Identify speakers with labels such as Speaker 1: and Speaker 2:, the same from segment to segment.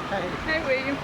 Speaker 1: Hey, William.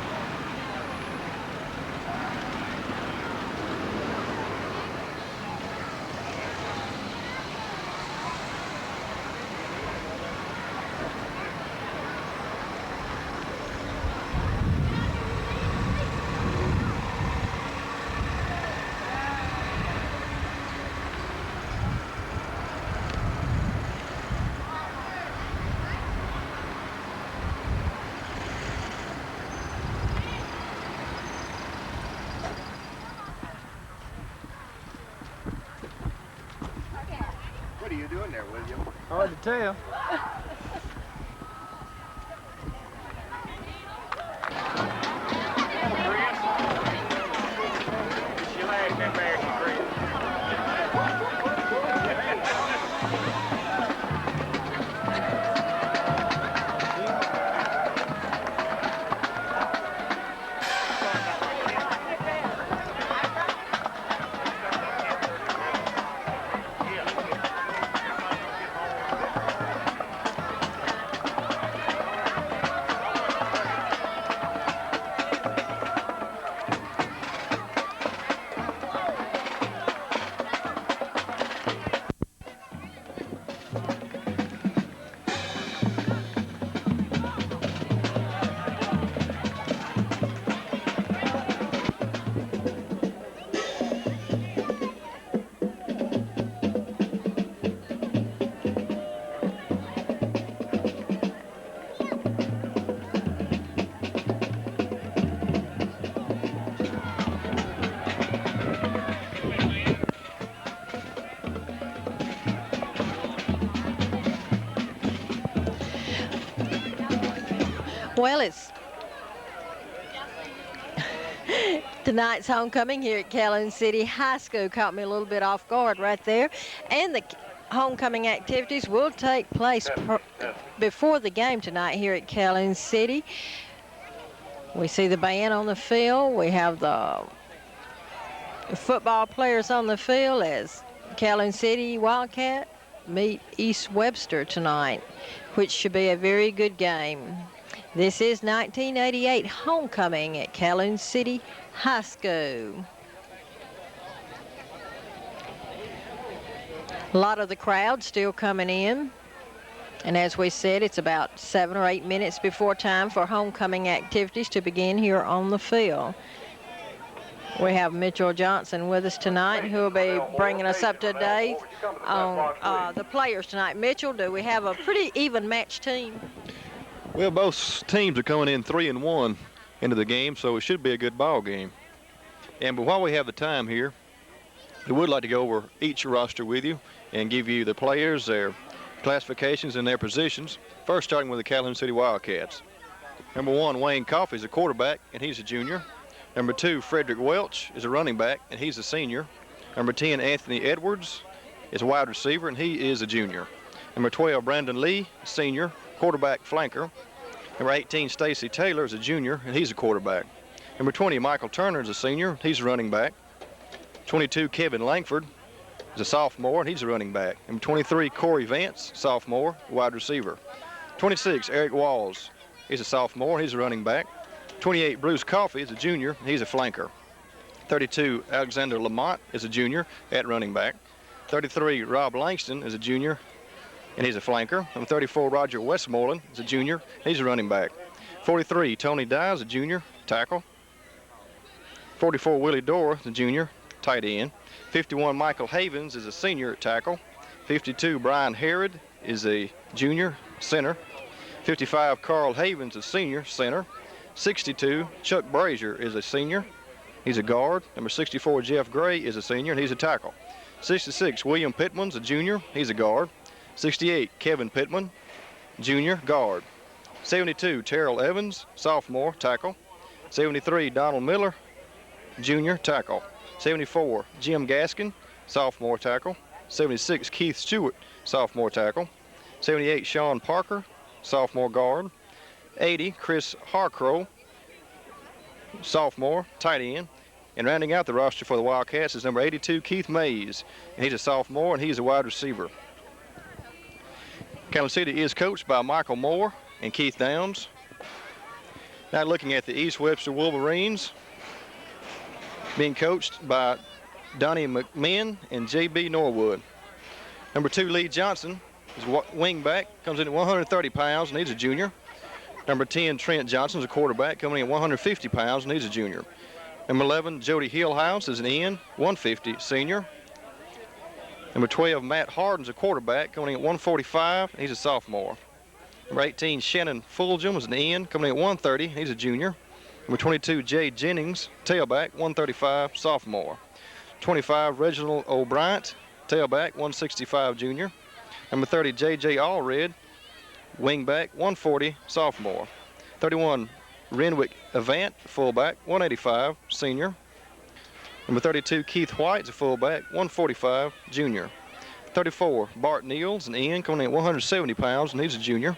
Speaker 2: What are you doing there, William?
Speaker 3: Hard to tell.
Speaker 2: She laughed that back, Chris.
Speaker 4: Well, it's tonight's homecoming here at Calhoun City High School. Caught me a little bit off guard right there. And the homecoming activities will take place before the game tonight here at Calhoun City. We see the band on the field. We have the football players on the field as Calhoun City Wildcat meet East Webster tonight, which should be a very good game. This is 1988 homecoming at Calhoun City High School. A lot of the crowd still coming in. And as we said, it's about 7 or 8 minutes before time for homecoming activities to begin here on the field. We have Mitchell Johnson with us tonight, who will be bringing us up to date on the players tonight. Mitchell, do we have a pretty even match team?
Speaker 5: Well, both teams are coming in 3-1 into the game, so it should be a good ball game. But while we have the time here, we would like to go over each roster with you and give you the players, their classifications, and their positions. First, starting with the Calhoun City Wildcats. Number 1, Wayne Coffey is a quarterback, and he's a junior. Number 2, Frederick Welch is a running back, and he's a senior. Number 10, Anthony Edwards is a wide receiver, and he is a junior. Number 12, Brandon Lee, senior, quarterback flanker. Number 18, Stacy Taylor is a junior, and he's a quarterback. Number 20, Michael Turner is a senior, he's a running back. 22, Kevin Langford is a sophomore, and he's a running back. Number 23, Corey Vance, sophomore, wide receiver. 26, Eric Walls, he's a sophomore, he's a running back. 28, Bruce Coffey is a junior, and he's a flanker. 32, Alexander Lamont is a junior at running back. 33, Rob Langston is a junior, and he's a flanker. Number 34, Roger Westmoreland is a junior, and he's a running back. 43, Tony Dye is a junior, tackle. 44, Willie Dora is a junior, tight end. 51, Michael Havens is a senior at tackle. 52, Brian Herod is a junior, center. 55, Carl Havens is senior, center. 62, Chuck Brazier is a senior, he's a guard. Number 64, Jeff Gray is a senior, and he's a tackle. 66, William Pittman's a junior, he's a guard. 68, Kevin Pittman, junior, guard. 72, Terrell Evans, sophomore, tackle. 73, Donald Miller, junior, tackle. 74, Jim Gaskin, sophomore, tackle. 76, Keith Stewart, sophomore, tackle. 78, Sean Parker, sophomore, guard. 80, Chris Harcrow, sophomore, tight end. And rounding out the roster for the Wildcats is number 82, Keith Mays, and he's a sophomore, and he's a wide receiver. Calhoun City is coached by Michael Moore and Keith Downs. Now looking at the East Webster Wolverines, being coached by Donnie McMahon and J.B. Norwood. Number 2, Lee Johnson, is wing back, comes in at 130 pounds, and he's a junior. Number 10, Trent Johnson is a quarterback, coming in at 150 pounds, and he's a junior. Number 11, Jody Hillhouse is an end, 150, senior. Number 12, Matt Harden's a quarterback, coming in at 145, and he's a sophomore. Number 18, Shannon Fulgham is an end, coming in at 130, he's a junior. Number 22, Jay Jennings, tailback, 135, sophomore. 25, Reginald O'Brien, tailback, 165, junior. Number 30, J.J. Allred, wingback, 140, sophomore. 31, Renwick Avant, fullback, 185, senior. Number 32, Keith White's a fullback, 145, junior. 34, Bart Neals, an end, coming in at 170 pounds, and he's a junior.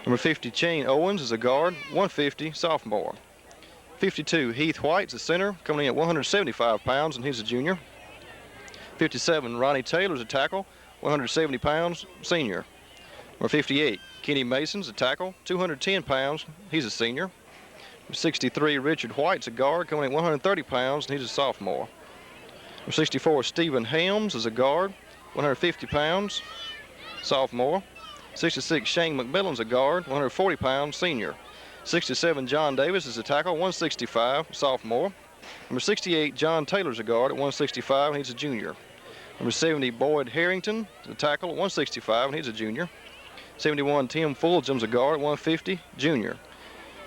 Speaker 5: Number 50, Shane Owens is a guard, 150, sophomore. 52, Heath White's a center, coming in at 175 pounds, and he's a junior. 57, Ronnie Taylor's a tackle, 170 pounds, senior. Number 58, Kenny Mason's a tackle, 210 pounds, he's a senior. Number 63, Richard White's a guard, coming in at 130 pounds, and he's a sophomore. Number 64, Stephen Helms is a guard, 150 pounds, sophomore. 66, Shane McMillan's a guard, 140 pounds, senior. 67, John Davis is a tackle, 165, sophomore. Number 68, John Taylor's a guard at 165, and he's a junior. Number 70, Boyd Harrington is a tackle at 165, and he's a junior. 71, Tim Fulgham's a guard at 150, junior.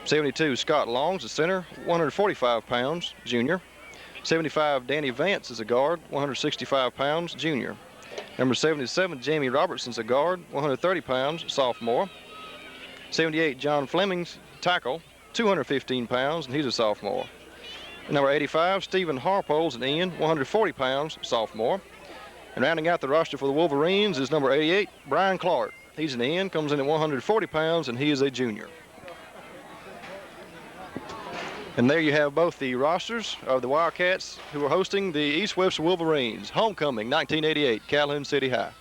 Speaker 5: 72, Scott Long's a center, 145 pounds, junior. 75, Danny Vance is a guard, 165 pounds, junior. Number 77, Jamie Robertson's a guard, 130 pounds, sophomore. 78, John Fleming's tackle, 215 pounds, and he's a sophomore. Number 85, Stephen Harpole's an end, 140 pounds, sophomore. And rounding out the roster for the Wolverines is number 88, Brian Clark. He's an end, comes in at 140 pounds, and he is a junior. And there you have both the rosters of the Wildcats who are hosting the East Webster Wolverines. Homecoming 1988, Calhoun City High.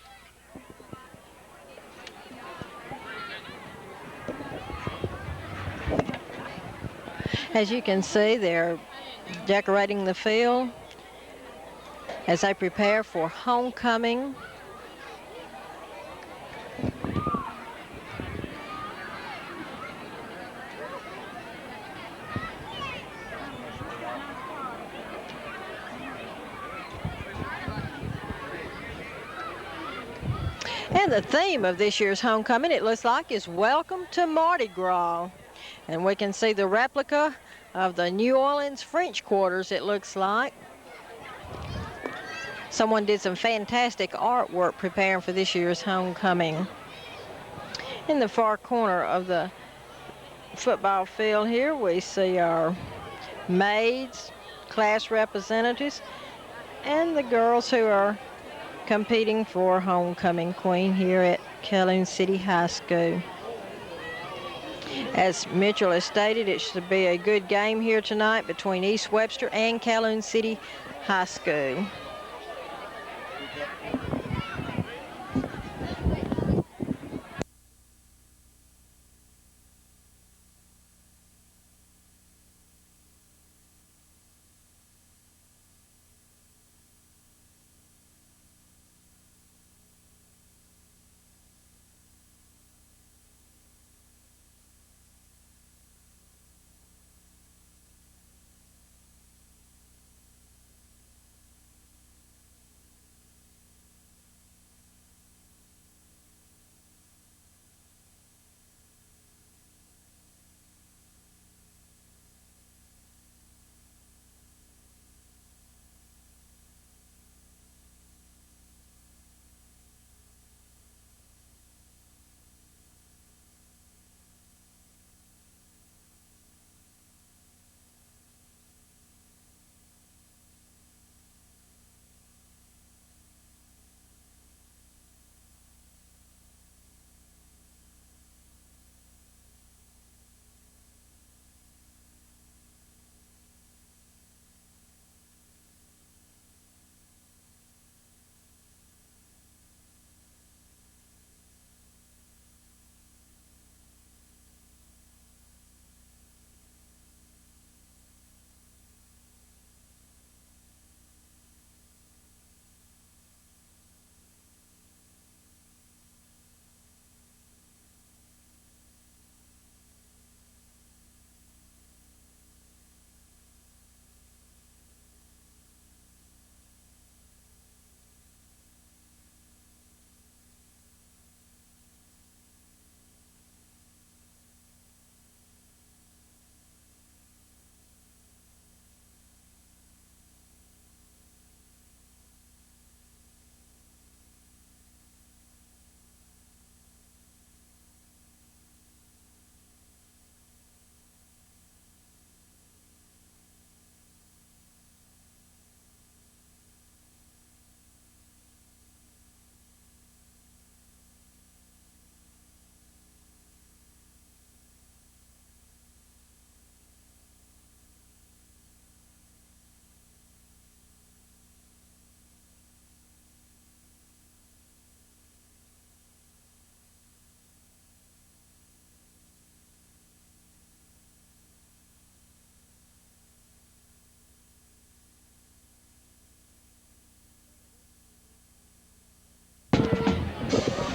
Speaker 4: As you can see, they're decorating the field as they prepare for homecoming. And the theme of this year's homecoming, it looks like, is Welcome to Mardi Gras. And we can see the replica of the New Orleans French Quarters, it looks like. Someone did some fantastic artwork preparing for this year's homecoming. In the far corner of the football field here, we see our maids, class representatives, and the girls who are competing for homecoming queen here at Calhoun City High School. As Mitchell has stated, it should be a good game here tonight between East Webster and Calhoun City High School.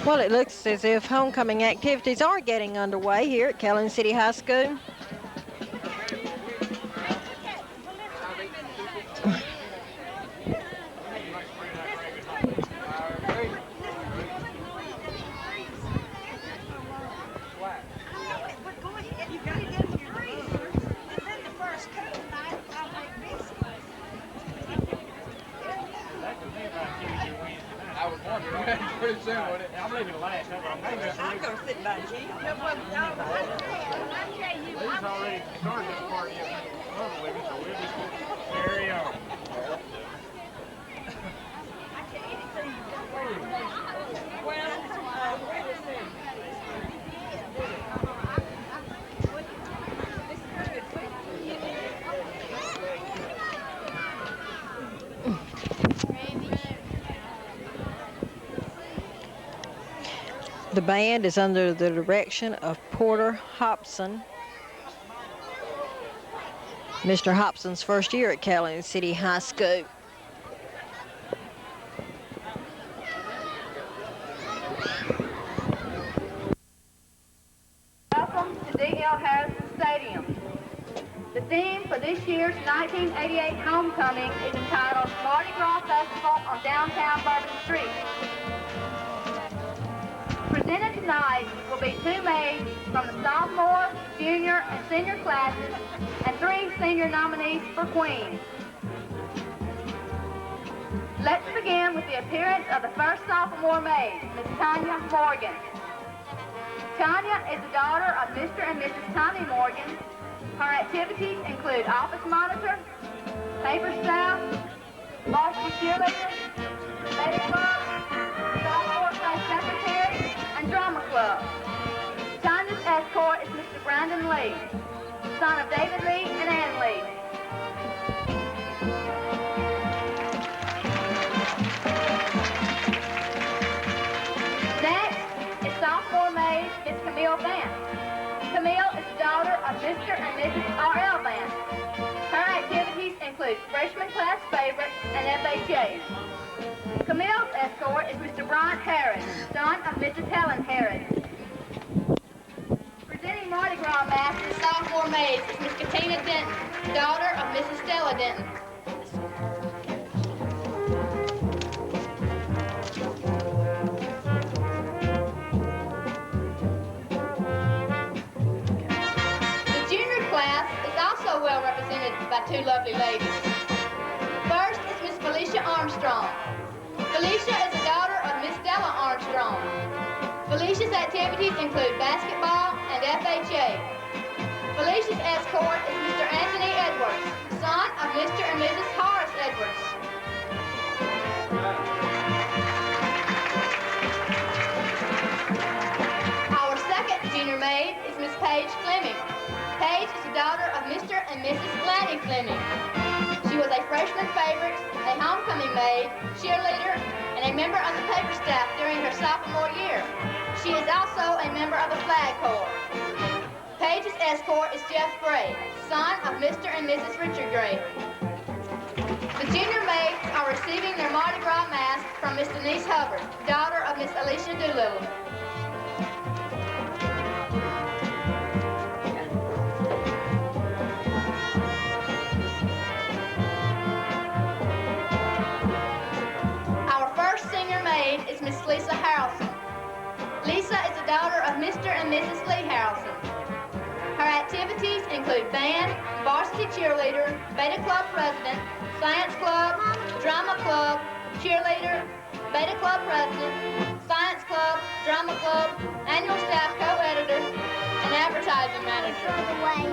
Speaker 4: Well, it looks as if homecoming activities are getting underway here at Calhoun City High School.
Speaker 2: Pretty soon, wouldn't it? I'm leaving last. I'm
Speaker 1: gonna sit by Jim.
Speaker 2: He's already started this part yet. So we'll just carry on.
Speaker 4: The band is under the direction of Porter Hobson. Mr. Hobson's first year at Calhoun City High School.
Speaker 3: Welcome to D.L. Harrison Stadium. The theme for this year's 1988 homecoming is entitled Mardi Gras Festival on Downtown Bourbon Street. Presented tonight will be 2 maids from the sophomore, junior, and senior classes, and 3 senior nominees for Queen. Let's begin with the appearance of the first sophomore maid, Miss Tanya Morgan. Tanya is the daughter of Mr. and Mrs. Tommy Morgan. Her activities include office monitor, paper staff, varsity cheerleader, lady club, sophomore class secretary, and drama club. Tanya's escort is Mr. Brandon Lee, son of David Lee and Ann Lee. Next is sophomore maid Miss Camille Vance. Camille is the daughter of Mr. and Mrs. R.L. Vance. Her activities include freshman class favorites and FHAs. Camille's escort is Mr. Bryant Harris, son of Mrs. Helen Harris. Presenting Mardi Gras masks to sophomore maids is Miss Katina Denton, daughter of Mrs. Stella Denton. The junior class is also well represented by 2 lovely ladies. First is Miss Felicia Armstrong. Felicia is the daughter of Miss Stella Armstrong. Felicia's activities include basketball and FHA. Felicia's escort is Mr. Anthony Edwards, son of Mr. and Mrs. Horace Edwards. Our second junior maid is Miss Paige Fleming. Paige is the daughter of Mr. and Mrs. Lanny Fleming. She was a freshman favorite, a homecoming maid, cheerleader, and a member of the paper staff during her sophomore year. She is also a member of the Flag Corps. Paige's escort is Jeff Gray, son of Mr. and Mrs. Richard Gray. The junior maids are receiving their Mardi Gras masks from Miss Denise Hubbard, daughter of Miss Alicia Doolittle. Is Miss Lisa Harrelson. Lisa is the daughter of Mr. and Mrs. Lee Harrelson. Her activities include band, varsity cheerleader, beta club president, science club, drama club, cheerleader, beta club president, science club, drama club, annual staff co-editor, and advertising manager.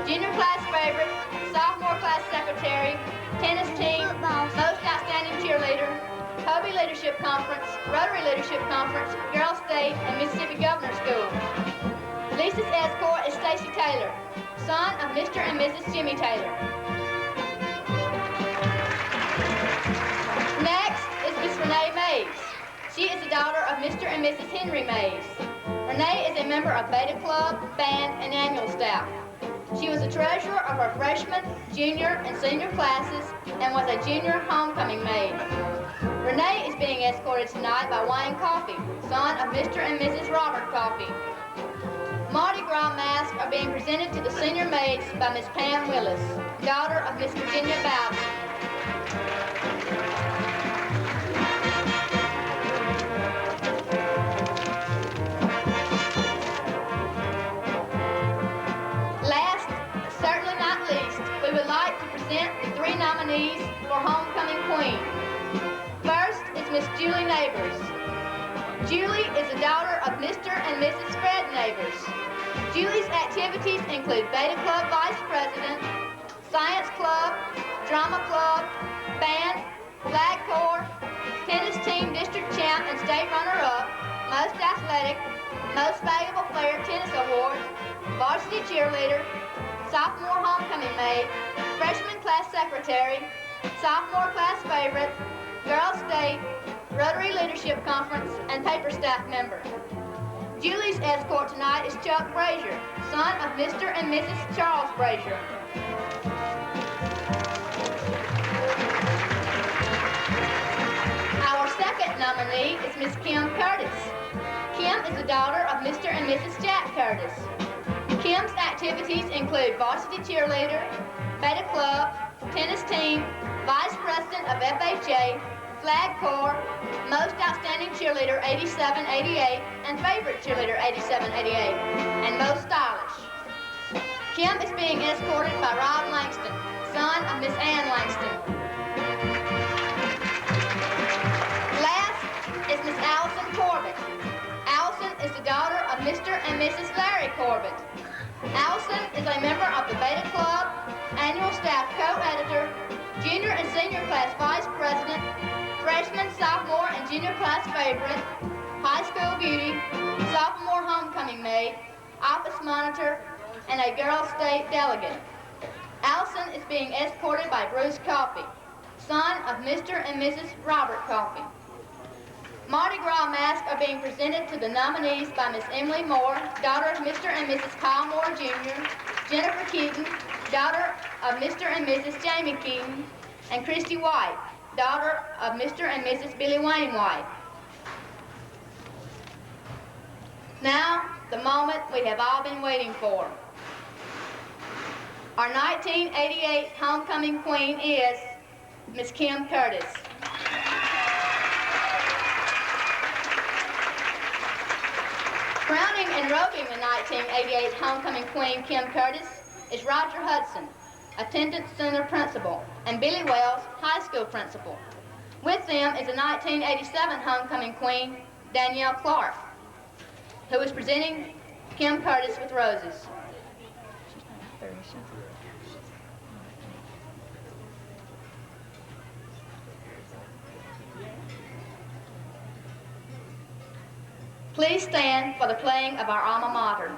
Speaker 3: Junior class favorite, sophomore class secretary, tennis team, most outstanding cheerleader, Hobie Leadership Conference, Rotary Leadership Conference, Girls State, and Mississippi Governor School. Lisa's escort is Stacy Taylor, son of Mr. and Mrs. Jimmy Taylor. Next is Miss Renee Mays. She is the daughter of Mr. and Mrs. Henry Mays. Renee is a member of Beta Club, band, and annual staff. She was the treasurer of her freshman, junior, and senior classes and was a junior homecoming maid. Renee is being escorted tonight by Wayne Coffey, son of Mr. and Mrs. Robert Coffey. Mardi Gras masks are being presented to the senior maids by Miss Pam Willis, daughter of Miss Virginia Bowden. Last, but certainly not least, we would like to present the 3 nominees for Homecoming Queen. First is Miss Julie Neighbors. Julie is the daughter of Mr. and Mrs. Fred Neighbors. Julie's activities include Beta Club Vice President, Science Club, Drama Club, Band, Flag Corps, Tennis Team District Champ and State Runner-Up, Most Athletic, Most Valuable Player Tennis Award, Varsity Cheerleader, Sophomore Homecoming Maid, Freshman Class Secretary, Sophomore Class Favorite, Girls State, Rotary Leadership Conference, and Paper Staff Member. Julie's escort tonight is Chuck Brazier, son of Mr. and Mrs. Charles Brazier. Our second nominee is Miss Kim Curtis. Kim is the daughter of Mr. and Mrs. Jack Curtis. Kim's activities include Varsity Cheerleader, Beta Club, Tennis Team, Vice President of FHA, Flag Corps, Most Outstanding Cheerleader 87-88, and Favorite Cheerleader 87-88, and Most Stylish. Kim is being escorted by Rob Langston, son of Miss Ann Langston. Last is Miss Allison Corbett. Allison is the daughter of Mr. and Mrs. Larry Corbett. Allison is a member of the Beta Club, Annual Staff Co-Editor, Junior and Senior Class Vice President, Freshman, Sophomore, and Junior Class Favorite, High School Beauty, Sophomore Homecoming Maid, Office Monitor, and a Girls State Delegate. Allison is being escorted by Bruce Coffey, son of Mr. and Mrs. Robert Coffey. Mardi Gras masks are being presented to the nominees by Miss Emily Moore, daughter of Mr. and Mrs. Kyle Moore Jr., Jennifer Keaton, daughter of Mr. and Mrs. Jamie Keaton, and Christy White, daughter of Mr. and Mrs. Billy Wayne White. Now, the moment we have all been waiting for. Our 1988 homecoming queen is Miss Kim Curtis. Crowning and robing the 1988 homecoming queen, Kim Curtis, is Roger Hudson, Attendance Center Principal, and Billy Wells, High School Principal. With them is the 1987 homecoming queen, Danielle Clark, who is presenting Kim Curtis with roses. Please stand for the playing of our alma mater.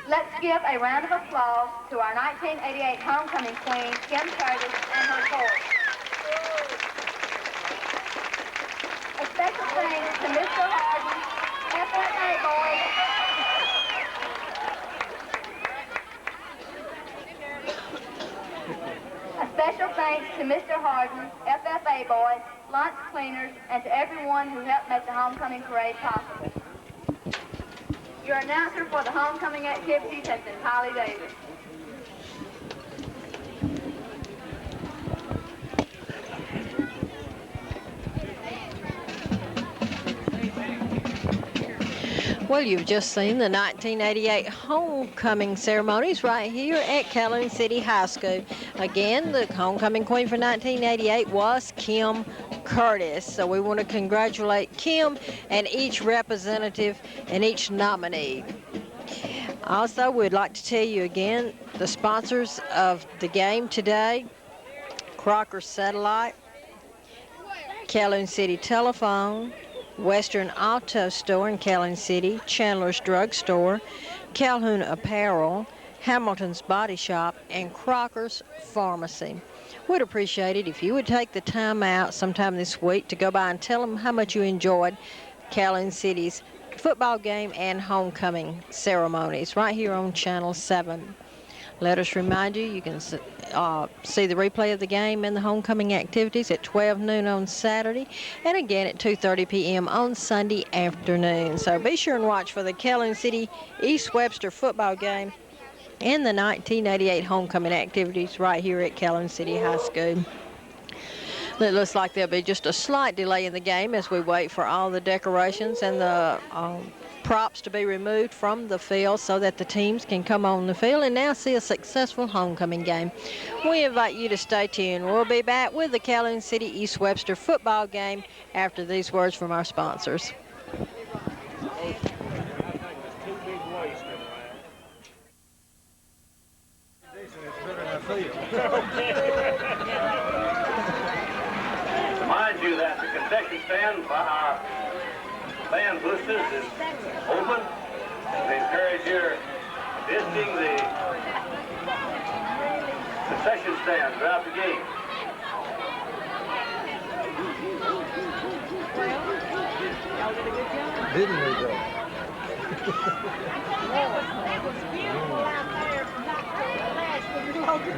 Speaker 3: Let's give a round of applause to our 1988 homecoming queen, Kim Curtis, and her court. A special thanks to Mr. Harden, FFA boys. A special thanks to Mr. Harden, FFA boys, lunch cleaners, and to everyone who helped make the homecoming parade possible. Your announcer for the homecoming activities has been Holly Davis.
Speaker 4: Well, you've just seen the 1988 homecoming ceremonies right here at Calhoun City High School. Again, the homecoming queen for 1988 was Kim Curtis. So we want to congratulate Kim and each representative and each nominee. Also, we'd like to tell you again the sponsors of the game today: Crocker Satellite, Calhoun City Telephone, Western Auto Store in Calhoun City, Chandler's Drug Store, Calhoun Apparel, Hamilton's Body Shop, and Crocker's Pharmacy. We'd appreciate it if you would take the time out sometime this week to go by and tell them how much you enjoyed Calhoun City's football game and homecoming ceremonies right here on Channel 7. Let us remind you, you can see the replay of the game and the homecoming activities at 12 noon on Saturday and again at 2:30 p.m. on Sunday afternoon. So be sure and watch for the Calhoun City East Webster football game and the 1988 homecoming activities right here at Calhoun City High School. It looks like there'll be just a slight delay in the game as we wait for all the decorations and the props to be removed from the field so that the teams can come on the field and now see a successful homecoming game. We invite you to stay tuned. We'll be back with the Calhoun City East Webster football game after these words from our sponsors.
Speaker 1: Remind you that the concession stand by our band boosters is open. We encourage your visiting the concession stand throughout the game.
Speaker 6: Didn't we though?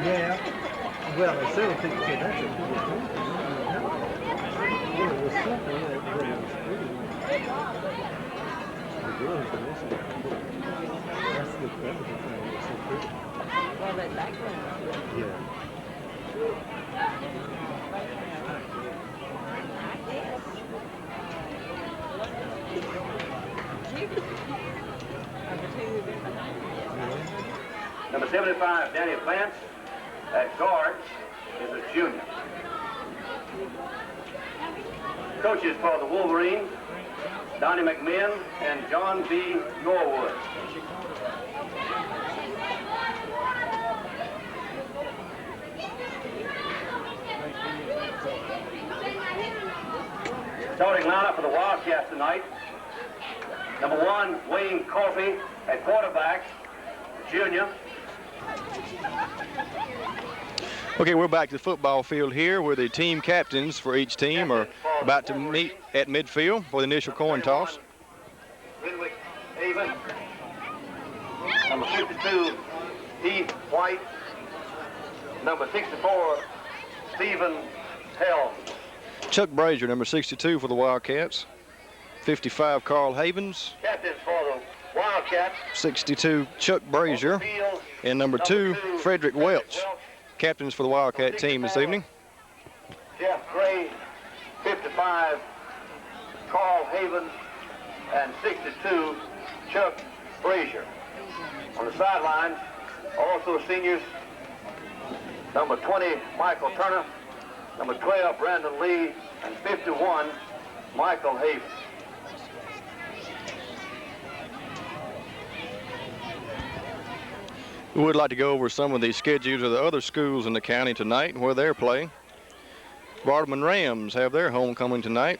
Speaker 6: Yeah. Well, several people said that's a good thing. Well, it was something that was pretty. The girls are also that's the feminine thing. It's so pretty.
Speaker 4: Well, that background.
Speaker 6: Yeah.
Speaker 1: Number 75, Danny Vance, at guard, is a junior. Coaches for the Wolverines, Donnie McMinn and John B. Norwood. Starting lineup for the Wildcats tonight. Number 1, Wayne Coffey at quarterback, junior.
Speaker 5: Okay, we're back to the football field here where the team captains for each team are about to meet at midfield for the initial coin toss.
Speaker 1: Renwick Avon. Number 52, Heath White. Number 64, Stephen Helm.
Speaker 5: Chuck Brazier, number 62 for the Wildcats. 55, Carl Havens.
Speaker 1: Captains for the Wildcats.
Speaker 5: 62, Chuck Brazier. And number 2, Frederick Welch. Captains for the Wildcat team this evening.
Speaker 1: Jeff Gray, 55, Carl Havens, and 62, Chuck Brazier. On the sideline, also seniors, number 20, Michael Turner, number 12, Brandon Lee, and 51, Michael Havens.
Speaker 5: We would like to go over some of the schedules of the other schools in the county tonight and where they're playing. Vardaman Rams have their homecoming tonight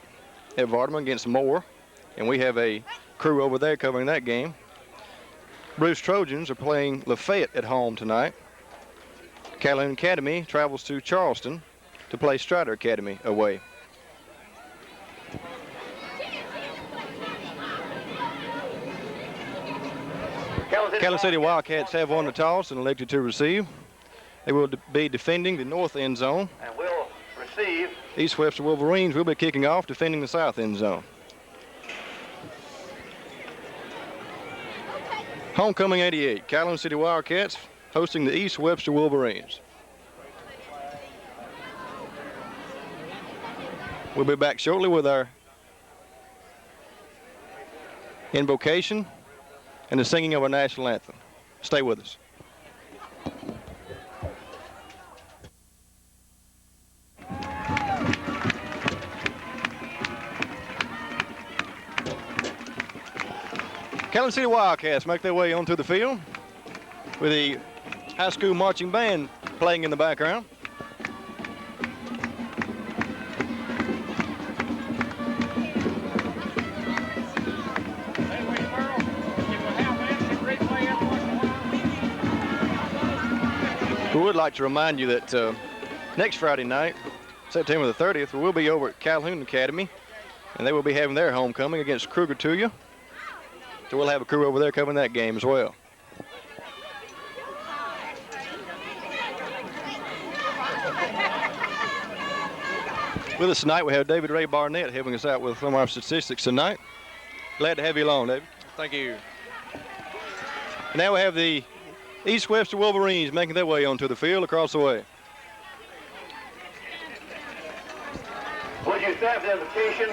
Speaker 5: at Vardaman against Moore, and we have a crew over there covering that game. Bruce Trojans are playing Lafayette at home tonight. Calhoun Academy travels to Charleston to play Strider Academy away. Calhoun City Wildcats have won the toss and elected to receive. They will be defending the north end zone.
Speaker 1: And will receive.
Speaker 5: East Webster Wolverines will be kicking off, defending the south end zone. Homecoming 88, Calhoun City Wildcats hosting the East Webster Wolverines. We'll be back shortly with our invocation, and the singing of our national anthem. Stay with us. Calhoun City Wildcats make their way onto the field with the high school marching band playing in the background. We would like to remind you that next Friday night, September the 30th, we will be over at Calhoun Academy, and they will be having their homecoming against Kruger-Tuya. So we'll have a crew over there covering that game as well. With us tonight, we have David Ray Barnett helping us out with some of our statistics tonight. Glad to have you along, David.
Speaker 7: Thank you.
Speaker 5: And now we have the East Webster Wolverines making their way onto the field across the way.
Speaker 1: Would you stand for the invitation?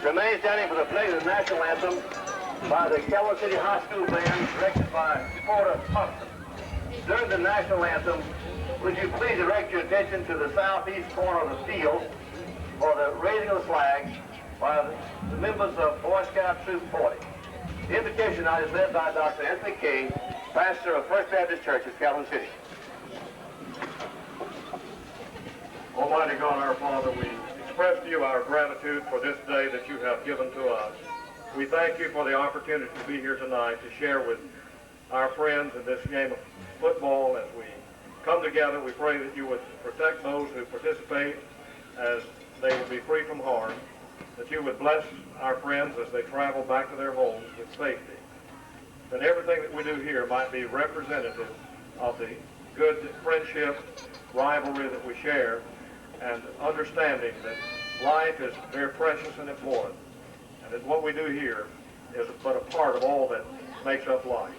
Speaker 1: Remain standing for the play of the national anthem by the Calhoun City High School Band, directed by Porter Thompson. During the national anthem, would you please direct your attention to the southeast corner of the field for the raising of the flag by the members of Boy Scout Troop 40. The invitation night is led by Dr. Anthony King, pastor of First Baptist Church at Calhoun City.
Speaker 2: Almighty God, our Father, we express to you our gratitude for this day that you have given to us. We thank you for the opportunity to be here tonight to share with our friends in this game of football. As we come together, we pray that you would protect those who participate as they will be free from harm, that you would bless our friends as they travel back to their homes with safety, that everything that we do here might be representative of the good friendship, rivalry that we share, and understanding that life is very precious and important, and that what we do here is but a part of all that makes up life.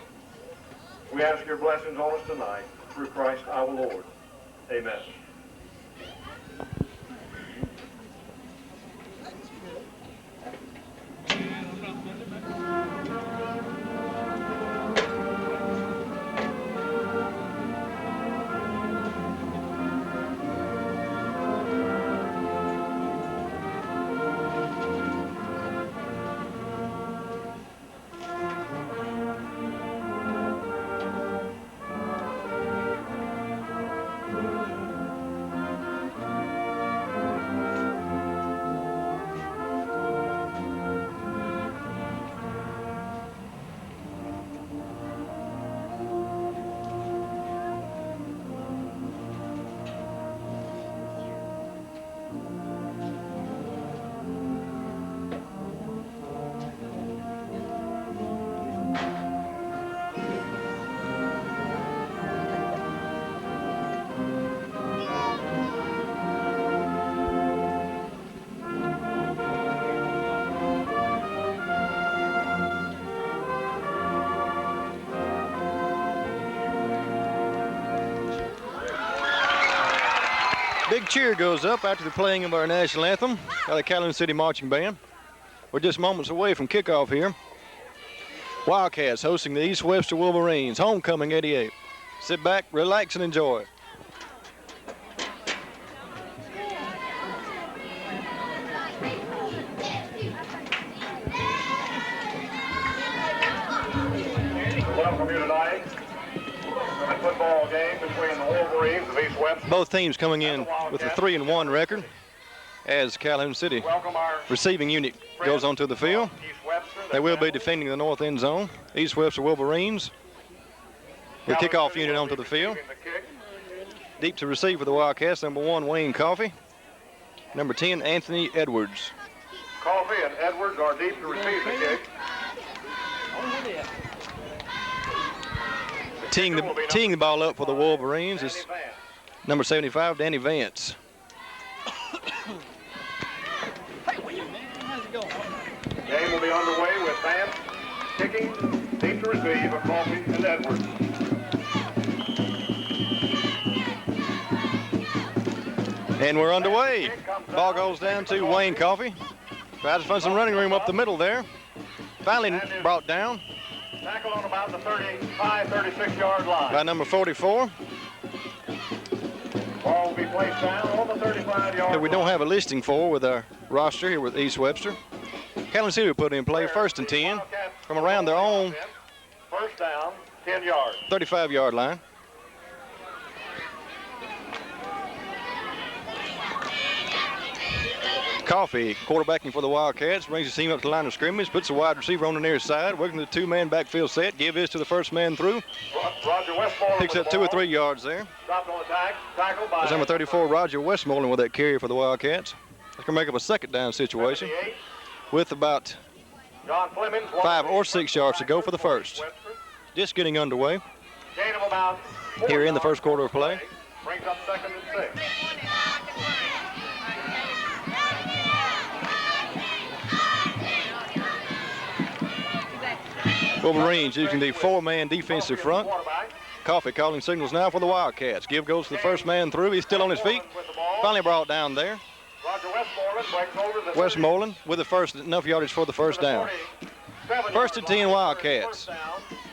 Speaker 2: We ask your blessings on us tonight through Christ our Lord. Amen.
Speaker 5: Big cheer goes up after the playing of our national anthem by the Calhoun City Marching Band. We're just moments away from kickoff here. Wildcats hosting the East Webster Wolverines, homecoming 88. Sit back, relax, and enjoy.
Speaker 2: Welcome you tonight to the football game between the Wolverines of East Webster.
Speaker 5: Both teams coming in with a 3-1 record as Calhoun City
Speaker 2: Welcome our
Speaker 5: receiving unit goes onto the field.
Speaker 2: East Webster.
Speaker 5: They will be defending the north end zone. East Webster Wolverines. The kickoff unit onto the field. Deep to receive for the Wildcats, number 1, Wayne Coffey. Number 10, Anthony Edwards.
Speaker 2: Coffey and Edwards are deep to receive the kick.
Speaker 5: Teeing the ball up for the Wolverines is number 75, Danny Vance.
Speaker 2: Game will be underway with Vance kicking, deep to receive for Coffey and Edwards.
Speaker 5: And we're underway. Ball goes down to Wayne Coffey. Tries to find some running room up the middle there. Finally brought down
Speaker 2: Tackle on about the 35, 36-yard line.
Speaker 5: by number 44.
Speaker 2: Ball will be placed down on the 35-yard
Speaker 5: Who we don't
Speaker 2: line.
Speaker 5: have a listing for with our roster here with East Webster. Calhoun City will put in play 1st and 10 from around their own
Speaker 2: First down, 10 yards.
Speaker 5: 35-yard line. Coffee, quarterbacking for the Wildcats, brings his team up to the line of scrimmage, puts a wide receiver on the near side, working the two-man backfield set, give his to the first man through.
Speaker 2: Roger Westmoreland
Speaker 5: Picks up 2 or 3 yards there.
Speaker 2: Stopped on the tackle by
Speaker 5: That's number 34, Roger Westmoreland, with that carry for the Wildcats. That's going to make up a second down situation
Speaker 2: 78.
Speaker 5: with about
Speaker 2: John Fleming,
Speaker 5: 5 or 6 yards to go for the first. Just getting underway
Speaker 2: Gain of about 4
Speaker 5: here in the
Speaker 2: yards.
Speaker 5: first quarter of play.
Speaker 2: Brings up 2nd and 6.
Speaker 5: Wolverines using the 4-man defensive front.
Speaker 2: Quarterback.
Speaker 5: Coffee calling signals now for the Wildcats. Give goes to the first man through. He's still on his feet. Finally brought down there.
Speaker 2: Roger Westmoreland breaks over the
Speaker 5: Westmoreland with the first enough yardage for the first down. 1st and 10 Wildcats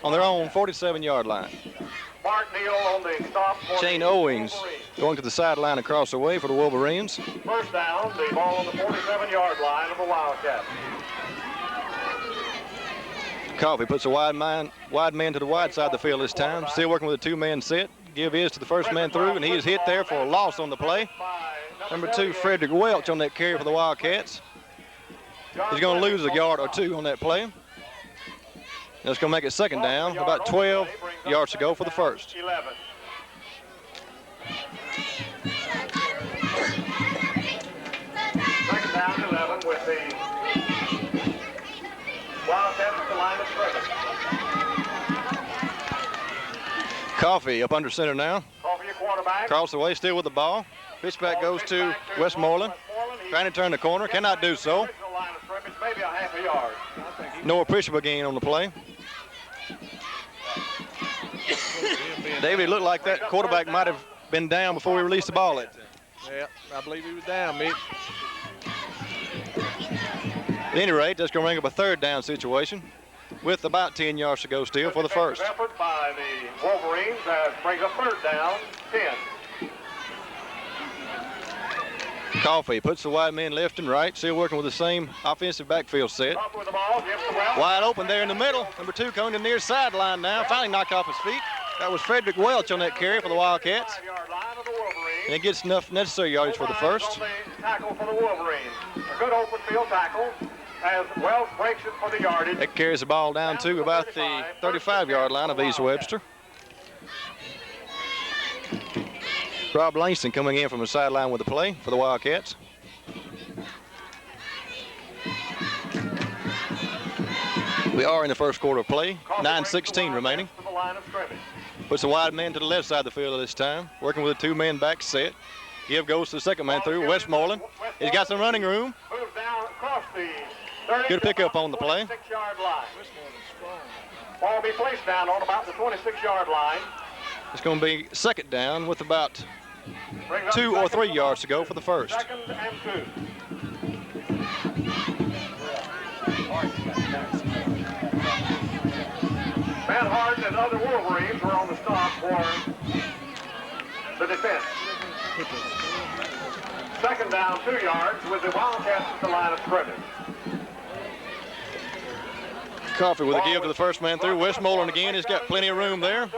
Speaker 5: on their own 47-yard line.
Speaker 2: Mark Neal on the stop for
Speaker 5: Shane
Speaker 2: the
Speaker 5: Owings
Speaker 2: Wolverines.
Speaker 5: going to the sideline across the way for the Wolverines.
Speaker 2: First down, the ball on the 47-yard line of the Wildcats.
Speaker 5: Coffee puts a wide man to the wide side of the field this time. Still working with a 2-man set. Give is to the first man through, and he is hit there for a loss on the play. Number 2, Frederick Welch on that carry for the Wildcats. He's going to lose a yard or 2 on that play. That's going to make it second down. About 12 yards to go for the first.
Speaker 2: 11. Second down, 11 with the Wildcats at the line of scrimmage.
Speaker 5: Coffee up under center now.
Speaker 2: Coffee, your quarterback.
Speaker 5: Across the way, still with the ball. Pitch back goes to Westmoreland. Trying to turn the corner, cannot do so.
Speaker 2: Original line of scrimmage, maybe a half a yard.
Speaker 5: No appreciable gain on the play. David, it looked like that quarterback might have been down before we released the ball.
Speaker 6: Yeah, I believe he was down, Mitch.
Speaker 5: At any rate, that's going to bring up a third down situation with about 10 yards to go still for the first.
Speaker 2: Effort by the Wolverines brings up third down, 10.
Speaker 5: Coffee puts the wide man left and right, still working with the same offensive backfield set.
Speaker 2: Up with the ball, gives to Welch.
Speaker 5: Wide open there in the middle. Number 2 coming to the near sideline now. Finally knocked off his feet. That was Frederick Welch on that carry for the Wildcats.
Speaker 2: 5-yard line of the Wolverines.
Speaker 5: And it gets enough necessary yardage for the first.
Speaker 2: On the tackle for the Wolverines. A good open field tackle as Welch breaks it for the yardage.
Speaker 5: That carries the ball down to about the 35-yard line of East Webster. Rob Langston coming in from the sideline with the play for the Wildcats. We are in the first quarter of play. 9:16 remaining.
Speaker 2: To the line of scrimmage.
Speaker 5: Puts a wide man to the left side of the field this time, working with a 2-man back set. Give goes to the second man through, Westmoreland. He's got some running room.
Speaker 2: Moves down across the 30.
Speaker 5: Good pickup on the play.
Speaker 2: 26-yard line. Ball will be placed down on about the 26-yard line.
Speaker 5: It's going to be second down with about
Speaker 2: Brings up
Speaker 5: 2 or 3
Speaker 2: second-
Speaker 5: yards to go for the first.
Speaker 2: Second and 2. Matt Harden and other Wolverines were on the stop for the defense. Second down, 2 yards with the Wildcats at the line of scrimmage.
Speaker 5: Coffee with a give to the first man through. Westmoreland again. He's got plenty of room there.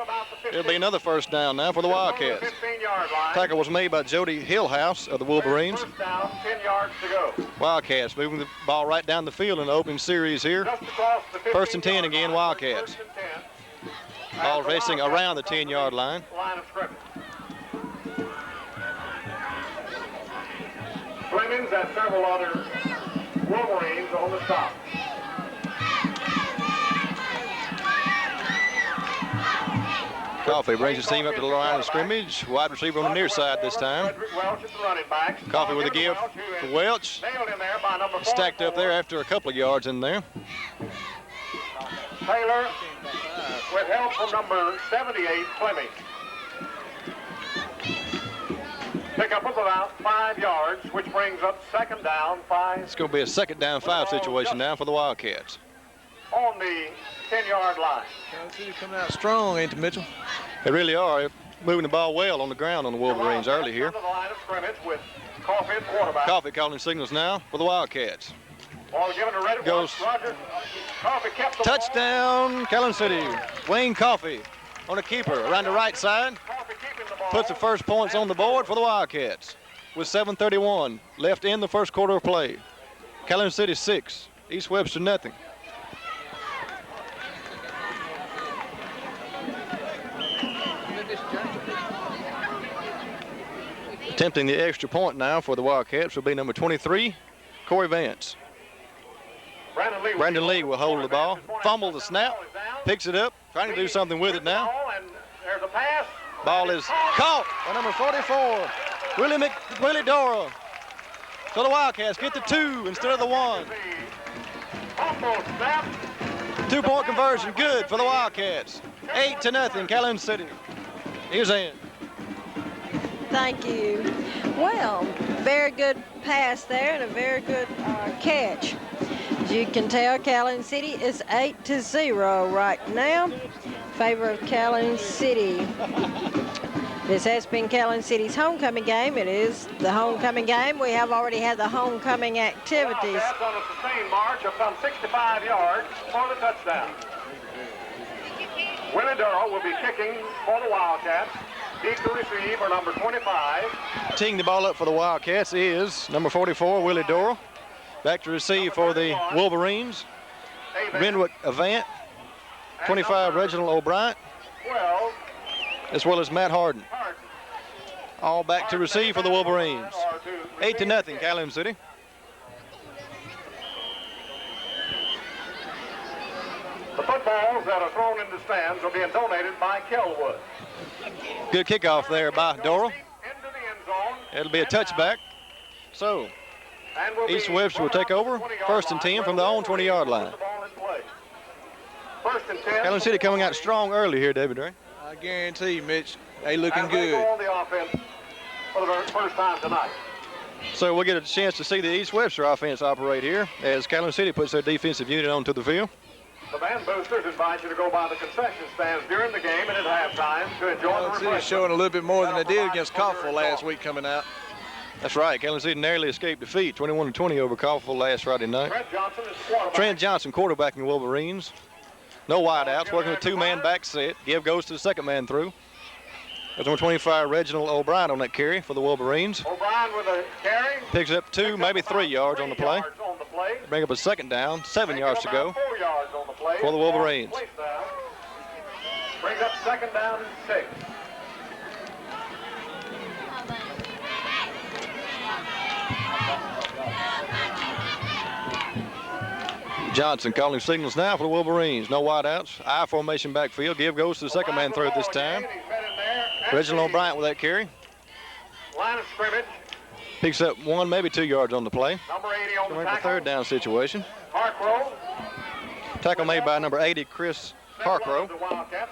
Speaker 5: It'll be another first down now for the Wildcats.
Speaker 2: 15-yard line.
Speaker 5: Tackle was made by Jody Hillhouse of the Wolverines.
Speaker 2: First down, 10 yards to go.
Speaker 5: Wildcats moving the ball right down the field in the opening series here.
Speaker 2: Just across the
Speaker 5: 1st and 10
Speaker 2: 15-yard
Speaker 5: again,
Speaker 2: line.
Speaker 5: Wildcats.
Speaker 2: First and 10.
Speaker 5: Ball
Speaker 2: At the
Speaker 5: racing
Speaker 2: Wildcats
Speaker 5: around the 10-yard line.
Speaker 2: Line of scrimmage. Flemings and several other Wolverines on the stop.
Speaker 5: Coffee brings his team up to the line of scrimmage. Wide receiver on the near side this time.
Speaker 2: Frederick Welch at the running back.
Speaker 5: Coffee with a give to Welch.
Speaker 2: Nailed in there by number
Speaker 5: Stacked up
Speaker 2: 44.
Speaker 5: there after a couple of yards in there.
Speaker 2: Taylor with help from number 78, Fleming. Pickup of about 5 yards, which brings up second down, 5.
Speaker 5: It's going to be a second down 5 situation now for the Wildcats.
Speaker 2: on the 10-yard line.
Speaker 6: Calhoun City coming out strong, ain't it, Mitchell?
Speaker 5: They really are. They're moving the ball well on the ground on the Wolverines early here.
Speaker 2: To the line of scrimmage with Coffee at quarterback.
Speaker 5: Coffee calling signals now for the Wildcats.
Speaker 2: Ball given to Red.
Speaker 5: Goes.
Speaker 2: Rogers. Coffee kept the
Speaker 5: Touchdown, Calhoun City. Wayne Coffee on a keeper around the right side.
Speaker 2: Coffee keeping the ball.
Speaker 5: Puts the first points on the board for the Wildcats with 7:31 left in the first quarter of play. Calhoun City 6, East Webster nothing. Attempting the extra point now for the Wildcats will be number 23, Corey Vance. Brandon Lee will hold the ball, fumble the snap, picks it up, trying to do something with it now.
Speaker 2: There's a pass.
Speaker 5: Ball is caught by number 44, Willie Dora. So the Wildcats get the 2 instead of the 1.
Speaker 2: Fumble snap.
Speaker 5: 2-point conversion, good for the Wildcats. 8-0, Calhoun City. Here's Ann.
Speaker 4: Thank you. Well, very good pass there and a very good catch. As you can tell, Calhoun City is 8-0 right now in favor of Calhoun City. This has been Calhoun City's homecoming game. It is the homecoming game. We have already had the homecoming activities.
Speaker 2: Wildcats on a sustained march of some 65 yards for the touchdown. Willie Durrell will be kicking for the Wildcats. Deep to receive are number 25.
Speaker 5: Teeing the ball up for the Wildcats is number 44, Willie Dora. Back to receive for the Wolverines, Renwick Avant, 25, Reginald O'Brien,
Speaker 2: 12.
Speaker 5: as well as Matt Harden. All back to receive for the Wolverines. 8-0, Calhoun City.
Speaker 2: The footballs that are thrown in the stands are being donated by Kelwood.
Speaker 5: Good kickoff there by Dora.
Speaker 2: Into the end zone.
Speaker 5: It'll be a touchback. So East Webster will take over. 1st and 10 from their own 20-yard line.
Speaker 2: First and 10.
Speaker 5: Calhoun City coming out strong early here, David Ray.
Speaker 6: I guarantee you, Mitch, they looking
Speaker 2: And they go
Speaker 6: good.
Speaker 2: on the offense for the first time tonight.
Speaker 5: So we'll get a chance to see the East Webster offense operate here as Calhoun City puts their defensive unit onto the field.
Speaker 2: The band boosters invite you to go by the concession stands during the game and at halftime to enjoy the
Speaker 6: Calhoun City's
Speaker 2: refreshments.
Speaker 6: showing a little bit more than they did against Coffee last week coming out.
Speaker 5: That's right. Calhoun City narrowly escaped defeat, 21-20 over Coffee last Friday night.
Speaker 2: Trent Johnson is quarterback.
Speaker 5: Trent Johnson quarterbacking the Wolverines. No wideouts, working with 2-man back set. Give goes to the second man through. There's number 25, Reginald O'Brien on that carry for the Wolverines.
Speaker 2: O'Brien with a carry.
Speaker 5: Picks up 2, maybe 3 yards on the play. Bring up a second down, 7 yards to go
Speaker 2: 4 yards on the play.
Speaker 5: for the Wolverines.
Speaker 2: Brings up second down and 6.
Speaker 5: Johnson calling signals now for the Wolverines. No wideouts. I formation backfield. Give goes to the second man through this time. Reginald O'Brien with that carry.
Speaker 2: Line of scrimmage.
Speaker 5: Picks up 1, maybe 2 yards on the play.
Speaker 2: Number 80 on the
Speaker 5: We're in the
Speaker 2: tackle.
Speaker 5: third down situation.
Speaker 2: Harkrow.
Speaker 5: Tackle made by number 80, Chris Harkrow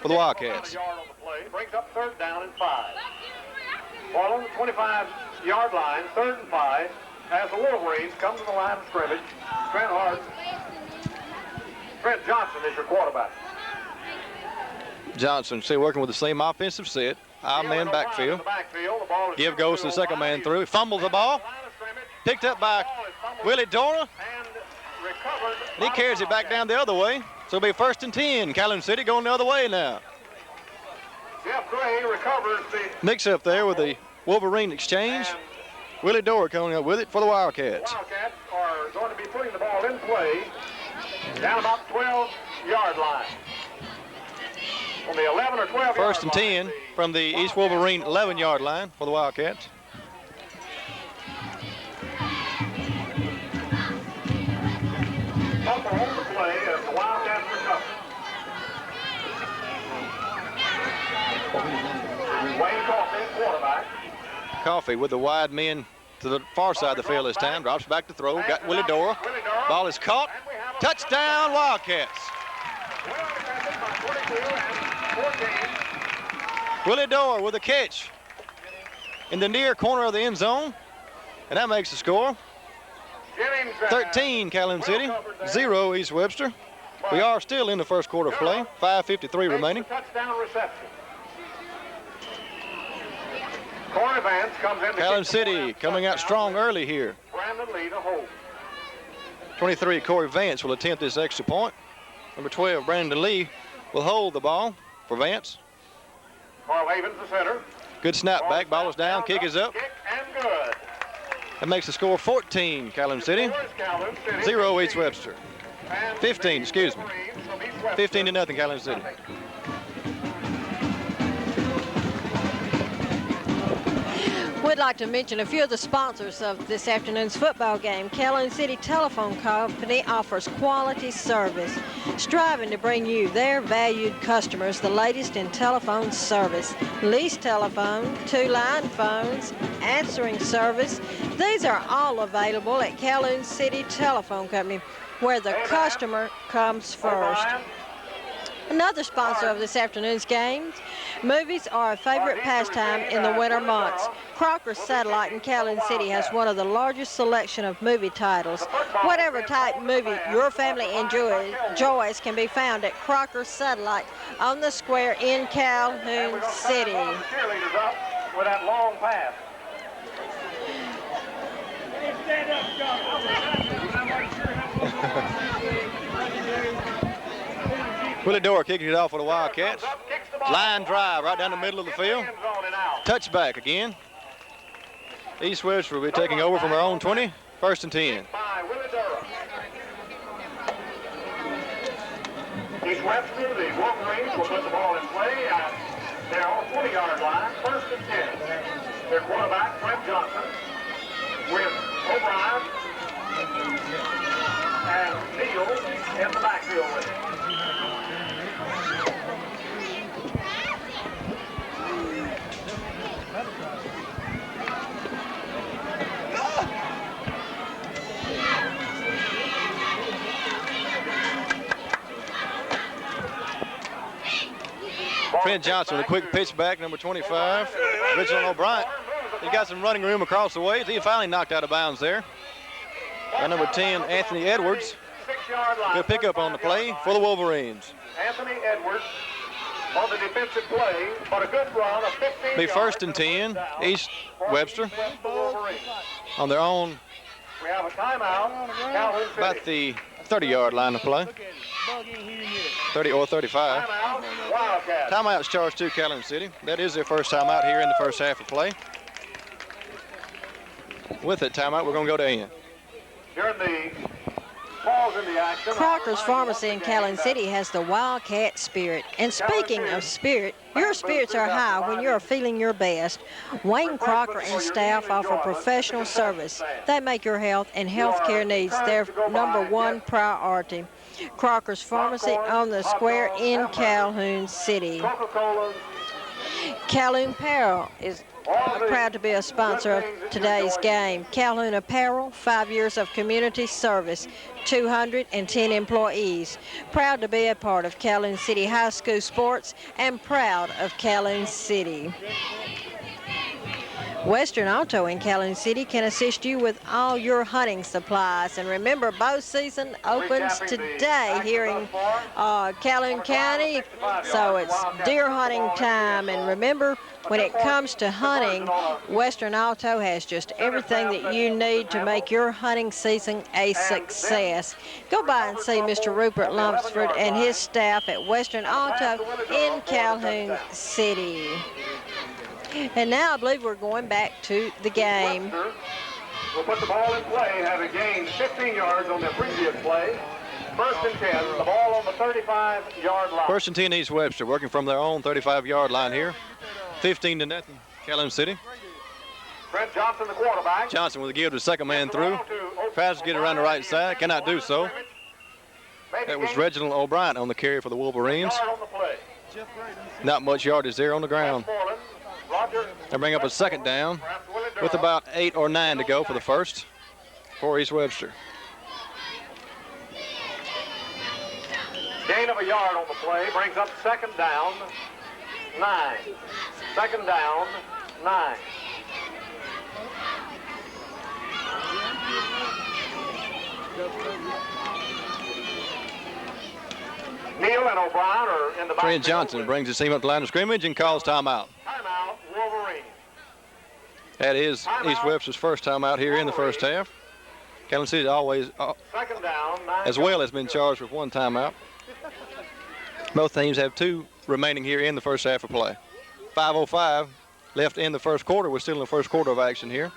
Speaker 5: for the Wildcats.
Speaker 2: Yard on the play. Brings up third down and 5. Ball on the 25-yard line, 3rd and 5. As the Wolverines come to the line of scrimmage, Trent Johnson is your quarterback.
Speaker 5: Johnson still working with the same offensive set. Man backfield. Give goes to the second man through. He fumbles the ball. Picked up by Willie Dora. And he carries it back down the other way. So it'll be 1st and 10. Calhoun City going the other way now.
Speaker 2: Jeff Gray recovers the
Speaker 5: Mix up there with the Wolverine exchange. Willie Dora coming up with it for the Wildcats.
Speaker 2: Wildcats are going to be putting the ball in play down about 12-yard line. On the 11 or 12
Speaker 5: 1st and 10 from the East Wolverine 11-yard line for the Wildcats.
Speaker 2: Fumble on the play as the Wildcats recover. Wayne Coffee, quarterback.
Speaker 5: Coffee with the wide men to the far side of the field this time. Drops back to throw. Got Willie Dora. Ball is caught. Touchdown, Wildcats. Willie Dora with a catch in the near corner of the end zone. And that makes the score. 13, Calhoun City. 0, East Webster. We are still in the first quarter of play. 5:53 remaining.
Speaker 1: Touchdown reception. Corey Vance comes in.
Speaker 5: Calhoun City coming out strong early here.
Speaker 1: Brandon Lee to hold.
Speaker 5: 23, Corey Vance will attempt this extra point. Number 12, Brandon Lee will hold the ball for Vance.
Speaker 1: Carl Havens, the center.
Speaker 5: Good snap back. Ball is down. Kick is up.
Speaker 1: Kick and good.
Speaker 5: That makes the score 14, Calhoun City. 0 East Webster. 15, excuse me. 15 to nothing, Calhoun City.
Speaker 4: We'd like to mention a few of the sponsors of this afternoon's football game. Calhoun City Telephone Company offers quality service, striving to bring you, their valued customers, the latest in telephone service. Lease telephone, two-line phones, answering service. These are all available at Calhoun City Telephone Company, where the customer comes first. Another sponsor of this afternoon's games, movies are a favorite pastime in the winter months. Crocker's Satellite in Calhoun City has one of the largest selection of movie titles. Whatever type movie your family enjoys can be found at Crocker's Satellite on the square in Calhoun City.
Speaker 1: Cheerleaders up with that long pass.
Speaker 5: Willie Dorr kicking it off for the Wildcats. Line drive right down the middle of the field. Touchback again. East Webster will be taking over from their own 20. 1st and 10.
Speaker 1: East Webster, the Wolverines will put the ball in play at their own 20-yard line. 1st and 10. Their quarterback, Fred Johnson, with O'Brien and Neal in the backfield with him.
Speaker 5: Fred Johnson with a quick pitch back, number 25, Richard O'Brien. He's got some running room across the ways. He finally knocked out of bounds there. By number 10, Anthony Edwards. Good pickup on the play for the Wolverines.
Speaker 1: Anthony Edwards on the defensive play, but a good run of 15
Speaker 5: Be 1st and 10, East Webster on their own.
Speaker 1: We have a timeout. Calhoun City.
Speaker 5: About the 30-yard line of play. 30 or 35.
Speaker 1: Timeout. Wildcats.
Speaker 5: Timeout's charged to Calhoun City. That is their first timeout here in the first half of play. With that timeout, we're going to go to Ann.
Speaker 1: During the pause in the action.
Speaker 4: Crocker's Pharmacy in Calhoun City has the Wildcat spirit. And speaking of spirit, your spirits are high when you're feeling your best. Wayne Crocker and staff offer professional service. They make your health and healthcare needs their #1 priority. Crocker's Pharmacy on the square in Calhoun City.
Speaker 1: Coca-Cola.
Speaker 4: Calhoun Apparel is proud to be a sponsor of today's game. Calhoun Apparel, 5 years of community service, 210 employees. Proud to be a part of Calhoun City High School sports and proud of Calhoun City. Western Auto in Calhoun City can assist you with all your hunting supplies. And remember, bow season opens today here in Calhoun County, so it's deer hunting time. And remember, when it comes to hunting, Western Auto has just everything that you need to make your hunting season a success. Go by and see Mr. Rupert Lumpsford and his staff at Western Auto in Calhoun City. And now I believe we're going back to the game.
Speaker 1: Will put the ball in play, having gained 15 yards on their previous play. 1st and 10, the ball on the 35-yard line.
Speaker 5: 1st and 10 East Webster working from their own 35-yard line here. 15 to nothing, Calhoun City.
Speaker 1: Fred Johnson, the quarterback.
Speaker 5: Johnson will give the second man through. Tries to get around the right side, cannot do so. That was Reginald O'Brien on the carry for the Wolverines. Not much yardage there on the ground. They bring up a second down with about 8 or 9 to go for the first for East Webster.
Speaker 1: Gain of a yard on the play brings up 2nd down, 9. 2nd down, 9.
Speaker 2: Hill and O'Brien are in the back.
Speaker 5: Trent Johnson brings his team up to the line of scrimmage and calls timeout.
Speaker 2: Timeout, Wolverine.
Speaker 5: That is East Webster's first timeout here in the first half. Calhoun City always,
Speaker 2: Second down,
Speaker 5: as well, has been charged with one timeout. Both teams have 2 remaining here in the first half of play. 5:05 left in the first quarter. We're still in the first quarter of action here.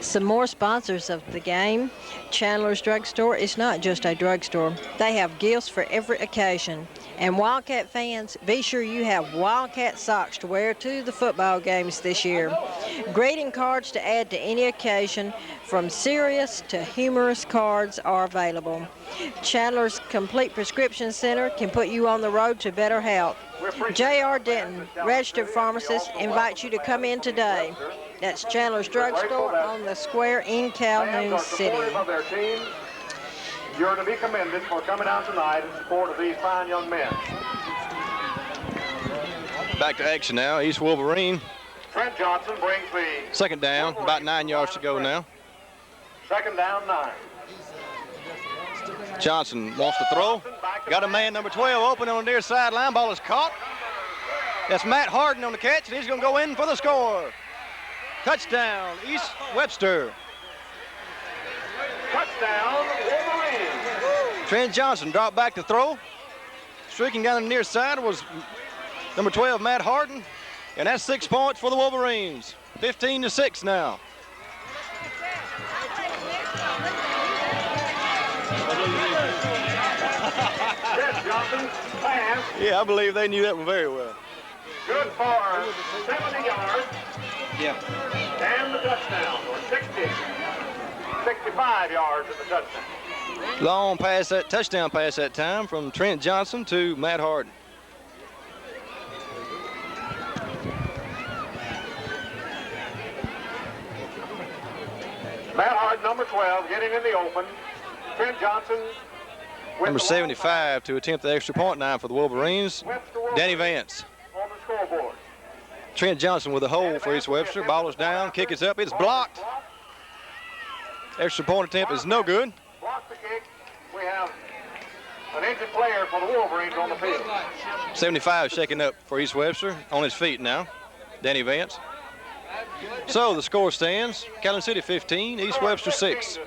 Speaker 4: Some more sponsors of the game. Chandler's Drugstore is not just a drugstore. They have gifts for every occasion. And Wildcat fans, be sure you have Wildcat socks to wear to the football games this year. Greeting cards to add to any occasion, from serious to humorous cards are available. Chandler's Complete Prescription Center can put you on the road to better health. J.R. Denton, registered pharmacist, invites you to come in today. That's Chandler's Drugstore on the square in Calhoun City.
Speaker 2: You're to be commended for coming out tonight in support of these fine young men.
Speaker 5: Back to action now. East Wolverine.
Speaker 2: Trent Johnson brings the
Speaker 5: Second down, about 9 yards to go now.
Speaker 2: second down 9.
Speaker 5: Johnson wants to throw. Got a man, number 12, open on the near sideline. Ball is caught. That's Matt Harden on the catch, and he's going to go in for the score. Touchdown, East Webster.
Speaker 2: Touchdown, Wolverine.
Speaker 5: Trent Johnson dropped back to throw. Streaking down the near side was number 12, Matt Harden. And that's 6 points for the Wolverines. 15-6 now.
Speaker 2: Johnson pass.
Speaker 5: Yeah, I believe they knew that one very well.
Speaker 2: Good for 70 yards.
Speaker 5: Yeah.
Speaker 2: And the touchdown, or 65 yards at the touchdown.
Speaker 5: Long pass, that touchdown pass that time from Trent Johnson to Matt Harden.
Speaker 2: Matt Harden, number 12, getting in the open. Trent Johnson.
Speaker 5: Number 75 to attempt the extra point now for the Wolverines. Danny Vance.
Speaker 2: On the scoreboard.
Speaker 5: Trent Johnson with a hole for East Webster. Ball is down, kick is up, it's blocked. Extra point attempt is no good.
Speaker 2: Block the kick. We have an injured player for the Wolverines on the field.
Speaker 5: 75 shaking up for East Webster, on his feet now. Danny Vance. So the score stands, Calhoun City 15, East Webster 6.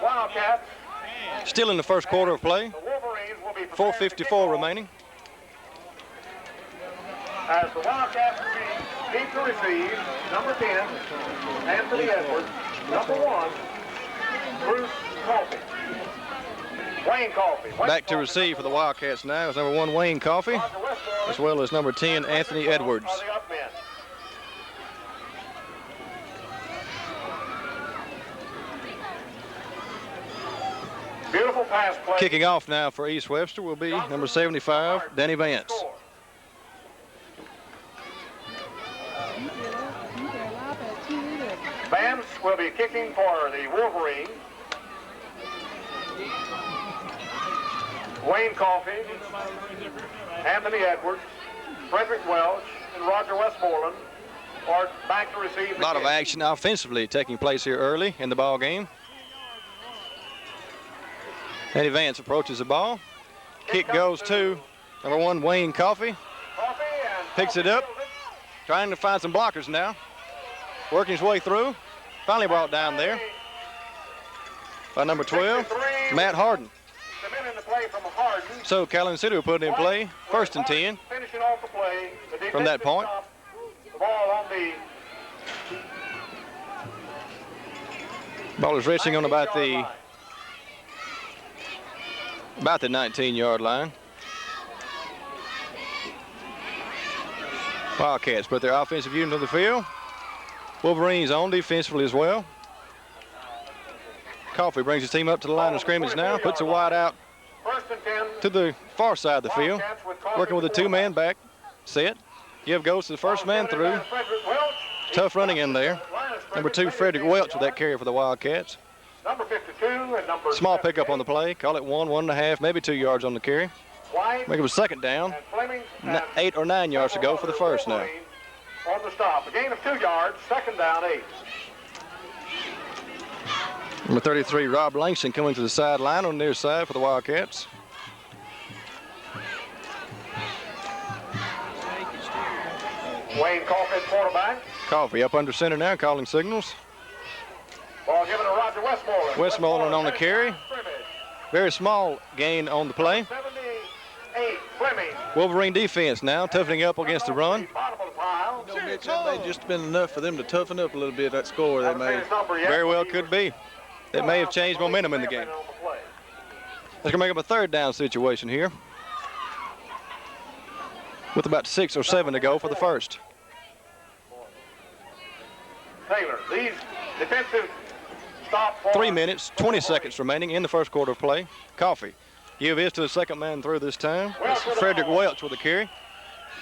Speaker 2: Wildcats.
Speaker 5: Still in the first quarter of play. 4:54 remaining.
Speaker 2: As the Wildcats need to receive, number 10, Anthony Edwards, number 1, Bruce Coffey. Wayne Coffey.
Speaker 5: Back to receive for the Wildcats now is number 1, Wayne Coffey, as well as number 10, Anthony Edwards.
Speaker 2: Beautiful pass play.
Speaker 5: Kicking off now for East Webster will be number 75, Danny Vance.
Speaker 2: Vance will be kicking for the Wolverines. Wayne Coffey, Anthony Edwards, Frederick Welch, and Roger Westmoreland are back to receive the
Speaker 5: A lot of
Speaker 2: kick.
Speaker 5: action offensively taking place here early in the ball game. Danny Vance approaches the ball. Kick goes to number 1, Wayne Coffey. Picks it up. Trying to find some blockers now. Working his way through. Finally brought down there by number 12, Matt Harden. So Calhoun City will put it in play, 1st and 10
Speaker 2: Finishing off the play, the
Speaker 5: from that point.
Speaker 2: The ball on the
Speaker 5: Ball is resting on about the 19-yard line. Wildcats put their offensive unit on the field. Wolverines on defensively as well. Coffey brings his team up to the line of scrimmage now, puts a wide out to the far side of the field, working with a 2-man back set. Give goes to the first man through. Tough running in there. Number 2, Frederick Welch with that carry for the Wildcats.
Speaker 2: number 52 and number
Speaker 5: Small pickup on the play. Call it 1.5, maybe 2 yards on the carry. Make it a second down. 8 or 9 yards to go for the first now.
Speaker 2: On the stop, a gain of 2 yards, second down 8.
Speaker 5: Number 33, Rob Langston, coming to the sideline on the near side for the Wildcats.
Speaker 2: Wayne Coffey, quarterback.
Speaker 5: Coffey up under center now, calling signals.
Speaker 2: Ball given to Roger Westmoreland.
Speaker 5: Westmoreland on the carry. Very small gain on the play.
Speaker 2: 78, Fleming.
Speaker 5: Wolverine defense now toughening up against the run.
Speaker 2: Bottom of the pile.
Speaker 6: No, Mitch, that may just been enough for them to toughen up a little bit, that score they made.
Speaker 5: Very well could be. That may have changed momentum in the game. Let's go make up a third down situation here, with about 6 or 7 to go for the first.
Speaker 2: Taylor, these defensive stop for
Speaker 5: 3 minutes, 20 seconds remaining in the first quarter of play. Coffey give his to the second man through this time. That's Frederick Welch with the carry.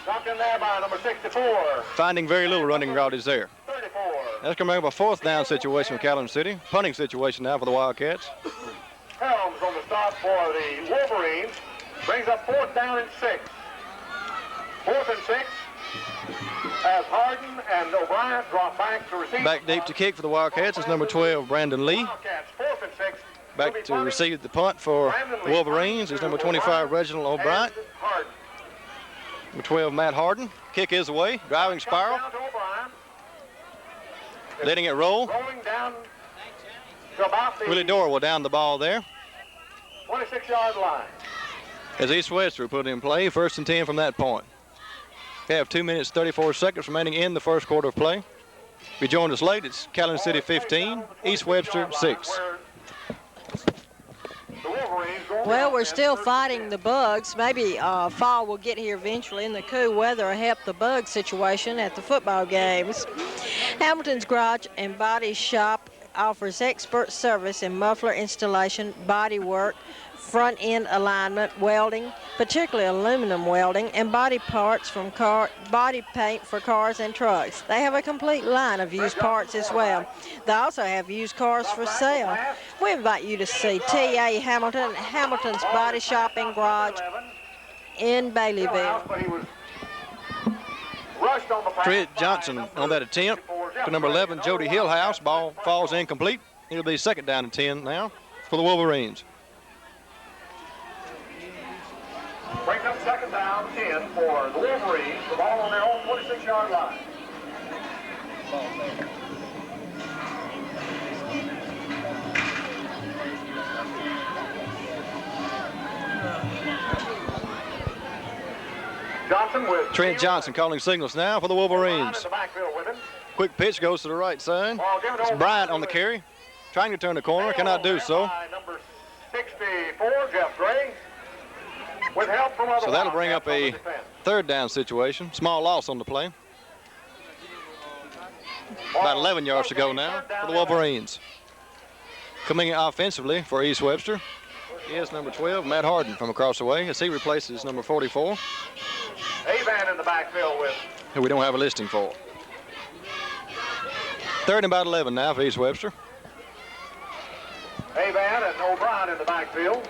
Speaker 2: Dropped in there by number 64.
Speaker 5: Finding very little running route is there.
Speaker 2: 34.
Speaker 5: That's going to make up a fourth down situation for Calhoun City. Punting situation now for the Wildcats.
Speaker 2: Helms on the stop for the Wolverines. Brings up 4th down and 6. 4th and 6. As Harden and O'Brien drop back to receive.
Speaker 5: Back deep to kick for the Wildcats is number 12, Brandon Lee.
Speaker 2: Wildcats, 4th and 6.
Speaker 5: Back to receive the punt for the Wolverines is number 25, Reginald O'Brien.
Speaker 2: Harden.
Speaker 5: Number 12, Matt Harden. Kick is away. Driving spiral.
Speaker 2: Down to O'Brien.
Speaker 5: Letting it roll.
Speaker 2: Rolling down to about the
Speaker 5: Willie Dorr will down the ball there.
Speaker 2: 26-yard line.
Speaker 5: As East Webster put in play, 1st and 10 from that point. They have 2 minutes, 34 seconds remaining in the first quarter of play. If you joined us late, it's Calhoun City 15, East Webster 6.
Speaker 4: Well, we're still fighting the bugs. Maybe fall will get here eventually, and the cool weather will help the bug situation at the football games. Hamilton's Garage and Body Shop offers expert service in muffler installation, body work, front-end alignment, welding, particularly aluminum welding, and body parts from body paint for cars and trucks. They have a complete line of used parts as well. They also have used cars for sale. We invite you to see T.A. Hamilton, Hamilton's Body Shop and Garage in Baileyville.
Speaker 5: Trent Johnson on that attempt to number 11, Jody Hillhouse. Ball falls incomplete. It'll be 2nd down and 10 now for the Wolverines.
Speaker 2: Brings up 2nd down, 10 for the Wolverines. The ball on their own 26-yard line. Johnson with
Speaker 5: Trent Johnson calling signals now for the Wolverines.
Speaker 2: in the backfield with him.
Speaker 5: Quick pitch goes to the right side.
Speaker 2: Ball given
Speaker 5: It's
Speaker 2: over
Speaker 5: Bryant
Speaker 2: to
Speaker 5: on the carry, trying to turn the corner, cannot do so.
Speaker 2: By number 64, Jeff Gray. With help from other
Speaker 5: So that'll bring up
Speaker 2: Wildcats
Speaker 5: a
Speaker 2: on the defense.
Speaker 5: 3rd down situation. Small loss on the play. About 11 yards to go now for the Wolverines. Coming in offensively for East Webster is number 12, Matt Harden, from across the way, as he replaces number 44,
Speaker 2: A-Van in the backfield with
Speaker 5: who we don't have a listing for. 3rd and about 11 now for East Webster.
Speaker 2: A-Van and O'Brien in the backfield.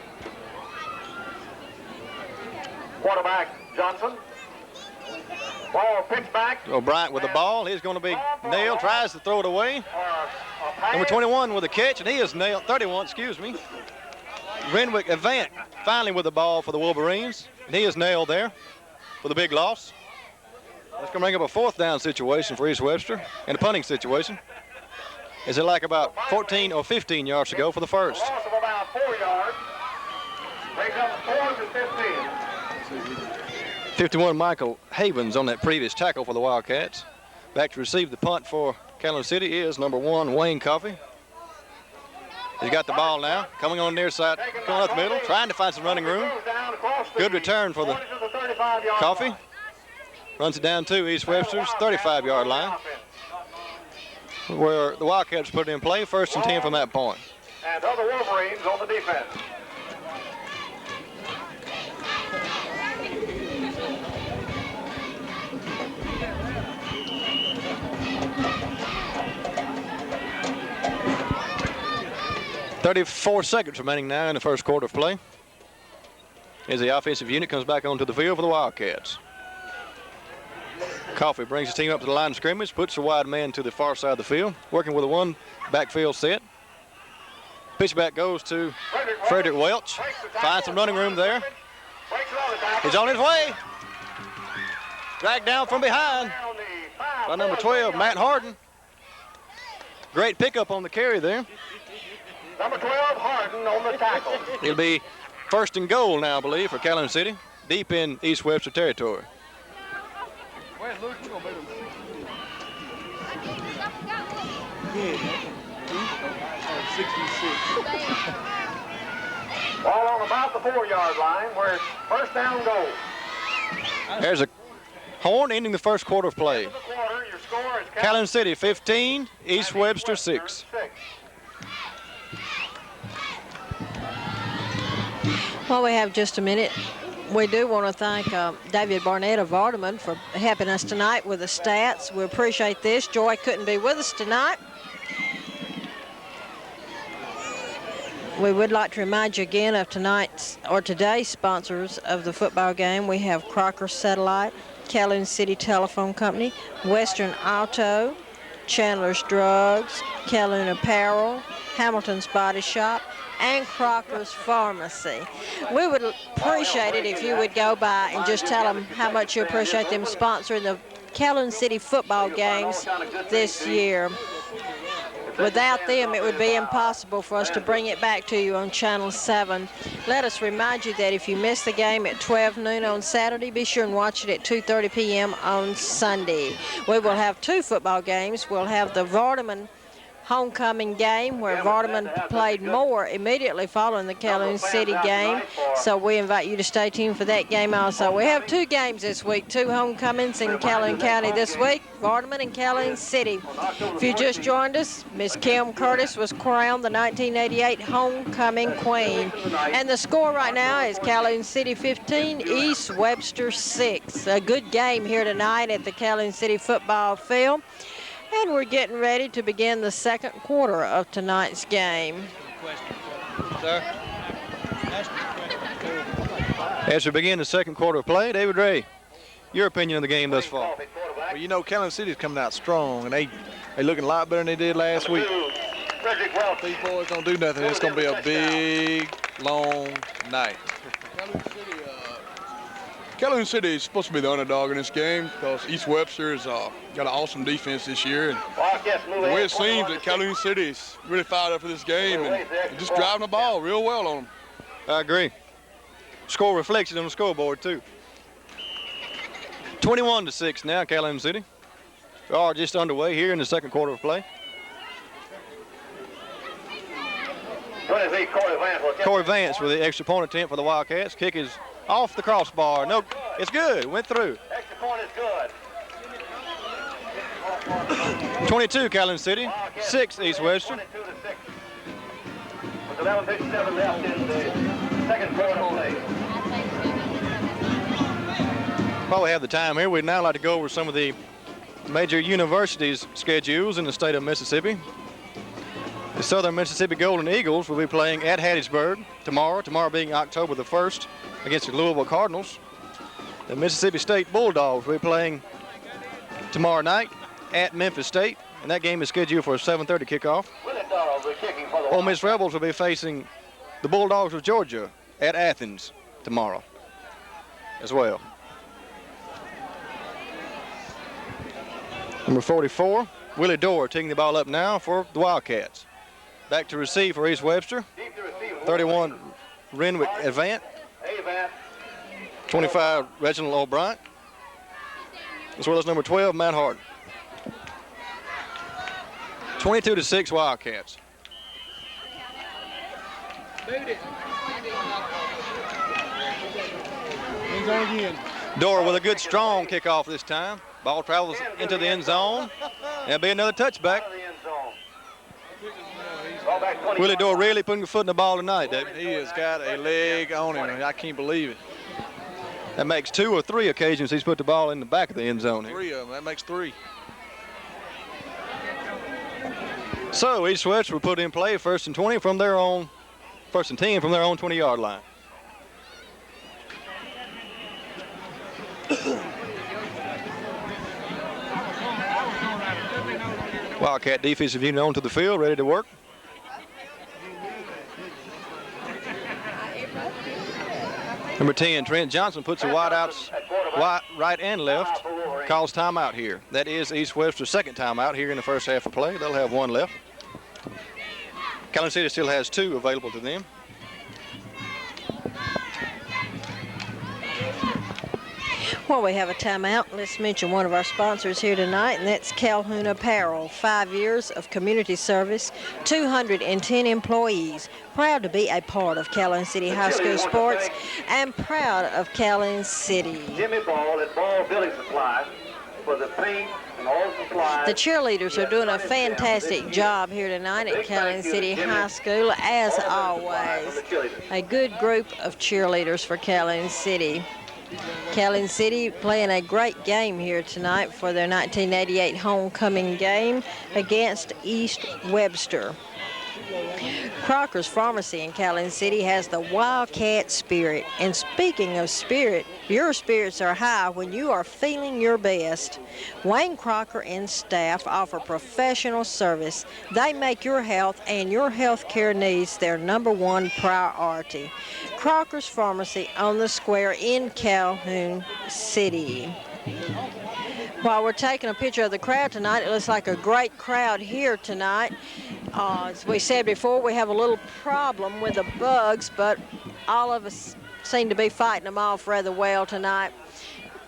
Speaker 2: Quarterback Johnson. Ball pitch back.
Speaker 5: O'Brien with the ball. He's going to be nailed. Tries to throw it away. Number 21 with a catch, and he is nailed. 31, excuse me. Renwick Avant finally with the ball for the Wolverines, and he is nailed there for the big loss. That's going to bring up a 4th down situation for East Webster and a punting situation. Is it like about 14 or 15 yards to go for the first?
Speaker 2: Loss of about 4 yards. Brings up 4th and 15.
Speaker 5: 51 Michael Havens on that previous tackle for the Wildcats. Back to receive the punt for Calhoun City is number 1, Wayne Coffey. He's got the ball now, coming on the near side, going up the middle, trying to find some running room. Good return for the Coffey. Runs it down to East Webster's 35-yard line, where the Wildcats put it in play, 1st and 10 from that point.
Speaker 2: And other Wolverines on the defense.
Speaker 5: .34 seconds remaining now in the first quarter of play, as the offensive unit comes back onto the field for the Wildcats. Coffey brings his team up to the line of scrimmage, puts the wide man to the far side of the field, working with a 1 backfield set. Pitch back goes to Frederick Welch. Finds some running room there. He's on his way. Dragged down from behind by number 12, Matt Harden. Great pickup on the carry there.
Speaker 1: Number 12, Harden on the tackle.
Speaker 5: It'll be first and goal now, I believe, for Calhoun City, deep in East Webster territory.
Speaker 1: Ball on about the 4-yard line where it's first down goal.
Speaker 5: There's a horn ending the first quarter of play.
Speaker 1: Your score is
Speaker 5: Calhoun City 15, East Webster 6.
Speaker 4: While we have just a minute, we do want to thank David Barnett of Vardaman for helping us tonight with the stats. We appreciate this. Joy couldn't be with us tonight. We would like to remind you again of tonight's or today's sponsors of the football game. We have Crocker Satellite, Calhoun City Telephone Company, Western Auto, Chandler's Drugs, Calhoun Apparel, Hamilton's Body Shop, and Crocker's Pharmacy. We would appreciate it if you would go by and just tell them how much you appreciate them sponsoring the Calhoun City football games this year. Without them, it would be impossible for us to bring it back to you on Channel 7. Let us remind you that if you miss the game at 12 noon on Saturday, be sure and watch it at 2:30 p.m. on Sunday. We will have 2 football games. We'll have the Vardaman homecoming game where Vardaman played more immediately following the Calhoun City game. So we invite you to stay tuned for that game also. We have 2 games this week, 2 homecomings in Calhoun County this week, Vardaman and Calhoun City. If you just joined us, Miss Kim Curtis was crowned the 1988 homecoming queen. And the score right now is Calhoun City 15, East Webster 6. A good game here tonight at the Calhoun City football field. And we're getting ready to begin the second quarter of tonight's game.
Speaker 5: Sir? As we begin the second quarter of play, David Ray, your opinion of the game thus far?
Speaker 7: Well, you know, Calhoun City's coming out strong, and they looking a lot better than they did last week. If these boys don't do nothing, it's going to be a big, long night. Calhoun City is supposed to be the underdog in this game because East Webster has got an awesome defense this year. And the way it seems that Calhoun City is really fired up for this game and just driving the ball real well on them.
Speaker 5: I agree. Score reflects it on the scoreboard, too. 21-6 now, Calhoun City. We are just underway here in the second quarter of play. Corey Vance with the extra point attempt for the Wildcats. Kick is off the crossbar. No, it's good. Went through.
Speaker 1: Extra point is good.
Speaker 5: 22 Calhoun City, 6 East Webster.
Speaker 1: 22-6. With 11:57 left in the second quarter of play.
Speaker 5: While we have the time here, we'd now like to go over some of the major universities' schedules in the state of Mississippi. The Southern Mississippi Golden Eagles will be playing at Hattiesburg tomorrow being October the 1st, against the Louisville Cardinals. The Mississippi State Bulldogs will be playing tomorrow night at Memphis State, and that game is scheduled for a 7:30 kickoff. Ole Miss Rebels will be facing the Bulldogs of Georgia at Athens tomorrow as well. Number 44, Willie Dorr taking the ball up now for the Wildcats. Back to receive for East Webster. 31, Renwick Avant. 25, Reginald O'Brien. As well as number 12, Matt Harden. 22-6 Wildcats. Dorr with a good strong kickoff this time. Ball travels into the end zone. There'll be another touchback. Willie Dorr really putting a foot in the ball tonight, David.
Speaker 7: He has got a leg on him. I can't believe it.
Speaker 5: That makes 2 or 3 occasions he's put the ball in the back of the end zone here.
Speaker 7: 3 of them. That makes 3.
Speaker 5: So East Webster will put in play first and 10 from their own 20-yard line. Wildcat defensive unit onto the field, ready to work. Number 10, Trent Johnson puts the wideouts right and left. Calls timeout here. That is East Webster's second timeout here in the first half of play. They'll have one left. Calhoun City still has two available to them.
Speaker 4: While we have a timeout, let's mention one of our sponsors here tonight, and that's Calhoun Apparel. 5 years of community service, 210 employees. Proud to be a part of Calhoun City High School sports and proud of Calhoun City.
Speaker 1: Jimmy Ball at Ball Building Supply for the paint and all supplies.
Speaker 4: The cheerleaders are doing a fantastic job here tonight at Calhoun City High School, as always. A good group of cheerleaders for Calhoun City. Calhoun City playing a great game here tonight for their 1988 homecoming game against East Webster. Crocker's Pharmacy in Calhoun City has the Wildcat spirit. And speaking of spirit, your spirits are high when you are feeling your best. Wayne Crocker and staff offer professional service. They make your health and your health care needs their #1 priority. Crocker's Pharmacy on the square in Calhoun City. While we're taking a picture of the crowd tonight, it looks like a great crowd here tonight. As we said before, we have a little problem with the bugs, but all of us seem to be fighting them off rather well tonight.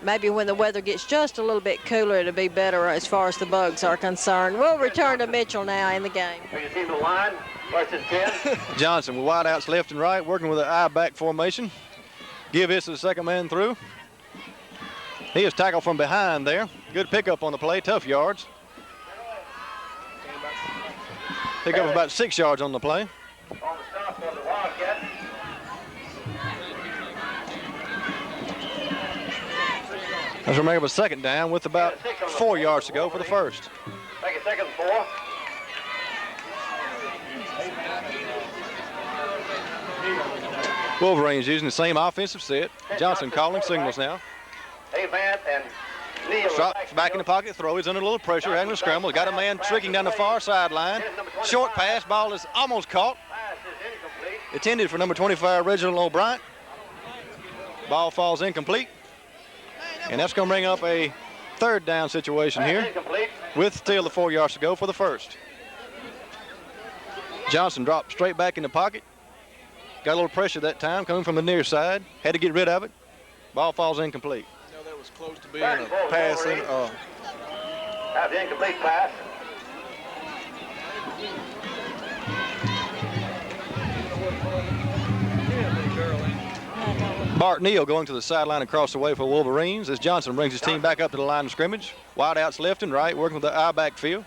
Speaker 4: Maybe when the weather gets just a little bit cooler, it'll be better as far as the bugs are concerned. We'll return to Mitchell now in the game.
Speaker 1: Are you seeing the line? Versus 10.
Speaker 5: Johnson with wideouts left and right, working with an I-back formation. Give this to the second man through. He is tackled from behind there. Good pickup on the play, tough yards. Pick up about 6 yards on the play.
Speaker 1: On the stop for the Wildcats.
Speaker 5: Let's remember a second down with about 4 yards to go for the first.
Speaker 1: Take a second 4.
Speaker 5: Wolverines using the same offensive set. Johnson calling signals now.
Speaker 1: Avant and Neal.
Speaker 5: Drops back in the pocket, throw. He's under a little pressure, having a scramble. Got a man tricking down the far sideline. Short pass, ball is almost caught.
Speaker 1: Pass is incomplete.
Speaker 5: Intended for number 25, Reginald O'Brien. Ball falls incomplete. And that's going to bring up a third down situation here with still the 4 yards to go for the first. Johnson dropped straight back in the pocket. Got a little pressure that time coming from the near side. Had to get rid of it. Ball falls incomplete.
Speaker 7: You know, that was close to being a passing.
Speaker 1: Have the incomplete pass.
Speaker 5: Bart Neal going to the sideline across the way for Wolverines as Johnson brings his team back up to the line of scrimmage. Wideouts left and right, working with the I-back field.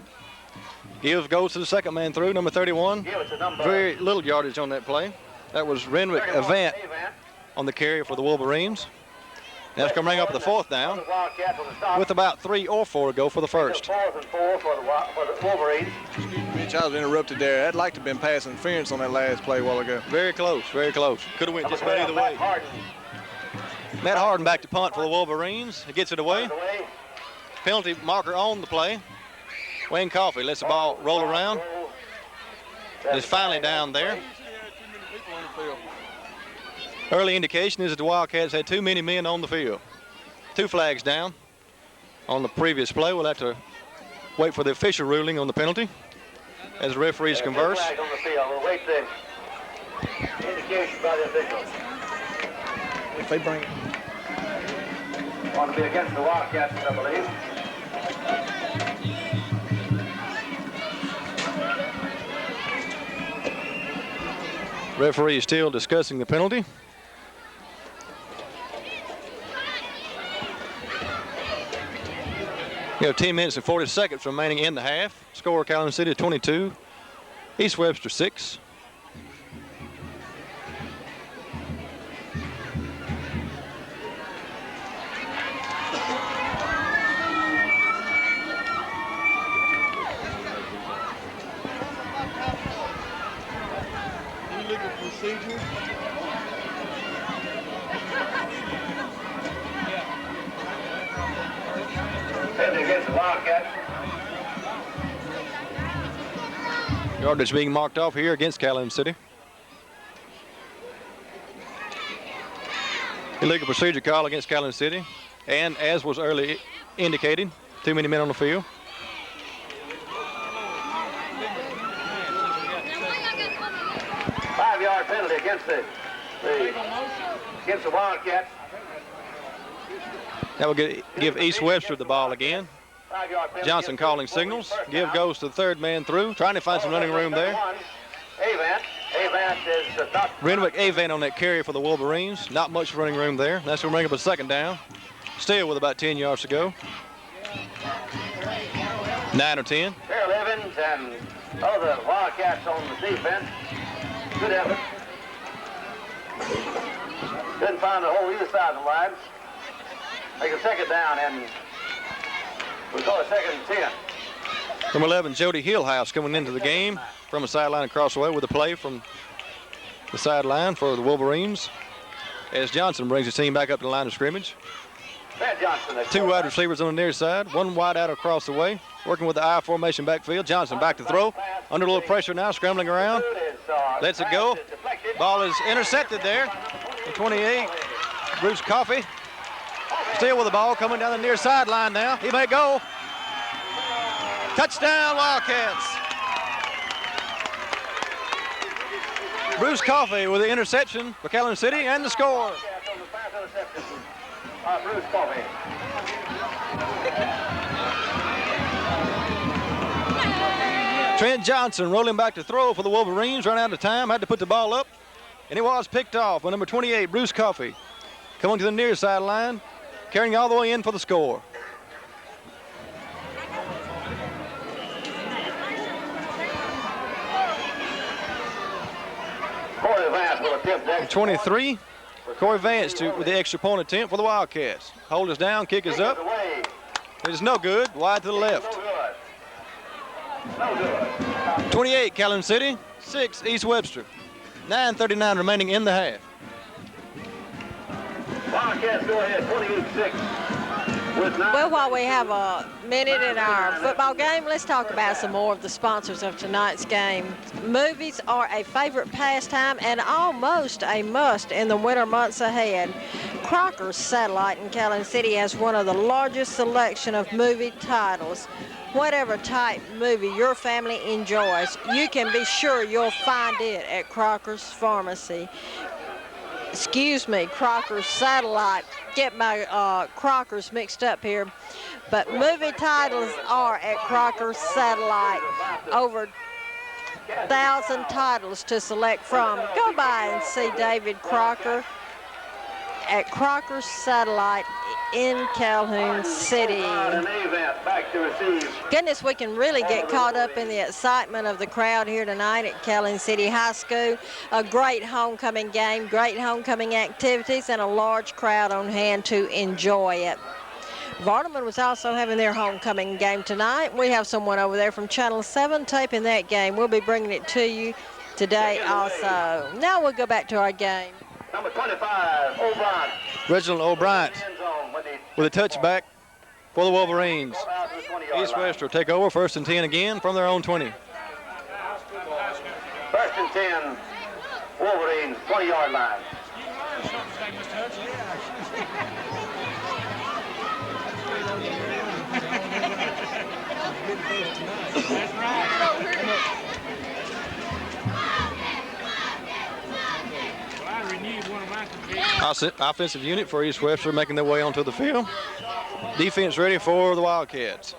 Speaker 5: Gives goes to the second man through, number 31. Very little yardage on that play. That was Renwick Avant on the carry for the Wolverines. That's going to bring up the fourth down with about 3 or 4 to go for the first.
Speaker 1: 4th and 4 for the Wolverines.
Speaker 7: Mitch, I was interrupted there. I'd like to have been pass interference on that last play a while ago.
Speaker 5: Very close, very close. Could have went just about either way. Matt Harden back to punt for the Wolverines. He gets it away. Penalty marker on the play. Wayne Coffey lets the ball roll around. It's finally down there. Early indication is that the Wildcats had too many men on the field. 2 flags down on the previous play. We'll have to wait for the official ruling on the penalty as the referees converse.
Speaker 1: 2 flags on the field. We'll wait the indication by the officials.
Speaker 7: If they bring it.
Speaker 1: Want to be against the Wildcats, I believe.
Speaker 5: Referee is still discussing the penalty. We have 10 minutes and 40 seconds remaining in the half. Score Calhoun City 22, East Webster 6. Yardage being marked off here against Calhoun City. Illegal procedure call against Calhoun City. And as was earlier indicated, too many men on the field.
Speaker 1: Five-yard penalty against the Wildcats.
Speaker 5: That will give East Webster the ball again. Johnson calling signals. Give goes to the third man through, trying to find some running room there. Renwick Avant on that carry for the Wolverines. Not much running room there. That's going to bring up a second down. Still with about 10 yards to go. 9 or 10.
Speaker 1: Terrell Evans and other Wildcats on the defense. Good effort. Couldn't find the hole either side of the line. Make a second down, and we'll call it second and 10.
Speaker 5: Number 11, Jody Hillhouse coming into the game from a sideline across the way with a play from the sideline for the Wolverines. As Johnson brings his team back up to the line of scrimmage. Two wide receivers on the near side, one wide out across the way, working with the I formation backfield. Johnson back to throw, under a little pressure now, scrambling around. Lets it go. Ball is intercepted there. The 28, Bruce Coffey. Still with the ball, coming down the near sideline now. He may go. Touchdown, Wildcats. Bruce Coffey with the interception for Calhoun City and the score.
Speaker 1: Bruce Coffey.
Speaker 5: Trent Johnson rolling back to throw for the Wolverines. Run out of time, had to put the ball up. And it was picked off by number 28, Bruce Coffey. Coming to the near sideline, carrying all the way in for the score. 23, Corey Vance with the extra point attempt for the Wildcats. Hold us down, kick is up. It is no good, wide to the left. 28, Calhoun City, 6, East Webster. 9:39 remaining in the half.
Speaker 1: Wildcats go ahead, 28-6.
Speaker 4: Well, while we have a minute in our football game, let's talk about some more of the sponsors of tonight's game. Movies are a favorite pastime and almost a must in the winter months ahead. Crocker's Satellite in Calhoun City has one of the largest selection of movie titles. Whatever type movie your family enjoys, you can be sure you'll find it at Crocker's Pharmacy. Excuse me, Crocker's Satellite. Get my Crocker's mixed up here. But movie titles are at Crocker's Satellite. Over 1,000 titles to select from. Go by and see David Crocker at Crocker's Satellite in Calhoun City. Goodness, we can really get caught up in the excitement of the crowd here tonight at Calhoun City High School. A great homecoming game, great homecoming activities, and a large crowd on hand to enjoy it. Vardaman was also having their homecoming game tonight. We have someone over there from Channel 7 taping that game. We'll be bringing it to you today also. Now we'll go back to our game.
Speaker 1: Number 25, O'Brien.
Speaker 5: Reginald O'Brien with a touchback for the Wolverines. East Webster take over, 1st and 10 again from their own 20.
Speaker 1: 1st and 10, Wolverines, 20-yard line.
Speaker 5: Offensive unit for East Webster making their way onto the field. Defense ready for the Wildcats.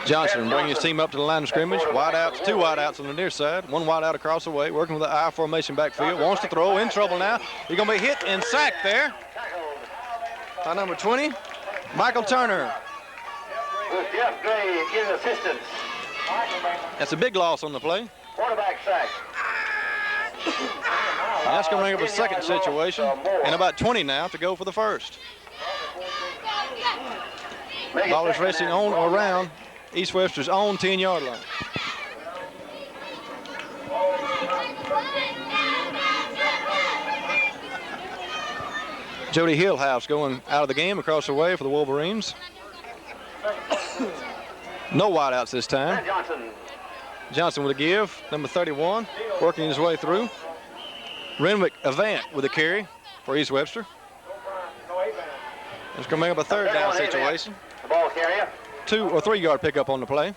Speaker 5: Johnson bringing his team up to the line of scrimmage. Wide outs, 2 wide outs on the near side. 1 wide out across the way, working with the I formation backfield. Wants to throw, in trouble now. He's going to be hit and sacked there by number 20, Michael Turner.
Speaker 1: With Jeff Gray in assistance.
Speaker 5: That's a big loss on the play.
Speaker 1: Quarterback sack.
Speaker 5: And that's going to bring up a second situation, and about 20 now to go for the first. Ball is racing on or around East Webster's own 10-yard line. Jody Hillhouse going out of the game across the way for the Wolverines. No wideouts this time.
Speaker 1: And Johnson.
Speaker 5: Johnson with a give. Number 31, working his way through. Renwick Avant with a carry for East Webster. It's going to make up a third down situation.
Speaker 1: The ball carrier.
Speaker 5: 2 or 3 yard pickup on the play.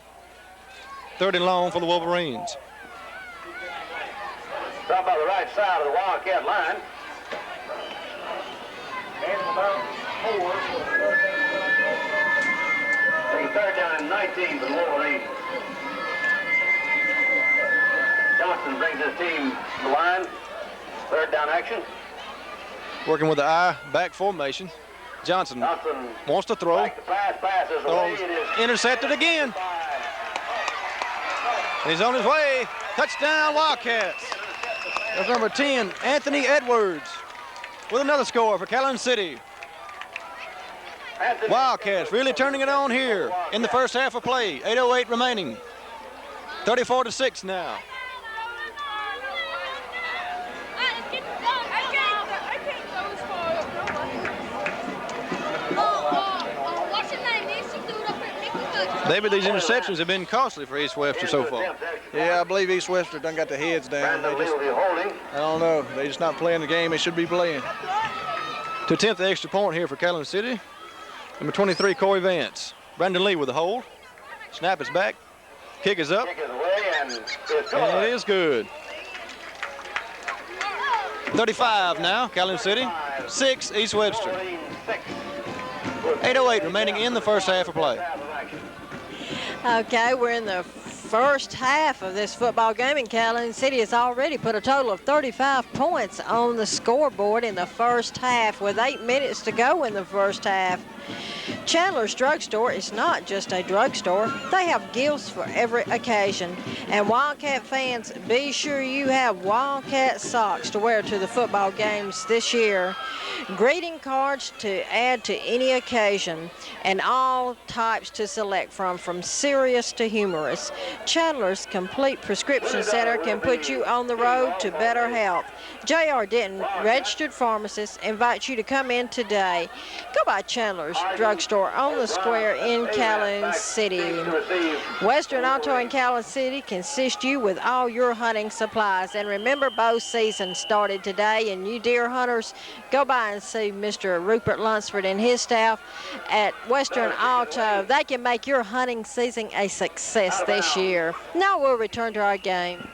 Speaker 5: 3rd and long for the Wolverines.
Speaker 1: Stop by the right side of the Wildcat line. And about 4. Taking 3rd down and 19 for the Wolverines. Johnson brings his team to the line. 3rd down action.
Speaker 5: Working with the I back formation. Johnson wants to throw. Intercepted again. He's on his way. Touchdown, Wildcats. That's number 10, Anthony Edwards, with another score for Calhoun City. Wildcats really turning it on here in the first half of play. 8:08 remaining. 34-6 now. David, these interceptions have been costly for East Webster so far.
Speaker 8: Yeah, I believe East Webster done got the heads down. I don't know. They just not playing the game they should be playing.
Speaker 5: To attempt the extra point here for Calhoun City, number 23, Corey Vance. Brandon Lee with the hold. Snap is back. Kick is up. And it is good. 35 now, Calhoun City. 6, East Webster. 8:08 remaining in the first half of play.
Speaker 4: Okay, we're in the first half of this football game, and Calhoun City has already put a total of 35 points on the scoreboard in the first half with 8 minutes to go in the first half. Chandler's Drugstore is not just a drugstore. They have gifts for every occasion. And Wildcat fans, be sure you have Wildcat socks to wear to the football games this year. Greeting cards to add to any occasion, and all types to select from serious to humorous. Chandler's Complete Prescription Center can put you on the road to better health. J.R. Denton, registered pharmacist, invites you to come in today. Go by Chandler's Drugstore on the square in Calhoun City. Western Auto in Calhoun City can assist you with all your hunting supplies. And remember, bow season started today, and you deer hunters, go by and see Mr. Rupert Lunsford and his staff at Western Auto. They can make your hunting season a success this year. Now we'll return to our game.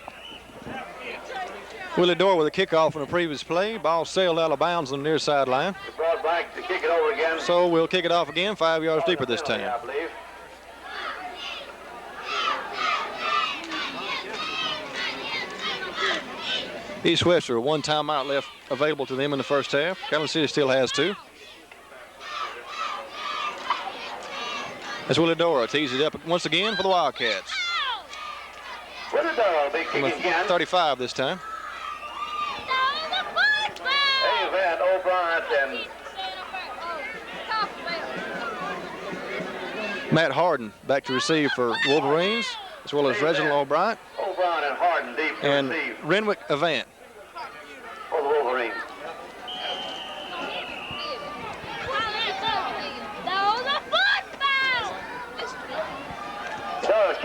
Speaker 5: Willie Dorr with a kickoff on a previous play. Ball sailed out of bounds on the near sideline.
Speaker 1: Brought back to kick it over again.
Speaker 5: So we'll kick it off again, 5 yards deeper this time.
Speaker 1: I believe.
Speaker 5: East Webster, 1 timeout left available to them in the first half. Calhoun City still has 2. As Willie Dorr tees it up once again for the Wildcats.
Speaker 1: Willie Dorr will be kicking again.
Speaker 5: 35 this time. Matt Harden back to receive for Wolverines, as well as Reginald O'Brien.
Speaker 1: O'Brien and Harden deep to
Speaker 5: and
Speaker 1: receive.
Speaker 5: Renwick Avant.
Speaker 1: For the Wolverines.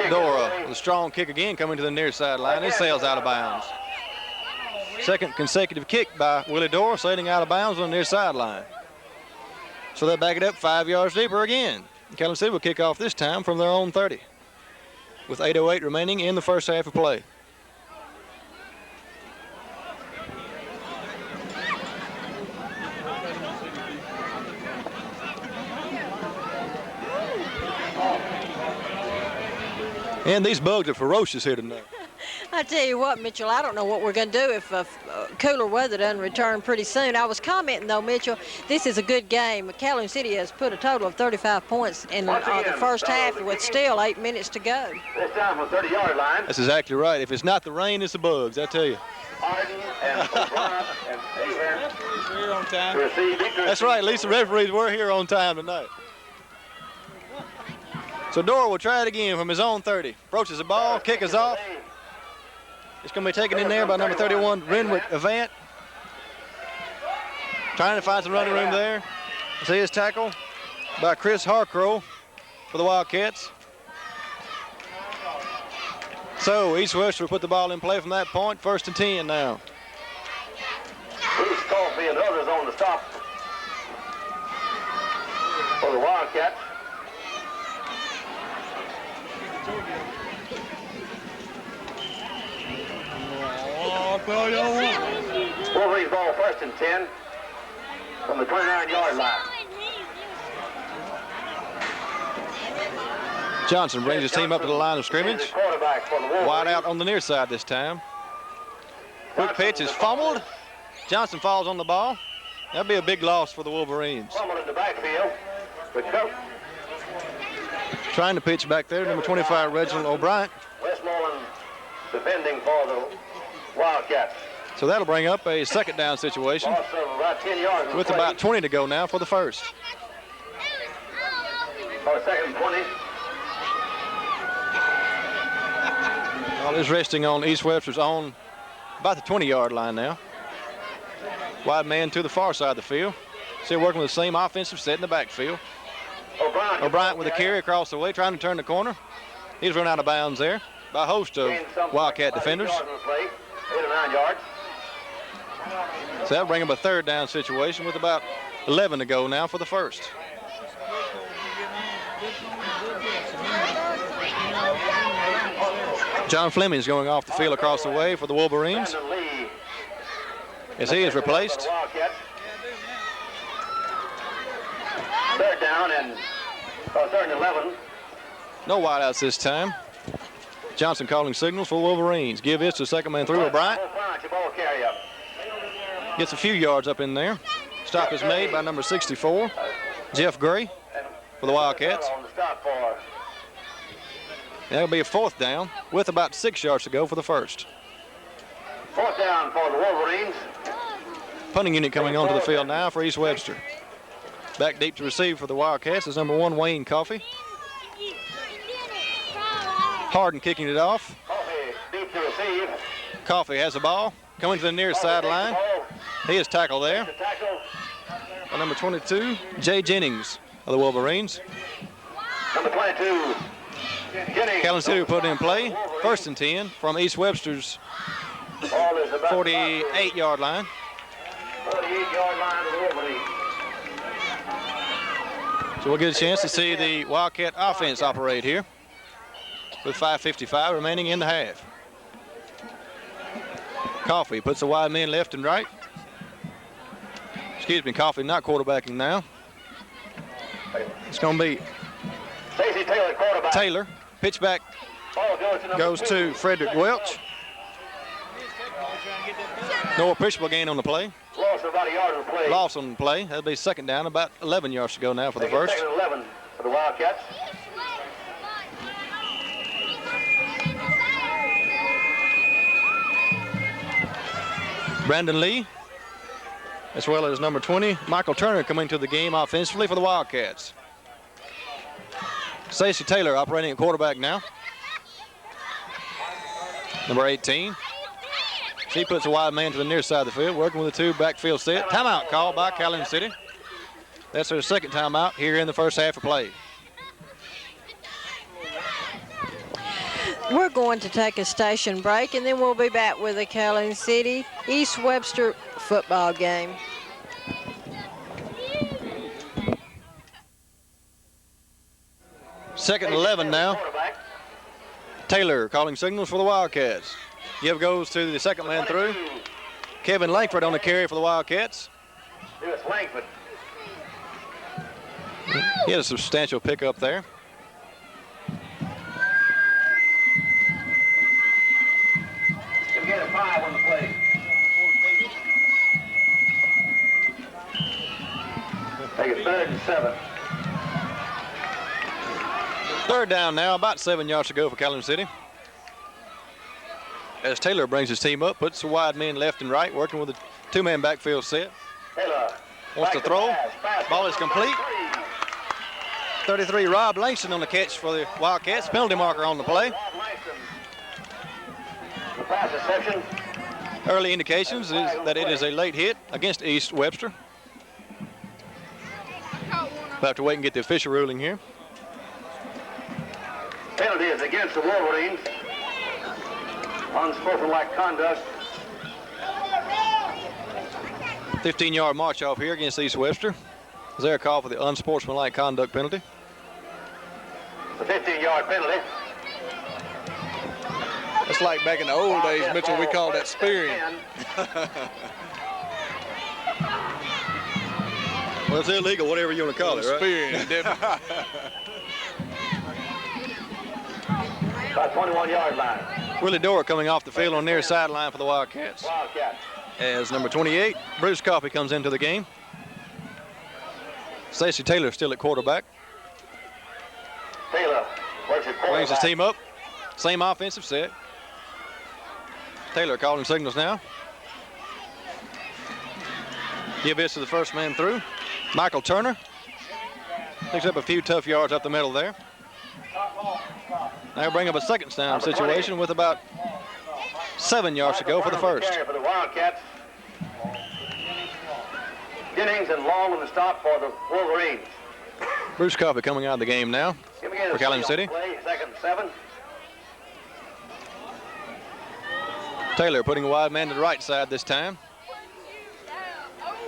Speaker 5: Dora with a strong kick again coming to the near sideline. It sails out of bounds. Second consecutive kick by Willie Dora, sailing out of bounds on the near sideline. So they'll back it up 5 yards deeper again. Calhoun City will kick off this time from their own 30, with 8:08 remaining in the first half of play. And these bugs are ferocious here tonight.
Speaker 4: I tell you what, Mitchell, I don't know what we're going to do if cooler weather doesn't return pretty soon. I was commenting, though, Mitchell, this is a good game. Calhoun City has put a total of 35 points in the first half with still 8 minutes to go.
Speaker 1: This time from the 30-yard line.
Speaker 5: That's exactly right. If it's not the rain, it's the bugs, I tell you.
Speaker 1: Harden and O'Brien and
Speaker 8: We're here on time.
Speaker 5: That's right, Lisa referees, we're here on time tonight. So Dora will try it again from his own 30. Approaches the ball, kick is off. It's going to be taken in there by number 31, Renwick Avant. Trying to find some running room there. See his tackle by Chris Harcrow for the Wildcats. So East Webster put the ball in play from that point. 1st and 10 now.
Speaker 1: Bruce Coffey and others on the stop for the Wildcats. Wolverines ball 1st and 10 from the 29-yard line.
Speaker 5: Johnson brings his team up to the line of scrimmage. Wide out on the near side this time. Quick pitch is fumbled. Johnson falls on the ball. That'd be a big loss for the Wolverines.
Speaker 1: Fumbled in the backfield.
Speaker 5: Trying to pitch back there, number 25, Reginald O'Brien.
Speaker 1: Westmoreland defending for the Wildcats.
Speaker 5: So that'll bring up a 2nd down situation
Speaker 1: Loss of about 10 yards
Speaker 5: with about 20 to go now for the 1st.
Speaker 1: For 2nd and 20.
Speaker 5: Ball is resting on East Webster's own, about the 20-yard line now. Wide man to the far side of the field. Still working with the same offensive set in the backfield. O'Brien with a carry across the way, trying to turn the corner. He's run out of bounds there by a host of Wildcat defenders.
Speaker 1: 8 or 9 yards.
Speaker 5: So that'll bring up a 3rd down situation with about 11 to go now for the 1st. John Fleming's going off the field across the way for the Wolverines as he is replaced.
Speaker 1: 3rd down and 3rd and 11.
Speaker 5: No wideouts this time. Johnson calling signals for Wolverines. Give this to 2nd man through O'Brien. Gets a few yards up in there. Stop is made by number 64, Jeff Gray, for the Wildcats. That'll be a 4th down with about 6 yards to go for the 1st.
Speaker 1: 4th down for the Wolverines.
Speaker 5: Punting unit coming onto the field now for East Webster. Back deep to receive for the Wildcats is number 1, Wayne Coffey. Harden kicking it off.
Speaker 1: Coffey deep to receive.
Speaker 5: Coffey has the ball. Coming to the near sideline. He is tackled there by number 22, Jay Jennings of the Wolverines.
Speaker 1: Number 22, Jennings.
Speaker 5: Calhoun City will put it in play. 1st and 10 from East Webster's 48-yard line.
Speaker 1: 48-yard line of the Wolverines.
Speaker 5: So we'll get a chance to see the Wildcat offense operate here with 5:55 remaining in the half. Coffey puts the wide men left and right. Excuse me, Coffey not quarterbacking now. It's going to be
Speaker 1: Taylor, quarterback.
Speaker 5: Taylor. Pitch back goes to Frederick Welch. No appreciable gain on the play.
Speaker 1: Loss of about a yard on the play.
Speaker 5: Loss on the play. That'll be 2nd down, about 11 yards to go now for the 1st.
Speaker 1: 2nd and 11 for the Wildcats.
Speaker 5: Brandon Lee, as well as number 20, Michael Turner, coming to the game offensively for the Wildcats. Stacey Taylor operating at quarterback now. Number 18. She puts a wide man to the near side of the field, working with a 2 backfield set. Timeout called by Calhoun City. That's their 2nd timeout here in the 1st half of play.
Speaker 4: We're going to take a station break, and then we'll be back with the Calhoun City East Webster football game.
Speaker 5: Second and 11 now. Taylor calling signals for the Wildcats. Give goes to the 2nd man through. Kevin Langford on the carry for the Wildcats. He had a substantial pickup there.
Speaker 1: Get a 5 on the play. Take it 3rd and 7.
Speaker 5: 3rd down now, about 7 yards to go for Calhoun City. As Taylor brings his team up, puts the wide men left and right, working with a 2-man backfield set.
Speaker 1: Taylor
Speaker 5: wants to throw. Ball is complete. 33, Rob Langston on the catch for the Wildcats. Penalty marker on the play.
Speaker 1: The pass reception.
Speaker 5: Early indications is that it is a late hit against East Webster. We'll have to wait and get the official ruling here.
Speaker 1: Penalty is against the Wolverines. unsportsmanlike conduct.
Speaker 5: 15-yard march off here against East Webster. Is there a call for the unsportsmanlike conduct penalty?
Speaker 1: The 15-yard penalty.
Speaker 8: It's like back in the old days, Mitchell, we called that spearing.
Speaker 5: Well, it's illegal, whatever you want to call it, right?
Speaker 8: Spearing.
Speaker 1: About 21-yard line.
Speaker 5: Willie Dorr coming off the field on near sideline for the Wildcats.
Speaker 1: Wildcats.
Speaker 5: As number 28, Bruce Coffey comes into the game. Stacey Taylor still at quarterback.
Speaker 1: Taylor works at quarterback.
Speaker 5: Brings his team up. Same offensive set. Taylor calling signals now. Give this to the first man through. Michael Turner picks up a few tough yards up the middle there. Now bring up a second down situation with about 7 yards to go for the first.
Speaker 1: For the Wildcats. Jennings and Long on the stop for the Wolverines.
Speaker 5: Bruce Coffey coming out of the game now for Calhoun City.
Speaker 1: Play, 2nd and 7.
Speaker 5: Taylor putting a wide man to the right side this time.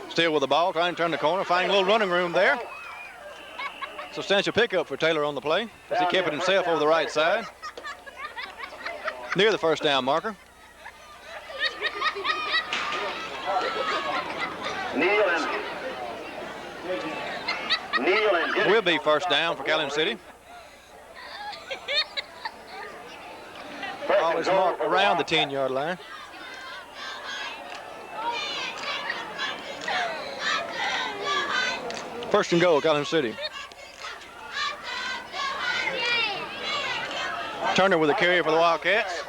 Speaker 5: Still with the ball, trying to turn the corner, finding a little running room there. Substantial pickup for Taylor on the play as he kept it himself over the right side. Near the first down marker.
Speaker 1: Neal and Jennings.
Speaker 5: Will be first down for Calhoun City. Ball is marked around the 10-yard line. First and goal, Calhoun City. Turner with a carry for the Wildcats.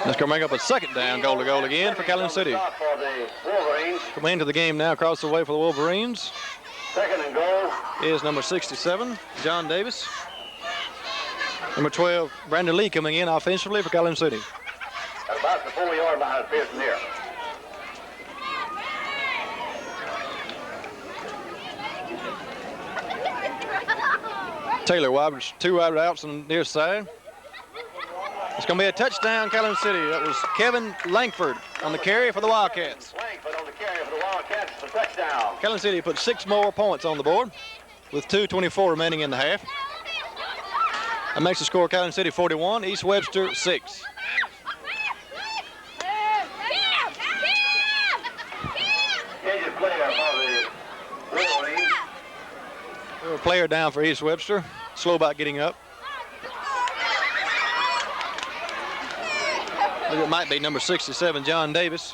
Speaker 5: That's going to make up a second down goal to goal again for Calhoun City. Coming into the game now across the way for the Wolverines.
Speaker 1: 2nd and goal
Speaker 5: is number 67, John Davis. Number 12, Brandon Lee coming in offensively for Calhoun City.
Speaker 1: At about the 4-yard line of Pearson here.
Speaker 5: Taylor two wide outs on the near side. It's going to be a touchdown, Calhoun City. That was Kevin Langford on the carry for the Wildcats.
Speaker 1: Langford on the carry for the Wildcats for touchdown.
Speaker 5: Calhoun City put 6 more points on the board with 2:24 remaining in the half. That makes the score Calhoun City 41, East Webster 6.
Speaker 1: Injured player for the Wolverines.
Speaker 5: A player down for East Webster. Slow about getting up. It might be number 67, John Davis.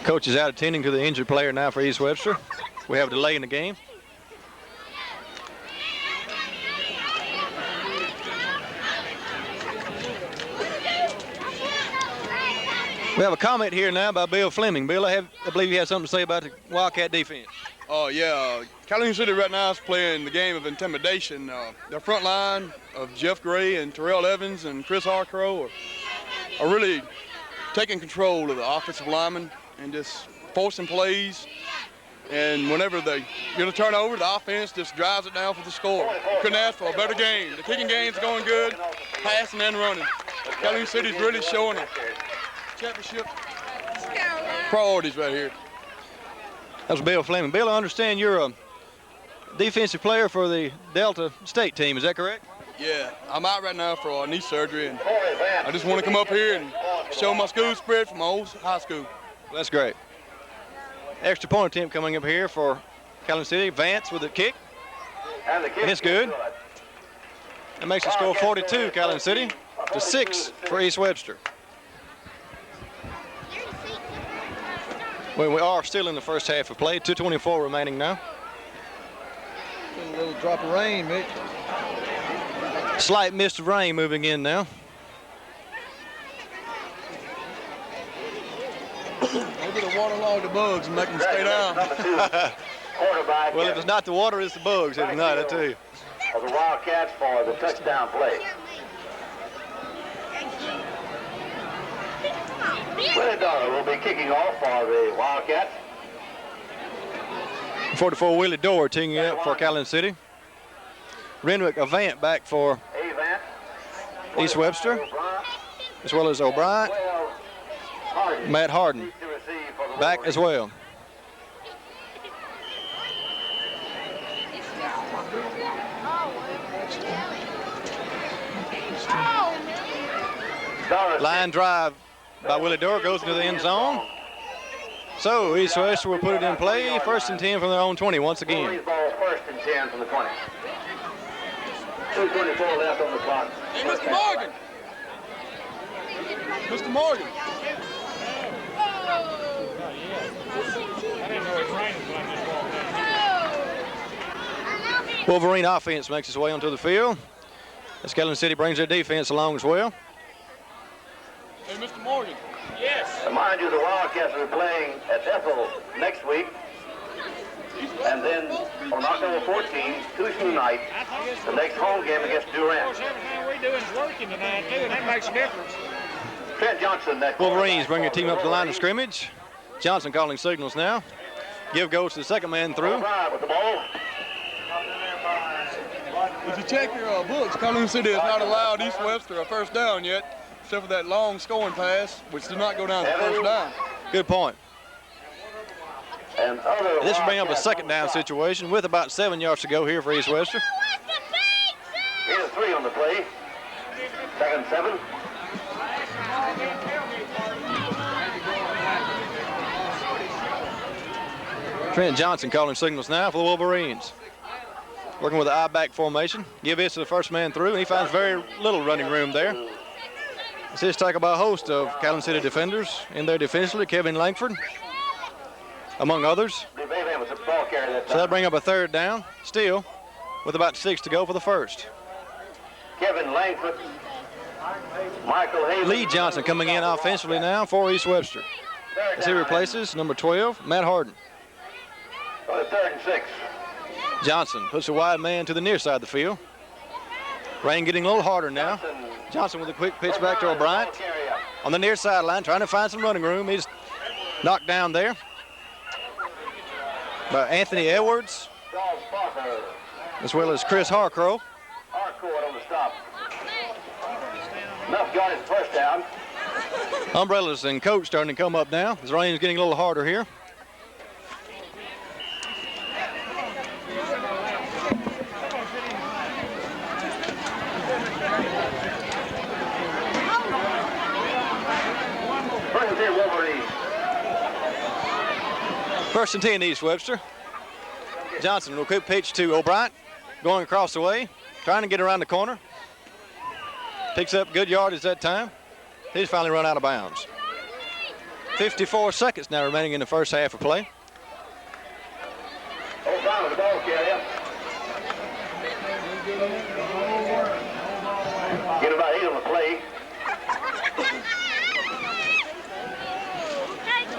Speaker 5: Coach is out attending to the injured player now for East Webster. We have a delay in the game. We have a comment here now by Bill Fleming. Bill, I believe you have something to say about the Wildcat defense.
Speaker 7: Oh, yeah. Calhoun City right now is playing the game of intimidation. Their front line of Jeff Gray and Terrell Evans and Chris Harcrow are really taking control of the offensive linemen and just forcing plays. And whenever they get a turnover, the offense just drives it down for the score. Couldn't ask for a better game. The kicking game's going good, passing and running. Calhoun City's really showing a championship priorities right here.
Speaker 5: That was Bill Fleming. Bill, I understand you're a defensive player for the Delta State team. Is that correct?
Speaker 7: Yeah, I'm out right now for knee surgery, and I just want to come up here and show my school spirit from my old high school.
Speaker 5: Well, that's great. Extra point attempt coming up here for Calhoun City. Vance with the kick. And it's good. That makes the score 42, Calhoun City, to 6 for East Webster. Well, we are still in the first half of play. 2:24 remaining now.
Speaker 8: A little drop of rain, Mitch.
Speaker 5: Slight mist of rain moving in now.
Speaker 7: Maybe the waterlogged the bugs and make them stay down.
Speaker 1: Quarterback.
Speaker 5: Well, if it's not the water, it's the bugs. It's not, I tell you.
Speaker 1: Of the Wildcats for the touchdown play. Willie Dorr will be kicking off for the Wildcats.
Speaker 5: 44 Willie Dorr teeing it up for Calhoun City. Renwick Avant back for East Webster, as well as O'Brien. Matt Harden back as well. Line drive by Willie Dorr goes into the end zone. So East Webster will put it in play. 1st and 10 from their own 20 once again.
Speaker 1: Ball 1st and 10 from the 20. 2:24 left on the clock.
Speaker 7: Hey, Mr. Morgan. Mr. Morgan.
Speaker 5: Wolverine offense makes its way onto the field as Calhoun City brings their defense along as well.
Speaker 7: Hey, Mr. Morgan.
Speaker 1: Yes. Remind you, the Wildcats will be playing at Ethel next week. And then on October 14th, Tuesday night, the next home game against Durant.
Speaker 9: Everything we do is working tonight, too, and that makes a difference.
Speaker 1: Trent Johnson next.
Speaker 5: Wolverines bring their team up to the line of scrimmage. Johnson calling signals now. Give goes to the second man through.
Speaker 1: With the ball.
Speaker 7: If you check your books, Calhoun City has not allowed East Webster a first down yet, except for that long scoring pass, which did not go down to first down.
Speaker 5: Good point.
Speaker 1: And
Speaker 5: this will bring up a second down situation with about 7 yards to go here for East Webster.
Speaker 1: Here's 3 on the play. 2nd 7.
Speaker 5: Trent Johnson calling signals now for the Wolverines. Working with the I-back formation. Give this to the first man through, and he finds very little running room there. This is tackled by a host of Calhoun City defenders in there defensively. Kevin Langford, among others. So that'll bring up a 3rd down, still with about 6 to go for the first.
Speaker 1: Kevin Langford, Michael Hayes.
Speaker 5: Lee Johnson coming in offensively now for East Webster. As he replaces number 12, Matt Harden.
Speaker 1: For the 3rd and 6.
Speaker 5: Johnson puts a wide man to the near side of the field. Rain getting a little harder now. Johnson with a quick pitch back to O'Brien. On the near sideline, trying to find some running room. He's knocked down there by Anthony Edwards, as well as Chris Harcrow.
Speaker 1: Harcourt on the stop. Enough got his first down.
Speaker 5: Umbrellas and coach starting to come up now. The rain is getting a little harder here. First and 10 East Webster. Johnson will quick pitch to O'Brien, going across the way, trying to get around the corner. Picks up good yardage that time. He's finally run out of bounds. 54 seconds now remaining in the first half of play.
Speaker 1: O'Brien with the ball carrier. Get about 8 on the play.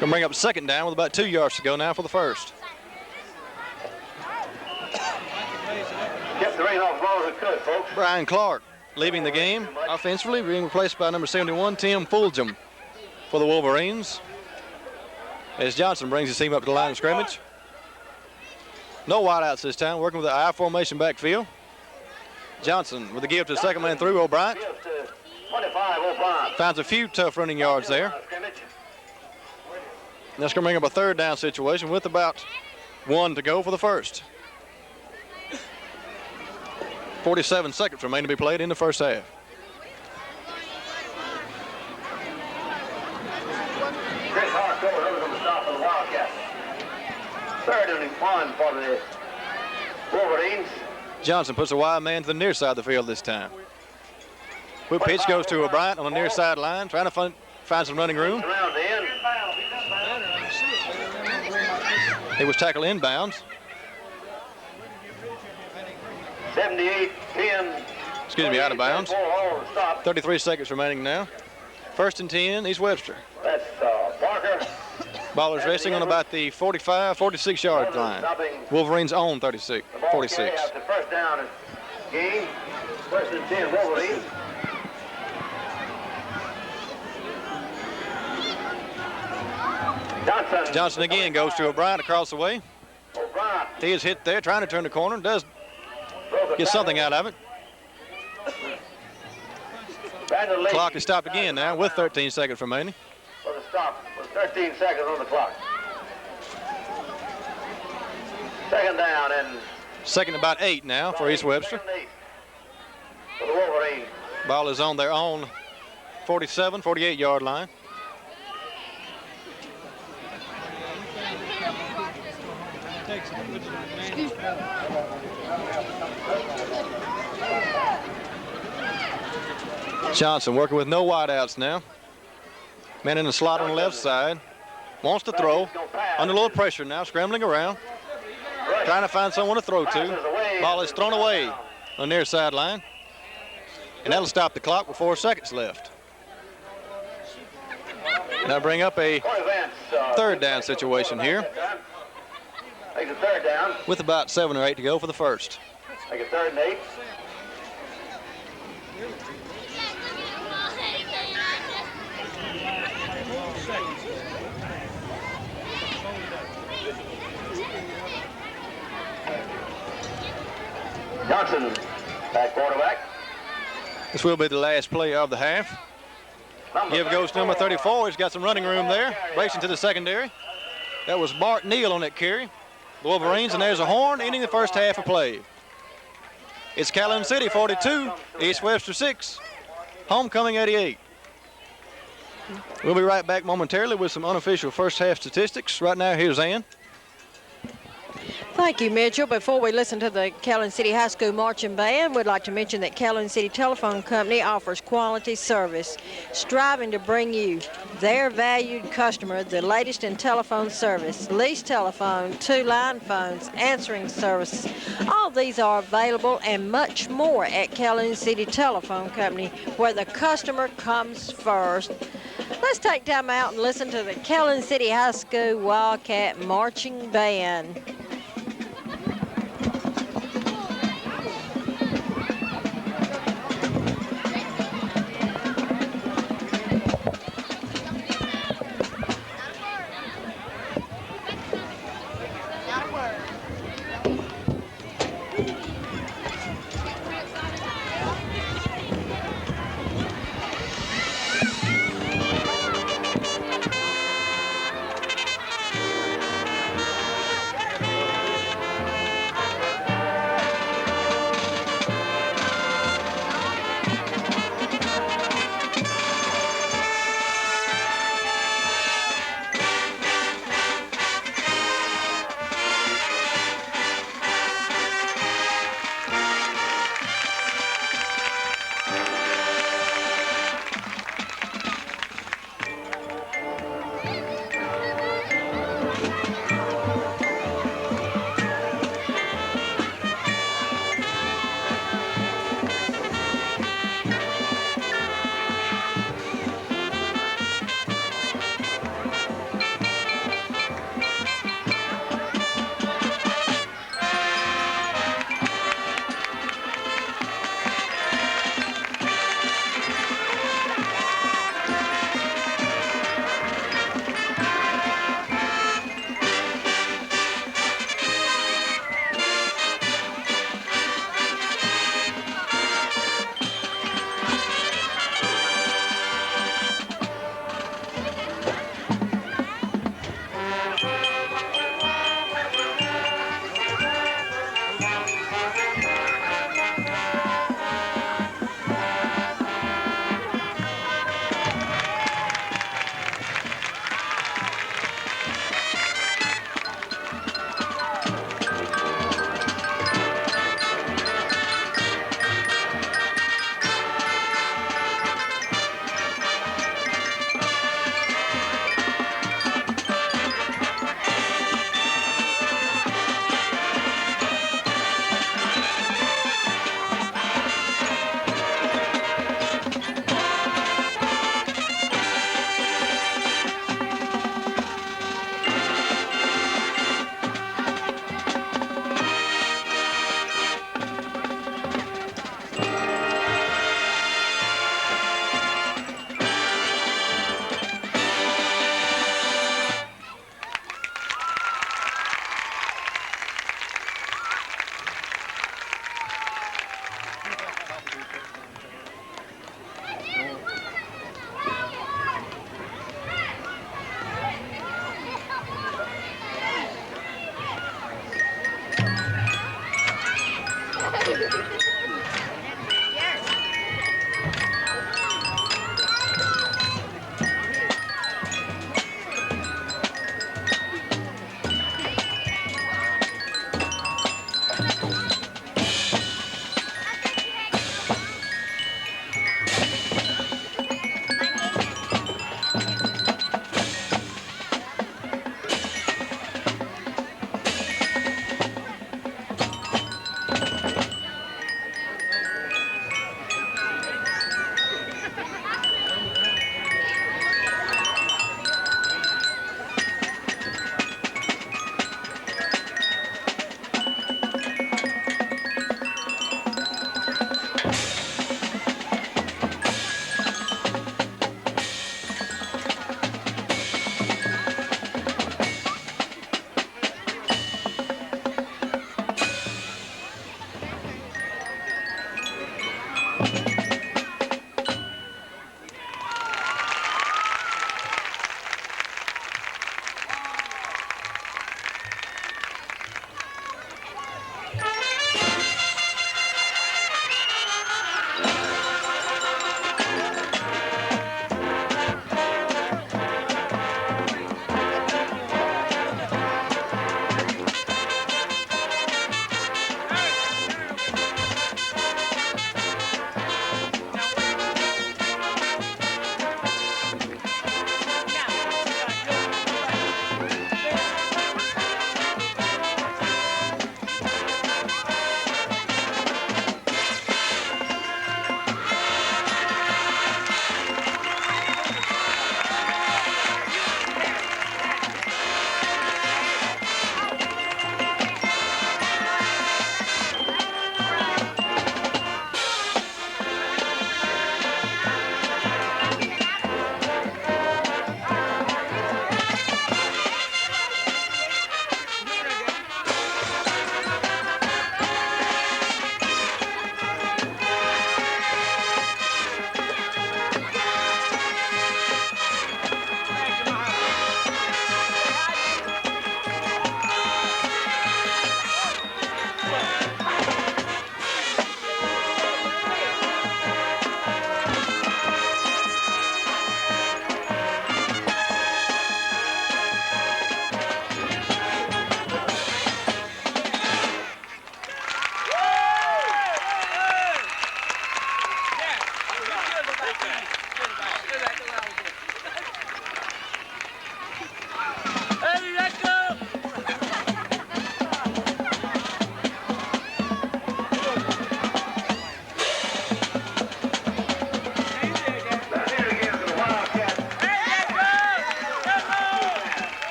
Speaker 5: Gonna bring up 2nd down with about 2 yards to go now for the first.
Speaker 1: Kept the rain off as long as it could, folks.
Speaker 5: Brian Clark leaving the game offensively, being replaced by number 71, Tim Fulgham for the Wolverines. As Johnson brings his team up to the line of scrimmage. No wideouts this time, working with the I formation backfield. Johnson with the give to the second man through, O'Brien.
Speaker 1: 25, O'Brien.
Speaker 5: Finds a few tough running yards there. That's going to bring up a 3rd down situation with about 1 to go for the first. 47 seconds remain to be played in the first half.
Speaker 1: Chris Harcourt on the stop of the Wildcats. 3rd and 1 for the Wolverines.
Speaker 5: Johnson puts a wide man to the near side of the field this time. Quick pitch goes to O'Brien on the near sideline, trying to find some running room.
Speaker 1: Around the end.
Speaker 5: He was tackled inbounds.
Speaker 1: 78-10.
Speaker 5: Excuse me, out of bounds. 33 seconds remaining now. 1st and 10, East Webster.
Speaker 1: That's Parker.
Speaker 5: Ball is resting on about the 45, 46-yard line. Wolverines own 46, 46.
Speaker 1: After first down is game. First and 10, Wolverines.
Speaker 5: Johnson again goes to O'Brien across the way. He is hit there, trying to turn the corner. Does get something out of it. Clock is stopped again now with 13 seconds remaining.
Speaker 1: For the stop with 13 seconds on the clock. Second down and
Speaker 5: second about 8 now for East Webster.
Speaker 1: For the Wolverines.
Speaker 5: Ball is on their own 47, 48-yard line. Johnson working with no wideouts now. Man in the slot on the left side. Wants to throw. Under a little pressure now, scrambling around. Trying to find someone to throw to. Ball is thrown away on the near sideline. And that'll stop the clock with 4 seconds left. Now bring up a third down situation here.
Speaker 1: Make a third down.
Speaker 5: With about 7 or 8 to go for the first.
Speaker 1: Make a third and 8. Johnson, back quarterback.
Speaker 5: This will be the last play of the half. Give goes to number 34. He's got some running room there. Racing to the secondary. That was Bart Neal on that carry. The Wolverines, and there's a horn ending the first half of play. It's Calhoun City 42, East Webster 6, homecoming 88. We'll be right back momentarily with some unofficial first half statistics. Right now, here's Ann.
Speaker 4: Thank you, Mitchell. Before we listen to the Calhoun City High School Marching Band, we'd like to mention that Calhoun City Telephone Company offers quality service, striving to bring you, their valued customer, the latest in telephone service, lease telephone, two-line phones, answering service. All these are available and much more at Calhoun City Telephone Company, where the customer comes first. Let's take time out and listen to the Calhoun City High School Wildcat Marching Band.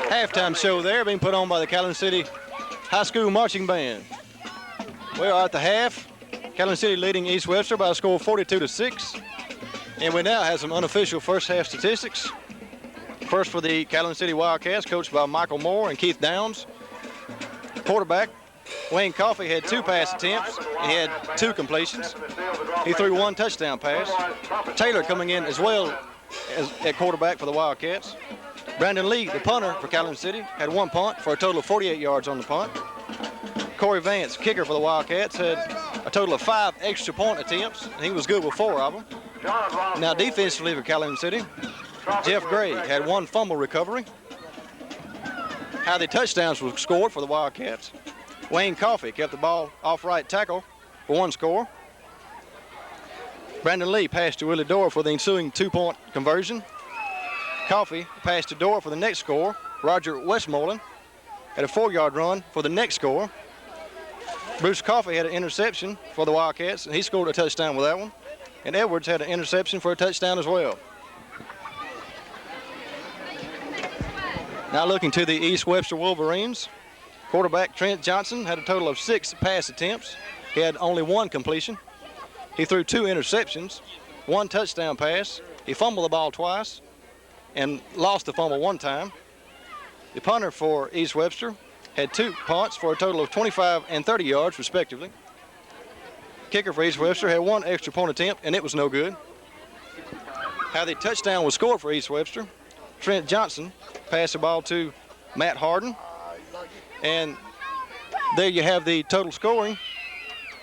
Speaker 5: Halftime show there being put on by the Calhoun City High School Marching Band. We are at the half. Calhoun City leading East Webster by a score of 42-6. And we now have some unofficial first half statistics. First for the Calhoun City Wildcats, coached by Michael Moore and Keith Downs. Quarterback Wayne Coffey had 2 pass attempts. He had 2 completions. He threw 1 touchdown pass. Taylor coming in as well as at quarterback for the Wildcats. Brandon Lee, the punter for Calhoun City, had 1 punt for a total of 48 yards on the punt. Corey Vance, kicker for the Wildcats, had a total of 5 extra point attempts, and he was good with 4 of them. Now defensively for Calhoun City, Jeff Gray had 1 fumble recovery. How the touchdowns were scored for the Wildcats. Wayne Coffey kept the ball off right tackle for 1 score. Brandon Lee passed to Willie Dorr for the ensuing 2-point conversion. Coffey passed to Dorr for the next score. Roger Westmoreland had a 4-yard run for the next score. Bruce Coffey had an interception for the Wildcats, and he scored a touchdown with that one. And Edwards had an interception for a touchdown as well. Now looking to the East Webster Wolverines. Quarterback Trent Johnson had a total of 6 pass attempts. He had only 1 completion. He threw 2 interceptions, 1 touchdown pass. He fumbled the ball twice and lost the fumble 1 time. The punter for East Webster had 2 punts for a total of 25 and 30 yards respectively. Kicker for East Webster had 1 extra point attempt, and it was no good. How the touchdown was scored for East Webster, Trent Johnson passed the ball to Matt Harden. And there you have the total scoring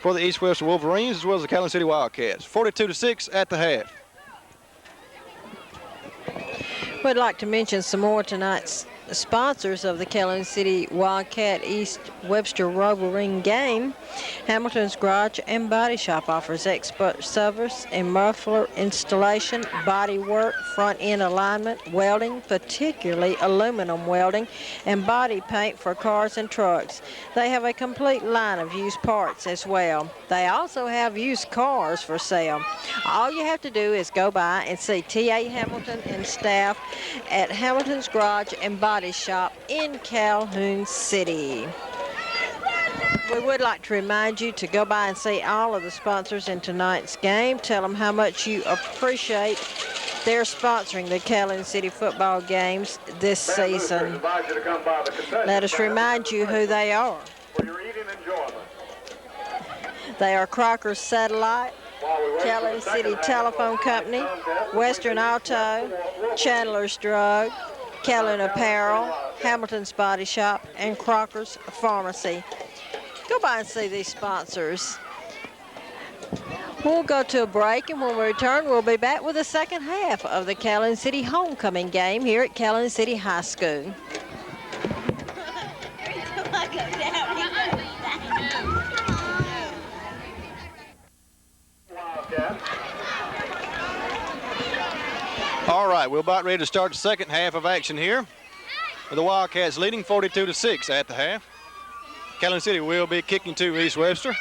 Speaker 5: for the East Webster Wolverines as well as the Calhoun City Wildcats. 42-6 at the half.
Speaker 4: We'd like to mention some more tonight's sponsors of the Calhoun City Wildcat East Webster Wolverine game. Hamilton's Garage and Body Shop offers expert service in muffler installation, body work, front end alignment, welding, particularly aluminum welding, and body paint for cars and trucks. They have a complete line of used parts as well. They also have used cars for sale. All you have to do is go by and see T.A. Hamilton and staff at Hamilton's Garage and Body Shop in Calhoun City. We would like to remind you to go by and see all of the sponsors in tonight's game. Tell them how much you appreciate their sponsoring the Calhoun City football games this season. Let us remind you who they are. They are Crocker's Satellite, Calhoun City Telephone Company, Western Auto, Chandler's Drug, Calhoun Apparel, Hamilton's Body Shop, and Crocker's Pharmacy. Go by and see these sponsors. We'll go to a break, and when we return, we'll be back with the second half of the Calhoun City homecoming game here at Calhoun City High School.
Speaker 5: All right, we're about ready to start the second half of action here, with the Wildcats leading 42-6 at the half. Calhoun City will be kicking to East Webster.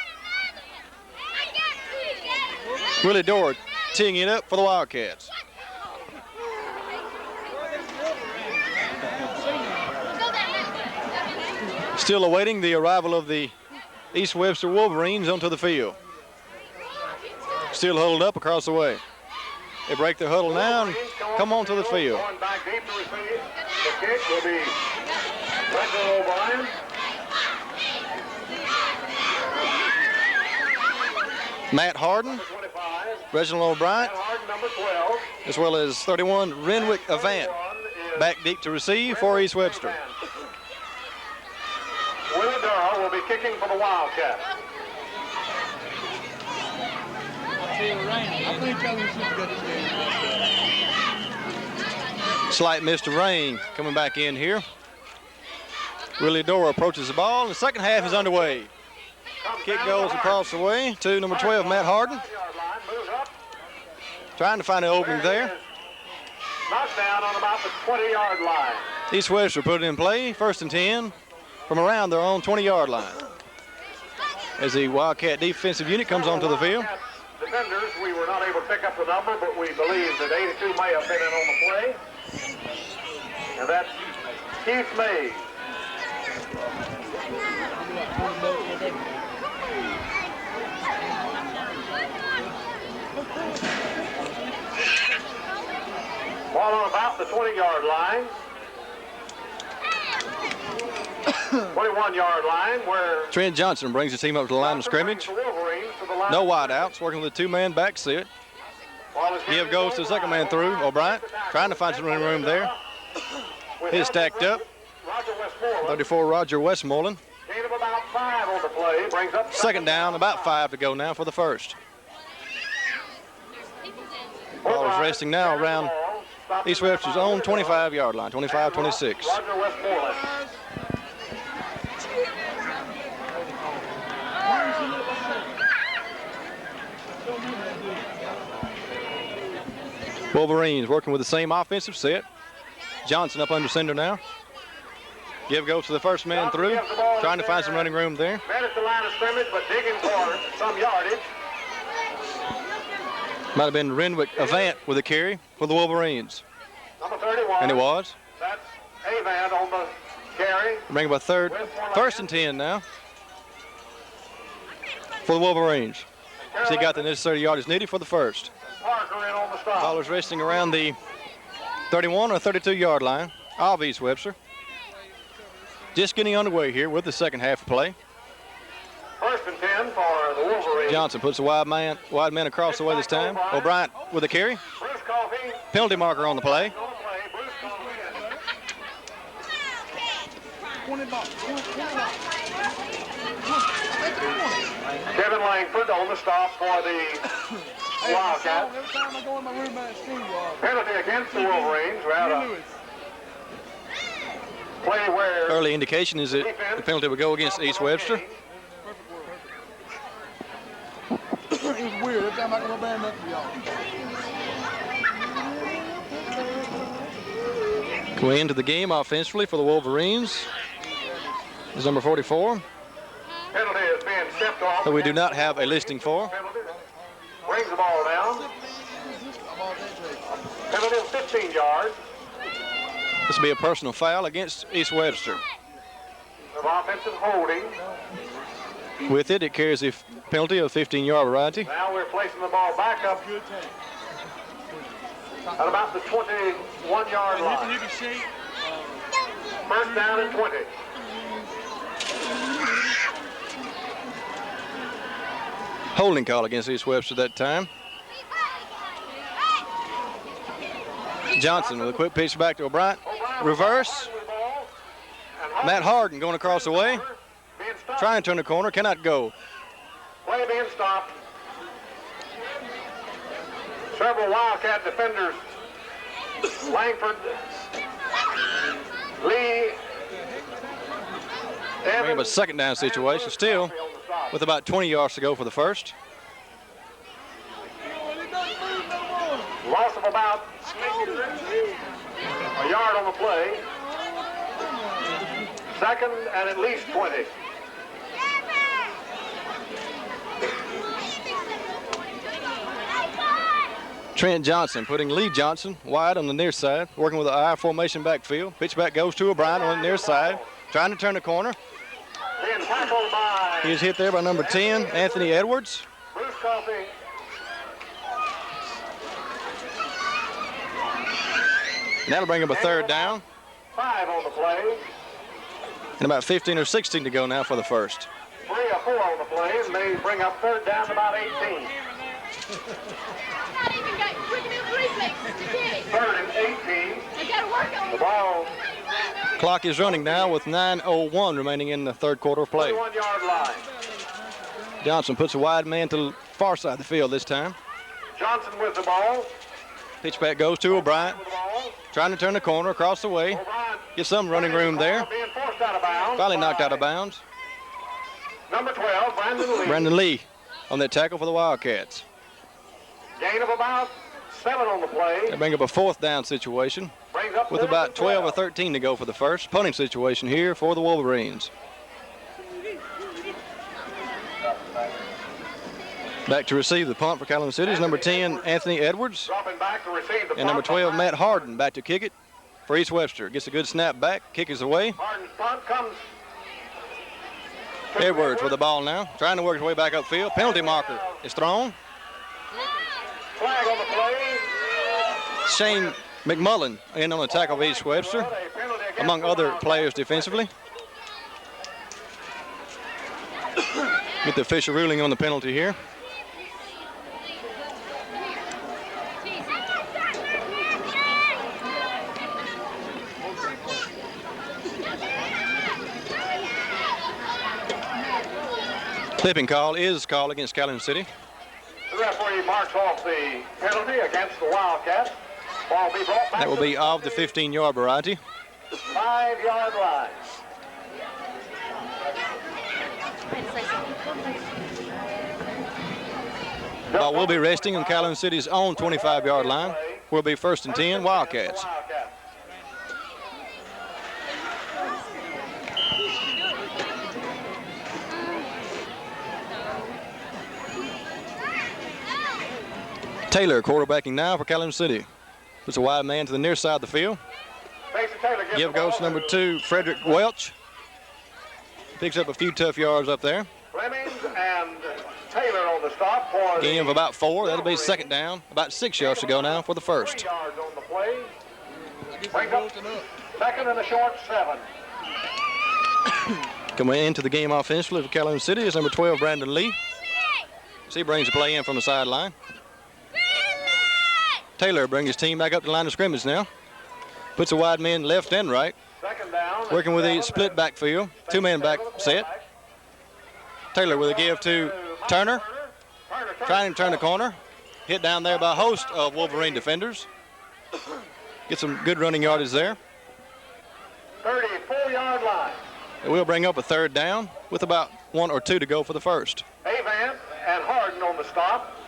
Speaker 5: Willie Dorr teeing it up for the Wildcats. Still awaiting the arrival of the East Webster Wolverines onto the field. Still huddled up across the way. They break their huddle now and come onto the field.
Speaker 1: The kick will be Reginald O'Brien.
Speaker 5: Matt Harden, Reginald O'Brien, as well as 31 Renwick Avant, back deep to receive for East Webster.
Speaker 1: Willie Durrell will be kicking for the Wildcats.
Speaker 5: Slight mist of rain coming back in here. Willie Dorr approaches the ball, and the second half is underway. Kick goes across the way to number 12, Matt Harden. Trying to find an opening there.
Speaker 1: Knocked down on about the 20-yard line.
Speaker 5: East Webster put it in play, 1st and 10 from around their own 20-yard line. As the Wildcat defensive unit comes onto the field.
Speaker 1: Defenders, we were not able to pick up the number, but we believe that 82 may have been in on the play. And that's Keith Mays. Ball on about the 20-yard line. 21-yard line where
Speaker 5: Trent Johnson brings the team up to the line of scrimmage. No wideouts, working with a 2-man back set. Give goes to the second man through. O'Brien trying to find some running room there. He's stacked up. 34, Roger Westmoreland.
Speaker 1: Gain of about 5 on the play. Brings up
Speaker 5: Second down, about 5 to go now for the first. Ball is resting now around East Webster's own 25-yard line, 25-26.
Speaker 1: Roger Westmoreland.
Speaker 5: Wolverines working with the same offensive set. Johnson up under center now. Give goes to the first man through, trying to find some running room there.
Speaker 1: Man at the line of scrimmage, but digging for some yardage.
Speaker 5: Might have been Renwick Avant with a carry for the Wolverines.
Speaker 1: Number 31.
Speaker 5: And it was.
Speaker 1: That's Avant on the carry.
Speaker 5: Bring up a 1st and 10 now for the Wolverines. So he got the necessary yardage needed for the first.
Speaker 1: Parker in on the stop.
Speaker 5: Ball is resting around the 31 or 32-yard line of East Webster. Just getting underway here with the second half of play.
Speaker 1: 1st and 10 for the Wolverines.
Speaker 5: Johnson puts a wide man across the way this time. O'Brien with a carry.
Speaker 1: Bruce Coffey.
Speaker 5: Penalty marker on the play.
Speaker 1: Kevin Langford on the stop for the Wildcats. Penalty against the Wolverines. We had a play where
Speaker 5: Early indication is that the penalty would go against East Webster.
Speaker 7: It was weird. Every time I come up there, nothing.
Speaker 5: Going into the game offensively for the Wolverines is number 44.
Speaker 1: penalty is being stepped off.
Speaker 5: That we do not have a listing for.
Speaker 1: Penalty. Brings the ball down. Penalty of 15 yards.
Speaker 5: This will be a personal foul against East Webster.
Speaker 1: Of offensive holding.
Speaker 5: With it, it carries a penalty of 15-yard variety.
Speaker 1: Now we're placing the ball back up at about the 21-yard line. First down and 20.
Speaker 5: Holding call against East Webster that time. Johnson with a quick pitch back to O'Brien. Reverse. Matt Harden going across the way. Trying to turn the corner, cannot go.
Speaker 1: Play being stopped. Several Wildcat defenders. Langford, Lee,
Speaker 5: Bring up a second down situation still with about 20 yards to go for the first.
Speaker 1: Loss of about a yard on the play. Second and at least 20.
Speaker 5: Trent Johnson putting Lee Johnson wide on the near side, working with the I formation backfield. Pitch back goes to O'Brien on the near side, trying to turn the corner.
Speaker 1: Being tackled by
Speaker 5: He is hit there by number 10, Anthony Edwards.
Speaker 1: Bruce Coffey.
Speaker 5: And that'll bring up a third down.
Speaker 1: 5 on the play.
Speaker 5: And about 15 or 16 to go now for the first.
Speaker 1: 3 or 4 on the play, and they bring up third down to about 18. Third and 18. The ball.
Speaker 5: Clock is running now with 9:01 remaining in the third quarter of play.
Speaker 1: 21-yard line.
Speaker 5: Johnson puts a wide man to the far side of the field this time.
Speaker 1: Johnson with the ball.
Speaker 5: Pitch back goes to O'Brien.
Speaker 1: With the ball.
Speaker 5: Trying to turn the corner across the way.
Speaker 1: O'Brien
Speaker 5: Get some running room there.
Speaker 1: being forced out of bounds.
Speaker 5: Finally knocked out of bounds.
Speaker 1: Number 12, Brandon Lee.
Speaker 5: Brandon Lee on that tackle for the Wildcats.
Speaker 1: Gain of about 7 on the play.
Speaker 5: They bring up a 4th down situation
Speaker 1: Brings up
Speaker 5: with about 12 or 13 to go for the first. Punting situation here for the Wolverines. Back to receive the punt for Calhoun City is number 10, Anthony Edwards.
Speaker 1: Dropping back to receive the
Speaker 5: And number
Speaker 1: punt.
Speaker 5: 12, Matt Harden, back to kick it for East Webster. Gets a good snap back, kick is away.
Speaker 1: Harden's punt comes.
Speaker 5: Edwards with the ball now, trying to work his way back upfield. Penalty marker is thrown.
Speaker 1: Flag on the play.
Speaker 5: Shane McMullen in on the tackle of East Webster, among other players defensively. Get the official ruling on the penalty here. Clipping call is called against Calhoun City.
Speaker 1: The referee marks off the penalty against the Wildcats. Ball be brought back.
Speaker 5: That will be of the 15-yard variety.
Speaker 1: 5-yard line.
Speaker 5: Ball will be resting on Calhoun City's own 25-yard line. Will be 1st and 10, Wildcats. Taylor quarterbacking now for Calhoun City. Puts a wide man to the near side of the field. Give goes to number 2, Frederick Welch. Picks up a few tough yards up there.
Speaker 1: Flemings and Taylor on the stop for
Speaker 5: Gain of about 4. That'll be 2nd down. About 6 yards to go now for the first.
Speaker 1: 3 yards on the play. Brings up 2nd and a short 7.
Speaker 5: Coming into the game offensively for Calhoun City is number 12, Brandon Lee. He brings the play in from the sideline. Taylor brings his team back up to the line of scrimmage now. Puts a wide man left and right.
Speaker 1: 2nd down.
Speaker 5: Working with a split backfield. 2-man back set. Taylor with a give to Turner. Trying to turn the corner. Hit down there by a host of Wolverine defenders. Get some good running yardage there.
Speaker 1: 34-yard line.
Speaker 5: It will bring up a 3rd down with about 1 or 2 to go for the first.
Speaker 1: Avant and Harden on the stop.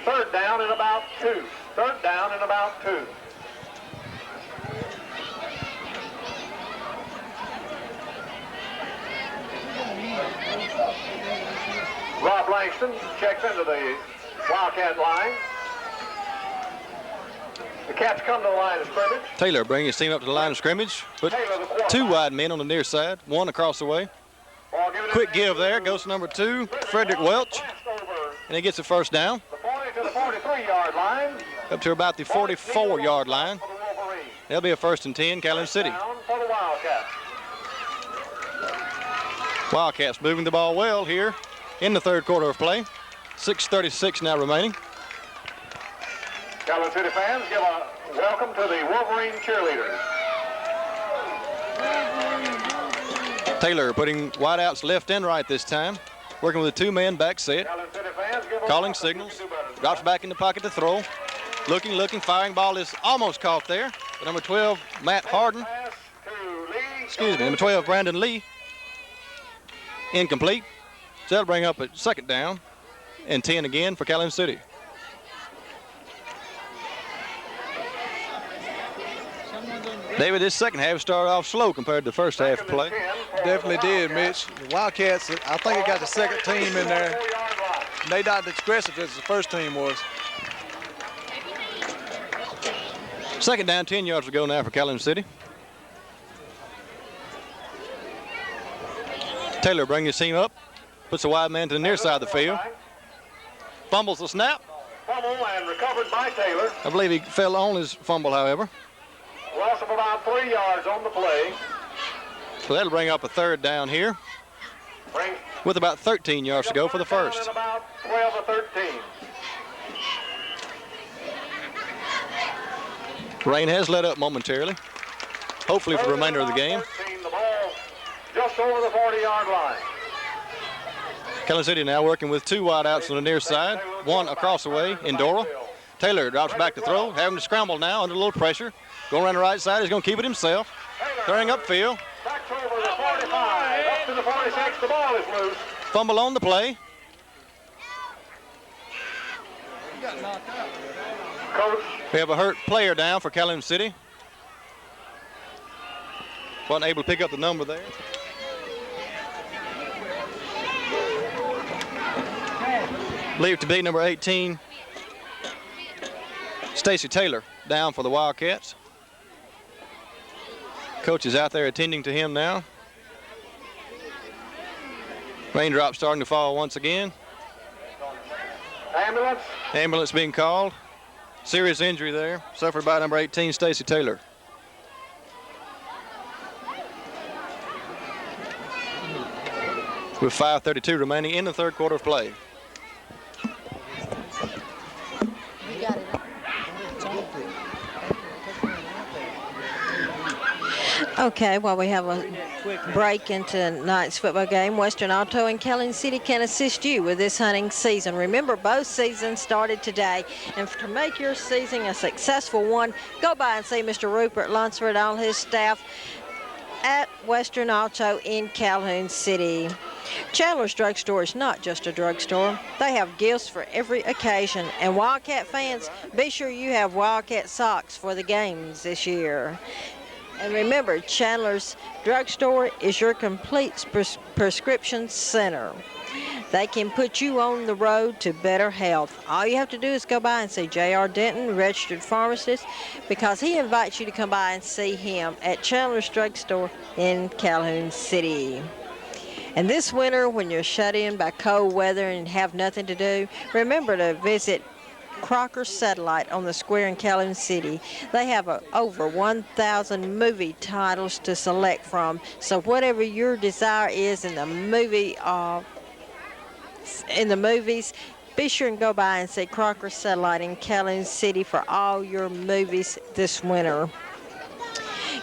Speaker 1: 3rd down and about 2. 3rd down and about 2. Rob Langston checks into the Wildcat line. The Cats come to the line of scrimmage.
Speaker 5: Taylor bringing his team up to the line of scrimmage. Put 2 wide men on the near side, 1 across the way. Quick give there, goes to number 2, Frederick Welch. And he gets a 1st down.
Speaker 1: The 40 to the 43-yard line.
Speaker 5: Up to about the 44-yard line. That'll be a 1st and 10, Calhoun City.
Speaker 1: Down for the Wildcats.
Speaker 5: Wildcats moving the ball well here in the 3rd quarter of play. 6:36 now remaining.
Speaker 1: Calhoun City fans, give a welcome to the Wolverine cheerleaders.
Speaker 5: Taylor putting wideouts left and right this time. Working with a 2-man back set. Calling signals. Drops back in the pocket to throw. Looking, firing. Ball is almost caught there. But number 12, Matt Harden. Number 12, Brandon Lee. Incomplete. So that'll bring up a 2nd down and 10 again for Calhoun City. David, this 2nd half started off slow compared to the 1st half of play.
Speaker 8: Definitely did, Mitch. The Wildcats, I think it got the 2nd team in there. They not as aggressive as the 1st team was.
Speaker 5: 2nd down, 10 yards to go now for Calhoun City. Taylor brings his team up. Puts a wide man to the near side of the field. Fumbles the snap.
Speaker 1: Fumble and recovered by Taylor.
Speaker 5: I believe he fell on his fumble, however.
Speaker 1: Loss of about 3 yards on the play.
Speaker 5: So that'll bring up a 3rd down here. With about 13 yards to go for the first.
Speaker 1: About 12 or 13.
Speaker 5: Rain has let up momentarily. Hopefully for the remainder of the game.
Speaker 1: 13, the ball just over the 40-yard line.
Speaker 5: Calhoun City now working with 2 wideouts on the near side. 1 across the way in Doral. Taylor drops back to throw. Having to scramble now under a little pressure. Going around the right side. He's going to keep it himself. Throwing upfield.
Speaker 1: Back over the 45. Up to the the 46. The ball is loose.
Speaker 5: Fumble on the play.
Speaker 1: Coach.
Speaker 5: We have a hurt player down for Calhoun City. Wasn't able to pick up the number there. Believe it to be number 18, Stacy Taylor, down for the Wildcats. Coach is out there attending to him now. Raindrops starting to fall once again.
Speaker 1: Ambulance.
Speaker 5: Ambulance being called. Serious injury there, suffered by number 18, Stacy Taylor. With 5:32 remaining in the third quarter of play.
Speaker 4: Okay, while we have a break into tonight's football game, Western Auto and Calhoun City can assist you with this hunting season. Remember, both seasons started today, and to make your season a successful one, go by and see Mr. Rupert Lunsford and all his staff at Western Auto in Calhoun City. Chandler's Drugstore is not just a drugstore. They have gifts for every occasion. And Wildcat fans, be sure you have Wildcat socks for the games this year. And remember, Chandler's Drugstore is your complete prescription center. They can put you on the road to better health. All you have to do is go by and see J.R. Denton, registered pharmacist, because he invites you to come by and see him at Chandler's Drugstore in Calhoun City. And this winter, when you're shut in by cold weather and have nothing to do, remember to visit Crocker Satellite on the square in Calhoun City. They have over 1,000 movie titles to select from. So whatever your desire is in the movies, be sure and go by and see Crocker Satellite in Calhoun City for all your movies this winter.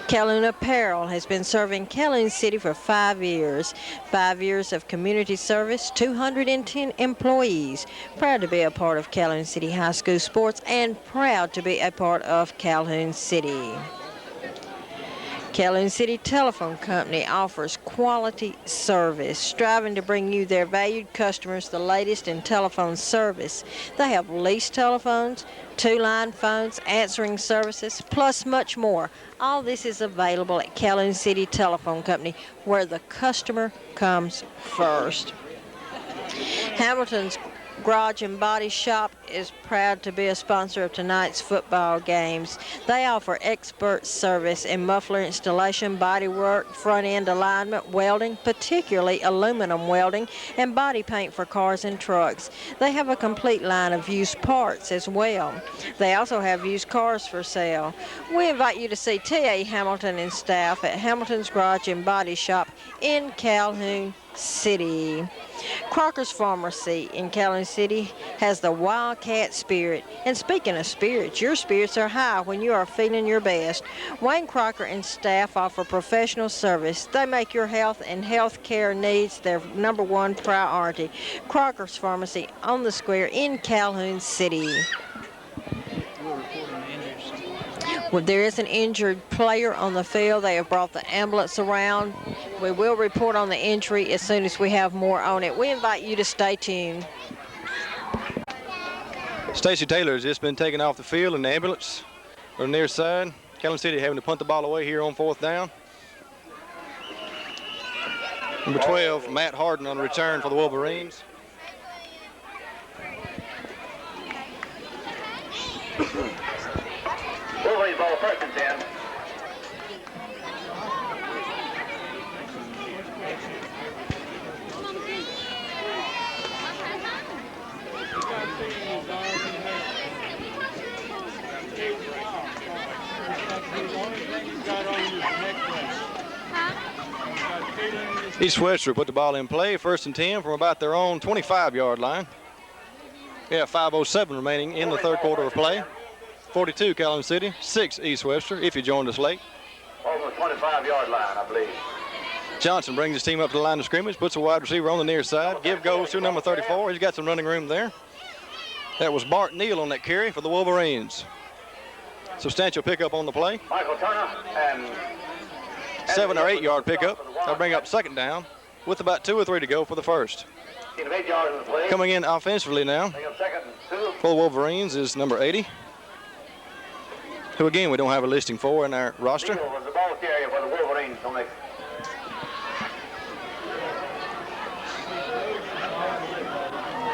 Speaker 4: Calhoun Apparel has been serving Calhoun City for 5 years. 5 years of community service, 210 employees. Proud to be a part of Calhoun City High School sports and proud to be a part of Calhoun City. Calhoun City Telephone Company offers quality service, striving to bring you their valued customers the latest in telephone service. They have leased telephones, two-line phones, answering services, plus much more. All this is available at Calhoun City Telephone Company, where the customer comes first. Hamilton's Garage and Body Shop is proud to be a sponsor of tonight's football games. They offer expert service in muffler installation, body work, front end alignment, welding, particularly aluminum welding, and body paint for cars and trucks. They have a complete line of used parts as well. They also have used cars for sale. We invite you to see T.A. Hamilton and staff at Hamilton's Garage and Body Shop in Calhoun City. Crocker's Pharmacy in Calhoun City has the Wildcat spirit. And speaking of spirits, your spirits are high when you are feeling your best. Wayne Crocker and staff offer professional service. They make your health and health care needs their #1 priority. Crocker's Pharmacy on the square in Calhoun City. Well, there is an injured player on the field. They have brought the ambulance around. We will report on the injury as soon as we have more on it. We invite you to stay tuned.
Speaker 5: Stacy Taylor has just been taken off the field in the ambulance on the near side. Calhoun City having to punt the ball away here on 4th down. Number 12, Matt Harden on the return for the Wolverines.
Speaker 1: Wolverines ball 1st and 10.
Speaker 5: East Webster put the ball in play, 1st and 10 from about their own 25-yard line. We have 5:07 remaining in the third quarter of play. 42 Calhoun City, 6 East Webster, if you joined us late.
Speaker 1: Over the 25-yard line, I believe.
Speaker 5: Johnson brings his team up to the line of scrimmage, puts a wide receiver on the near side. Give goes to number 34. He's got some running room there. That was Bart Neal on that carry for the Wolverines. Substantial pickup on the play.
Speaker 1: Michael Turner and
Speaker 5: 7 or 8 yard pickup. They'll bring up 2nd down. with about 2 or 3 to go for the first.
Speaker 1: 8 yards in the play.
Speaker 5: Coming in offensively now
Speaker 1: Bring up 2nd and 2.
Speaker 5: for the Wolverines is number 80, who again we don't have a listing for in our roster.
Speaker 1: Neal was the ball carrier for the Wolverines on that.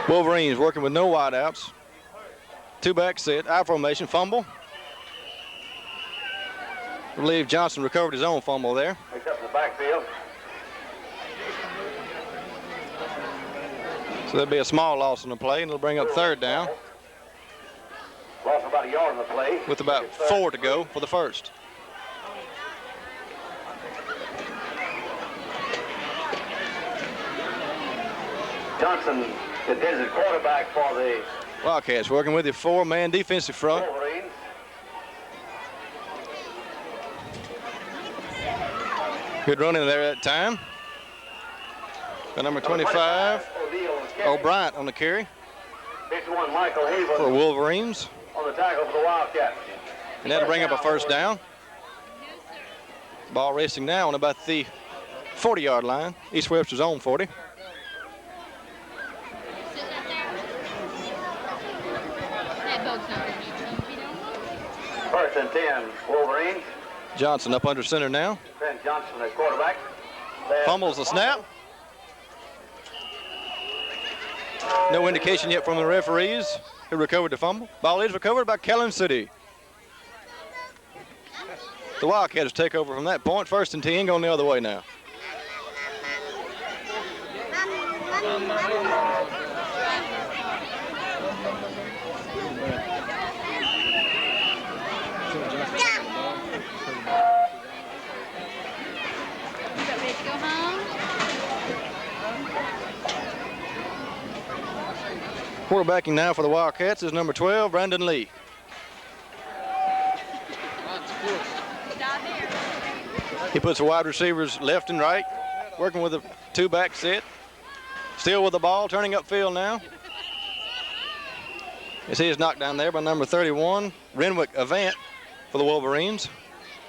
Speaker 5: Wolverines working with no wideouts. 2-back set, I formation, fumble. I believe Johnson recovered his own fumble there.
Speaker 1: Picked up in the backfield.
Speaker 5: So there'll be a small loss on the play, and it'll bring up 3rd down
Speaker 1: Lost about a yard in the play.
Speaker 5: with about 4 to go for the first.
Speaker 1: Johnson is the quarterback for the
Speaker 5: Wildcats working with a 4-man defensive front.
Speaker 1: Wolverines.
Speaker 5: Good running there at time. By number 25, O'Brien on the carry
Speaker 1: 51, Michael Haven
Speaker 5: for Wolverines.
Speaker 1: on the tackle for the Wildcats.
Speaker 5: And that'll bring up a 1st down. Ball racing now on about the 40-yard line. East Webster's own 40.
Speaker 1: First and 10, Wolverines.
Speaker 5: Johnson up under center now.
Speaker 1: Trent Johnson, the quarterback.
Speaker 5: Fumbles the snap. No indication yet from the referees who recovered the fumble. Ball is recovered by Calhoun City. The Wildcats take over from that point. 1st and 10 going the other way now. Quarterbacking now for the Wildcats is number 12, Brandon Lee. He puts the wide receivers left and right, working with a 2-back set. Still with the ball, turning upfield now. You see his knocked down there by number 31, Renwick Avant for the Wolverines.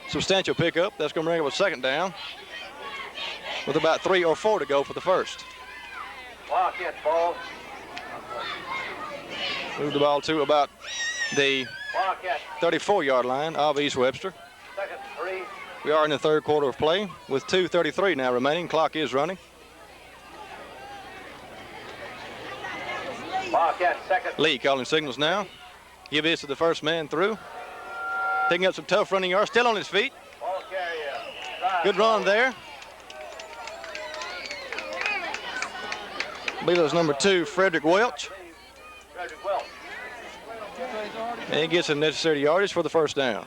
Speaker 5: Substantial pickup. That's going to bring up a 2nd down with about 3 or 4 to go for the first.
Speaker 1: Wildcats ball.
Speaker 5: Move the ball to about the 34-yard line of East Webster.
Speaker 1: 2nd, 3.
Speaker 5: We are in the 3rd quarter of play with 2:33 now remaining. Clock is running.
Speaker 1: Wildcats 2nd.
Speaker 5: Lee calling signals now. Give this to the first man through. Picking up some tough running yards. Still on his feet.
Speaker 1: Ball carrier.
Speaker 5: Good run there. I believe it was number 2, Frederick Welch.
Speaker 1: Frederick Welch.
Speaker 5: And he gets the necessary yardage for the 1st down.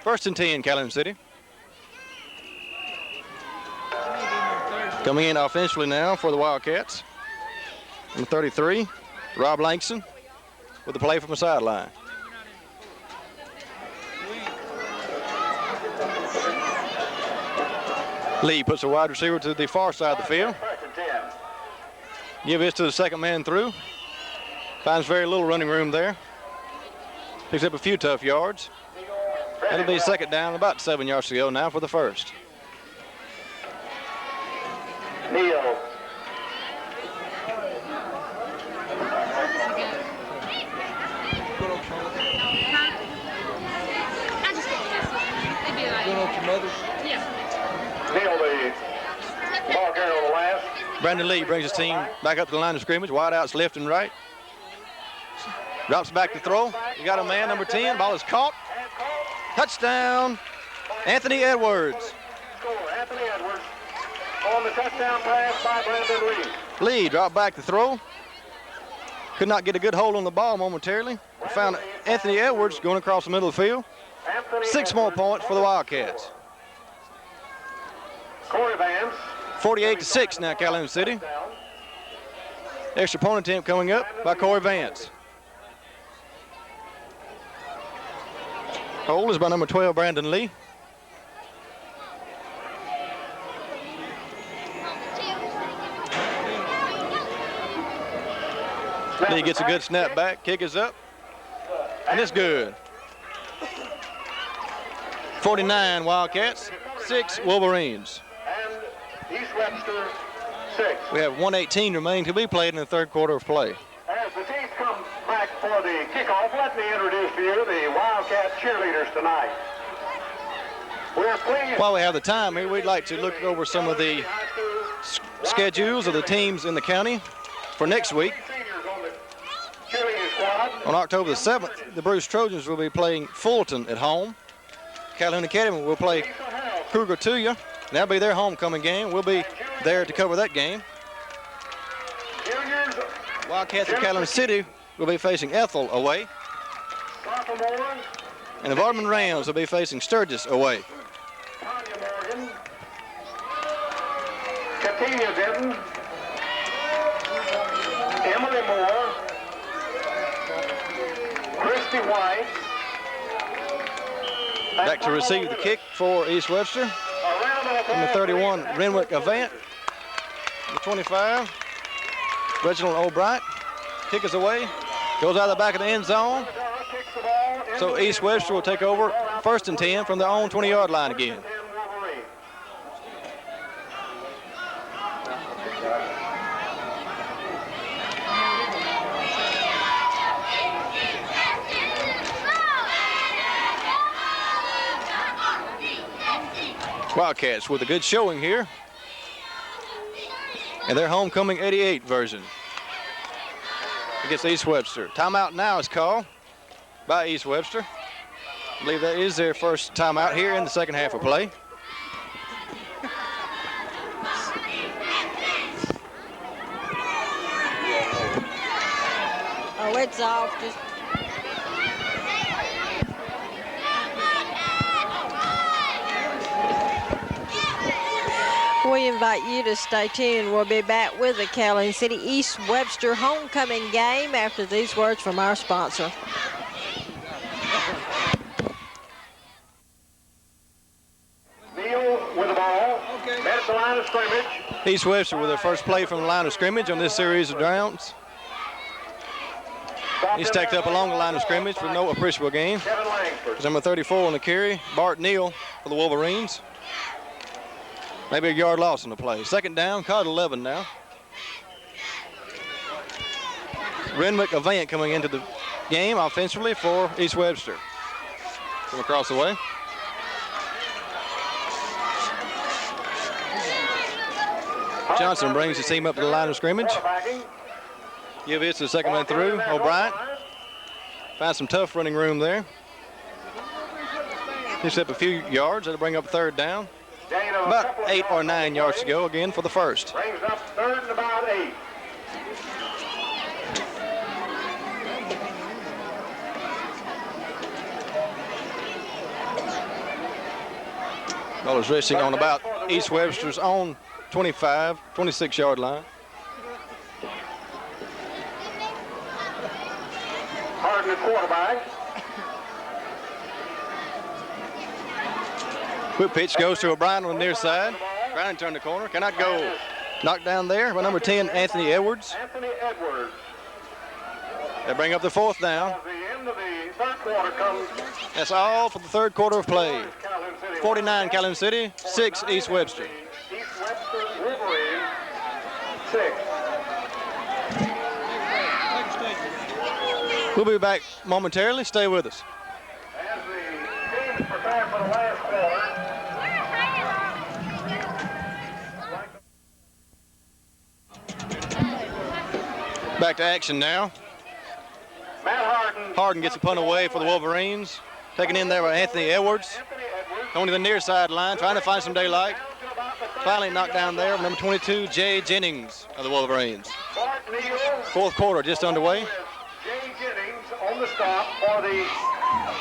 Speaker 5: 1st and 10, Calhoun City. Coming in offensively now for the Wildcats. Number 33, Rob Langston, with the play from the sideline. Lee puts the wide receiver to the far side of the field.
Speaker 1: 1st and 10.
Speaker 5: Give this to the 2nd man through. Finds very little running room there. Picks up a few tough yards. That'll be 2nd down, about 7 yards to go now for the first.
Speaker 1: Neal. Neal, the ball carrier on the last.
Speaker 5: Brandon Lee brings his team back up to the line of scrimmage. Wide outs left and right. Drops back to throw. You got a man, number 10. Ball is caught. Touchdown, Anthony Edwards.
Speaker 1: Score, Anthony Edwards on the touchdown pass by Brandon Lee.
Speaker 5: Lee dropped back to throw. Could not get a good hold on the ball momentarily. Found Anthony Edwards going across the middle of the field. 6 more points for the Wildcats.
Speaker 1: Corey Vance.
Speaker 5: 48-6 now, Calhoun City. Extra point attempt coming up by Corey Vance. Hold is by number 12, Brandon Lee. Lee gets a good snap back, kick is up, and it's good. 49 Wildcats, 6 Wolverines.
Speaker 1: And East Webster 6.
Speaker 5: We have 1:18 remaining to be played in the third quarter of play.
Speaker 1: As the teams come back for the kickoff, let me introduce to you the Wildcat cheerleaders tonight. We're pleased.
Speaker 5: While we have the time here, we'd like to look over some of the schedules of the teams in the county for next week. On October the 7th, the Bruce Trojans will be playing Fulton at home. Calhoun Academy will play Kruger-Tuya. That'll be their homecoming game. We'll be there to cover that game. Wildcats of Calhoun City will be facing Ethel away. And the Vardaman Rams will be facing Sturgis away.
Speaker 1: Katina Denton, Emily Moore, Christy White.
Speaker 5: Back to receive the kick for East Webster. Number 31, Renwick Avant. Number 25, Reginald O'Brien. Kick is away. Goes out of the back of the end zone. So East Webster will take over 1st and 10 from their own 20-yard line again. Wildcats with a good showing here. And their homecoming 88 version against East Webster. Timeout now is called by East Webster. I believe that is their first timeout here in the second half of play.
Speaker 4: Oh, it's off. Just we invite you to stay tuned. We'll be back with the Calhoun City East Webster homecoming game after these words from our sponsor.
Speaker 1: Neal with the ball. At the line of scrimmage.
Speaker 5: East Webster with their first play from the line of scrimmage on this series of downs. He's tacked up along the line of scrimmage for no appreciable gain. Number 34 on the carry, Bart Neal for the Wolverines. Maybe a yard loss on the play. Second down, caught 11 now. Renwick Avant coming into the game offensively for East Webster. From across the way. Johnson brings his team up to the line of scrimmage. Give it to the second man through, O'Brien. Finds some tough running room there. He's up a few yards. That'll bring up third down. About 8 or 9 yards to go again for the first.
Speaker 1: Brings up third and about 8.
Speaker 5: Ball is resting on about East Webster's own 25, 26-yard line.
Speaker 1: Hardin, the quarterback.
Speaker 5: Quick pitch goes to O'Brien on the near side. Trying to turn the corner. Cannot go. Knocked down there by number 10, Anthony Edwards.
Speaker 1: Anthony Edwards.
Speaker 5: They bring up the fourth down.
Speaker 1: As the end of the third quarter comes.
Speaker 5: That's all for the third quarter of play. 49 Calhoun City, 6 East Webster.
Speaker 1: East Webster Wolverine, 6.
Speaker 5: We'll be back momentarily. Stay with us.
Speaker 1: As the teams prepare for the last quarter.
Speaker 5: Back to action now.
Speaker 1: Matt Hardin.
Speaker 5: Hardin gets a punt away for the Wolverines. Taken in there by Anthony Edwards. Going to the near sideline, trying to find some daylight. Finally knocked down there with number 22, Jay Jennings of the Wolverines. Fourth quarter just underway.
Speaker 1: Jay Jennings on the stop for the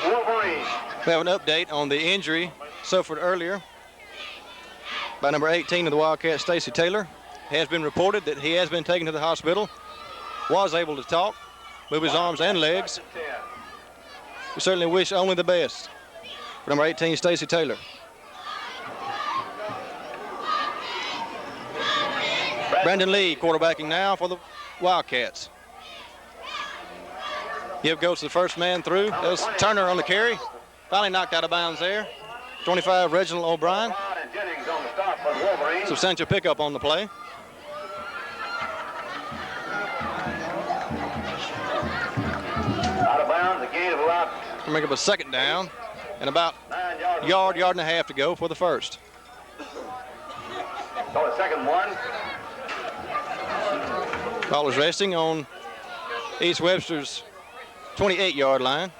Speaker 1: Wolverines.
Speaker 5: We have an update on the injury suffered earlier by number 18 of the Wildcats, Stacy Taylor. It has been reported that he has been taken to the hospital, was able to talk, move his arms and legs. We certainly wish only the best for number 18, Stacy Taylor. Brandon Lee quarterbacking now for the Wildcats. Give goes to the first man through. That's Turner on the carry. Finally knocked out of bounds there. 25, Reginald O'Brien. Substantial pickup on the play. Bring up a second down and about yard and a half to go for the first.
Speaker 1: So a second one.
Speaker 5: Ball is resting on East Webster's 28-yard line.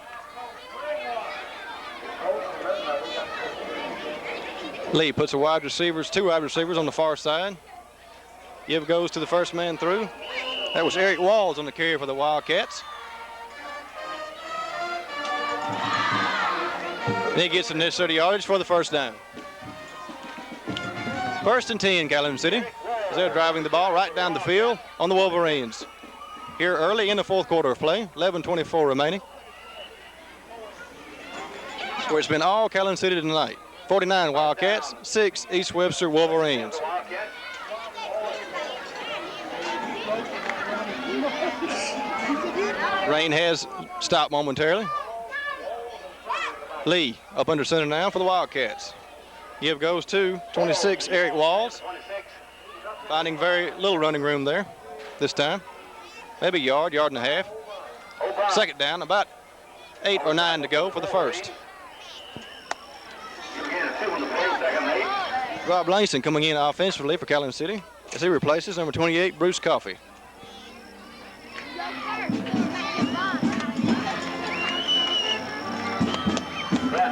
Speaker 5: Lee puts two wide receivers on the far side. Give goes to the first man through. That was Eric Walls on the carry for the Wildcats. And he gets the necessary yardage for the first down. 1st and 10, Calhoun City. As they're driving the ball right down the field on the Wolverines. Here early in the 4th quarter of play, 11:24 remaining. Where it's been all Calhoun City tonight. 49 Wildcats, 6 East Webster Wolverines. Rain has stopped momentarily. Lee up under center now for the Wildcats. Give goes to 26, Eric Walls. Finding very little running room there this time. Maybe yard and a half. Second down, about 8 or 9 to go for the first. Rob Langston coming in offensively for Calhoun City as he replaces number 28, Bruce Coffey.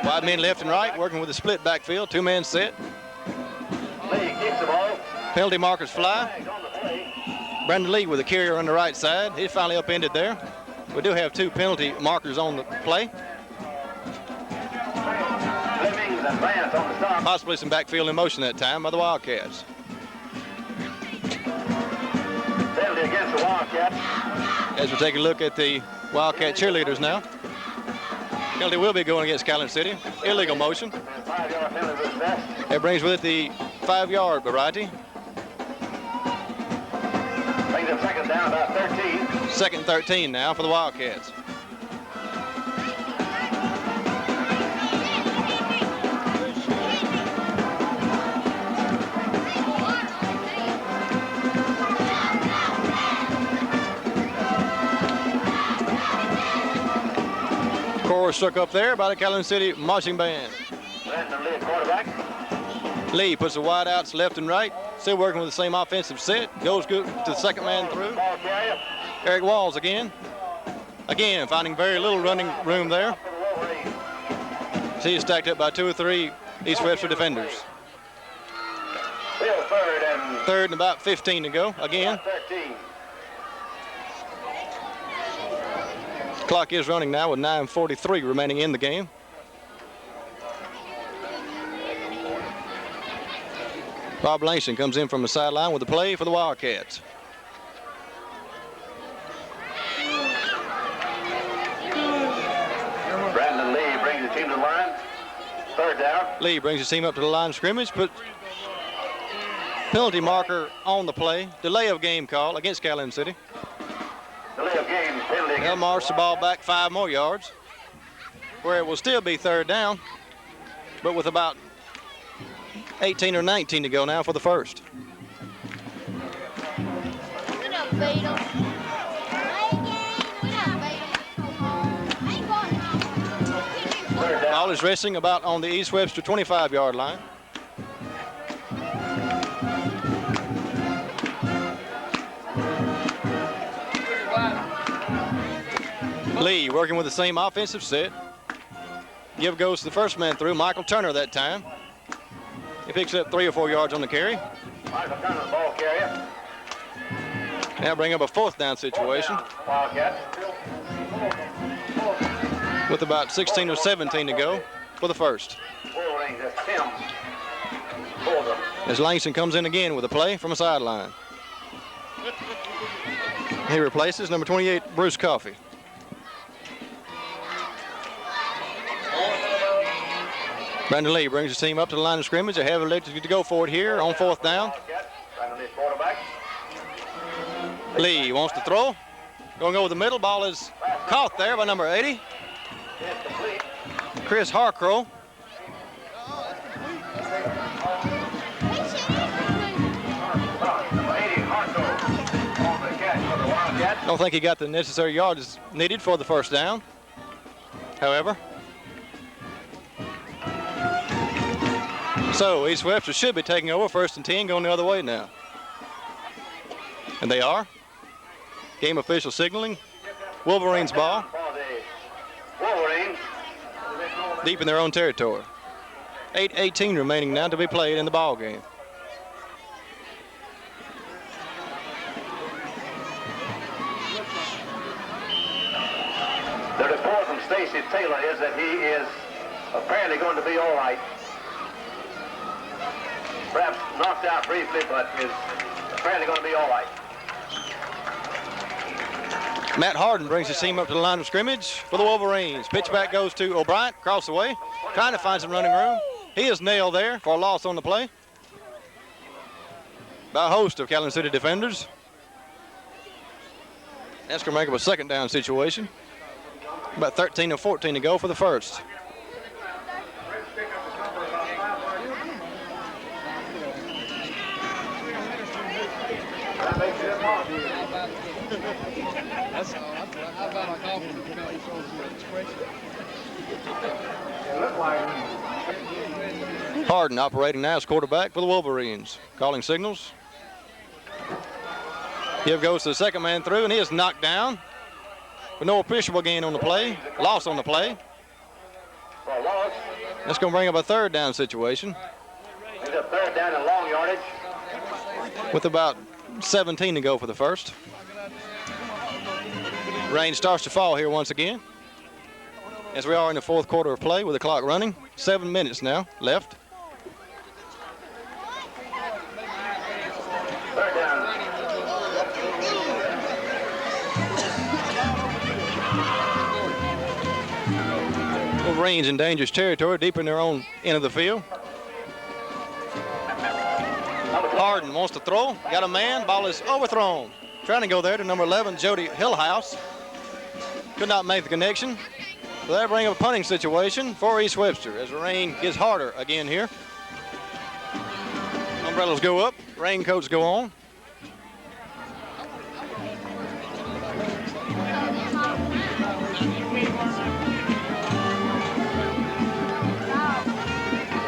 Speaker 5: Wide men left and right, working with a split backfield, 2-man set. Penalty markers fly. Brandon Lee with a carrier on the right side. He's finally upended there. We do have 2 penalty markers on the play. Possibly some backfield in motion that time by the Wildcats.
Speaker 1: Penalty against the Wildcats.
Speaker 5: As we take a look at the Wildcat cheerleaders now. Penalty will be going against Calhoun City. Illegal motion.
Speaker 1: 5-yard penalty was best.
Speaker 5: That brings with it the 5-yard variety.
Speaker 1: Brings it second down, about 13.
Speaker 5: Second 13 now for the Wildcats. Chorus struck up there by the Calhoun City marching band.
Speaker 1: Brandon Lee, quarterback.
Speaker 5: Lee puts the wide outs left and right. Still working with the same offensive set. Goes good to the second man through.
Speaker 1: Ball carrier.
Speaker 5: Eric Walls again. Again, finding very little running room there. He is stacked up by 2 or 3 East Webster defenders.
Speaker 1: Still
Speaker 5: Third and about 15 to go. Again.
Speaker 1: 13.
Speaker 5: Clock is running now with 9:43 remaining in the game. Bob Langston comes in from the sideline with the play for the Wildcats.
Speaker 1: Brandon Lee brings the team to the line. Third down.
Speaker 5: Lee brings his team up to the line of scrimmage, but penalty marker on the play. Delay of game call against Calhoun City.
Speaker 1: Delay of game penalty.
Speaker 5: They'll march the ball back 5 more yards, where it will still be third down, but with about 18 or 19 to go now for the first. Ball is resting about on the East Webster 25-yard line. Lee working with the same offensive set. Give goes to the first man through, Michael Turner that time. He picks up 3 or 4 yards on the carry.
Speaker 1: Michael Turner, the ball carrier.
Speaker 5: Now bring up a 4th down situation.
Speaker 1: Wildcats.
Speaker 5: With about 16 or 17 to go for the first.
Speaker 1: Wolverines, that's Tim.
Speaker 5: As Langston comes in again with a play from a sideline. He replaces number 28, Bruce Coffey. Brandon Lee brings his team up to the line of scrimmage. They have elected to go for it here on 4th down.
Speaker 1: Brandon Lee, quarterback.
Speaker 5: Lee wants to throw. Going over the middle. Ball is caught there by number 80, Chris Harcrow.
Speaker 1: On the catch for the Wildcats.
Speaker 5: Don't think he got the necessary yards needed for the first down. however. So East Webster should be taking over, 1st and 10, going the other way now. And they are. Game official signaling. Wolverines ball.
Speaker 1: Wolverines.
Speaker 5: Deep in their own territory. 8:18 remaining now to be played in the ball game.
Speaker 1: The report from Stacy Taylor is that he is apparently going to be all right. Perhaps knocked out briefly, but is apparently going to be all right.
Speaker 5: Matt Harden brings his team up to the line of scrimmage for the Wolverines. Pitch back goes to O'Brien, across the way, trying to find some running room. He is nailed there for a loss on the play by a host of Calhoun City defenders. That's going to make up a 2nd down situation. About 13 or 14 to go for the 1st. Harden operating now as quarterback for the Wolverines. Calling signals. Give goes to the 2nd man through, and he is knocked down. With no appreciable gain on the play. Loss on the play. That's going to bring up a 3rd down situation.
Speaker 1: He's a 3rd down and long yardage.
Speaker 5: With about 17 to go for the 1st. Rain starts to fall here once again. As we are in the 4th quarter of play with the clock running. 7 minutes now left.
Speaker 1: 3rd down.
Speaker 5: Wolverines in dangerous territory, deep in their own end of the field. Harden wants to throw, got a man, ball is overthrown. Trying to go there to number 11, Jody Hillhouse. Could not make the connection. So that'll bring up a punting situation for East Webster as the rain gets harder again here. Umbrellas go up, raincoats go on.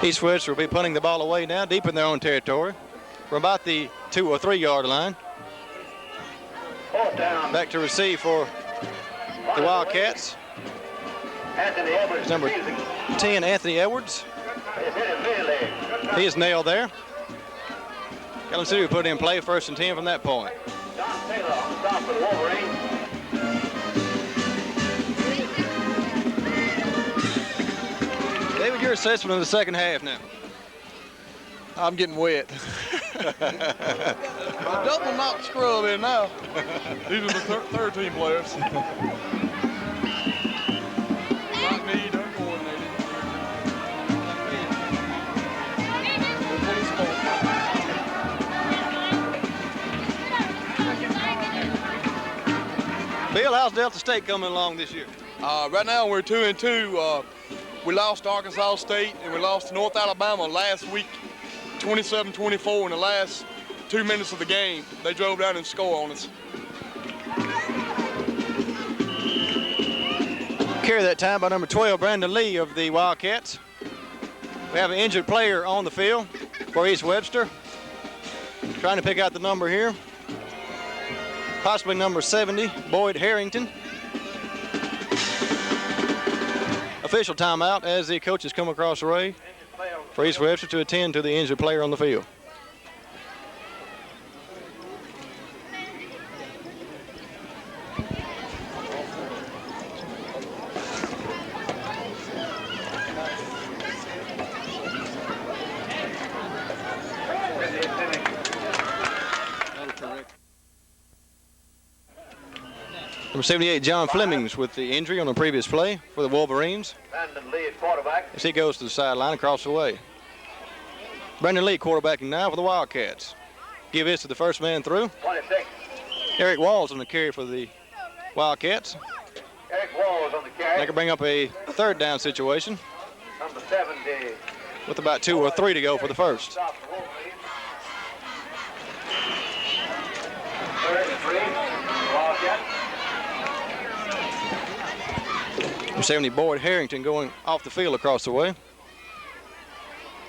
Speaker 5: East Webster will be punting the ball away now, deep in their own territory, from about the 2 or 3 yard line. Back to receive for the Wildcats.
Speaker 1: Anthony Edwards.
Speaker 5: Number 10, Anthony Edwards. He is nailed there. Calhoun City will put in play, 1st and 10 from that point.
Speaker 1: John Taylor on the stop for the Wolverines.
Speaker 5: David, your assessment of the 2nd half now.
Speaker 8: I'm getting wet. Double knock scrub in now.
Speaker 7: These are the 3rd team players. Not me, they're coordinated.
Speaker 5: Bill, how's Delta State coming along this year?
Speaker 7: Right now we're 2-2. We lost to Arkansas State and we lost to North Alabama last week, 27-24 in the last 2 minutes of the game. They drove down and scored on us.
Speaker 5: Carry that time by number 12, Brandon Lee of the Wildcats. We have an injured player on the field for East Webster. Trying to pick out the number here. Possibly number 70, Boyd Harrington. Official timeout as the coaches come across the ray for East Webster to attend to the injured player on the field. Number 78, John Flemings with the injury on the previous play for the Wolverines.
Speaker 1: Brandon Lee at quarterback.
Speaker 5: As he goes to the sideline across the way. Brandon Lee quarterbacking now for the Wildcats. Give this to the 1st man through.
Speaker 1: 26.
Speaker 5: Eric Walls on the carry for the Wildcats.
Speaker 1: Eric Walls on the carry.
Speaker 5: They can bring up a 3rd down situation.
Speaker 1: Number 70.
Speaker 5: With about 2 or 3 to go for the 1st.
Speaker 1: 3rd and 3. Wildcats.
Speaker 5: Number 70, Boyd Harrington, going off the field across the way.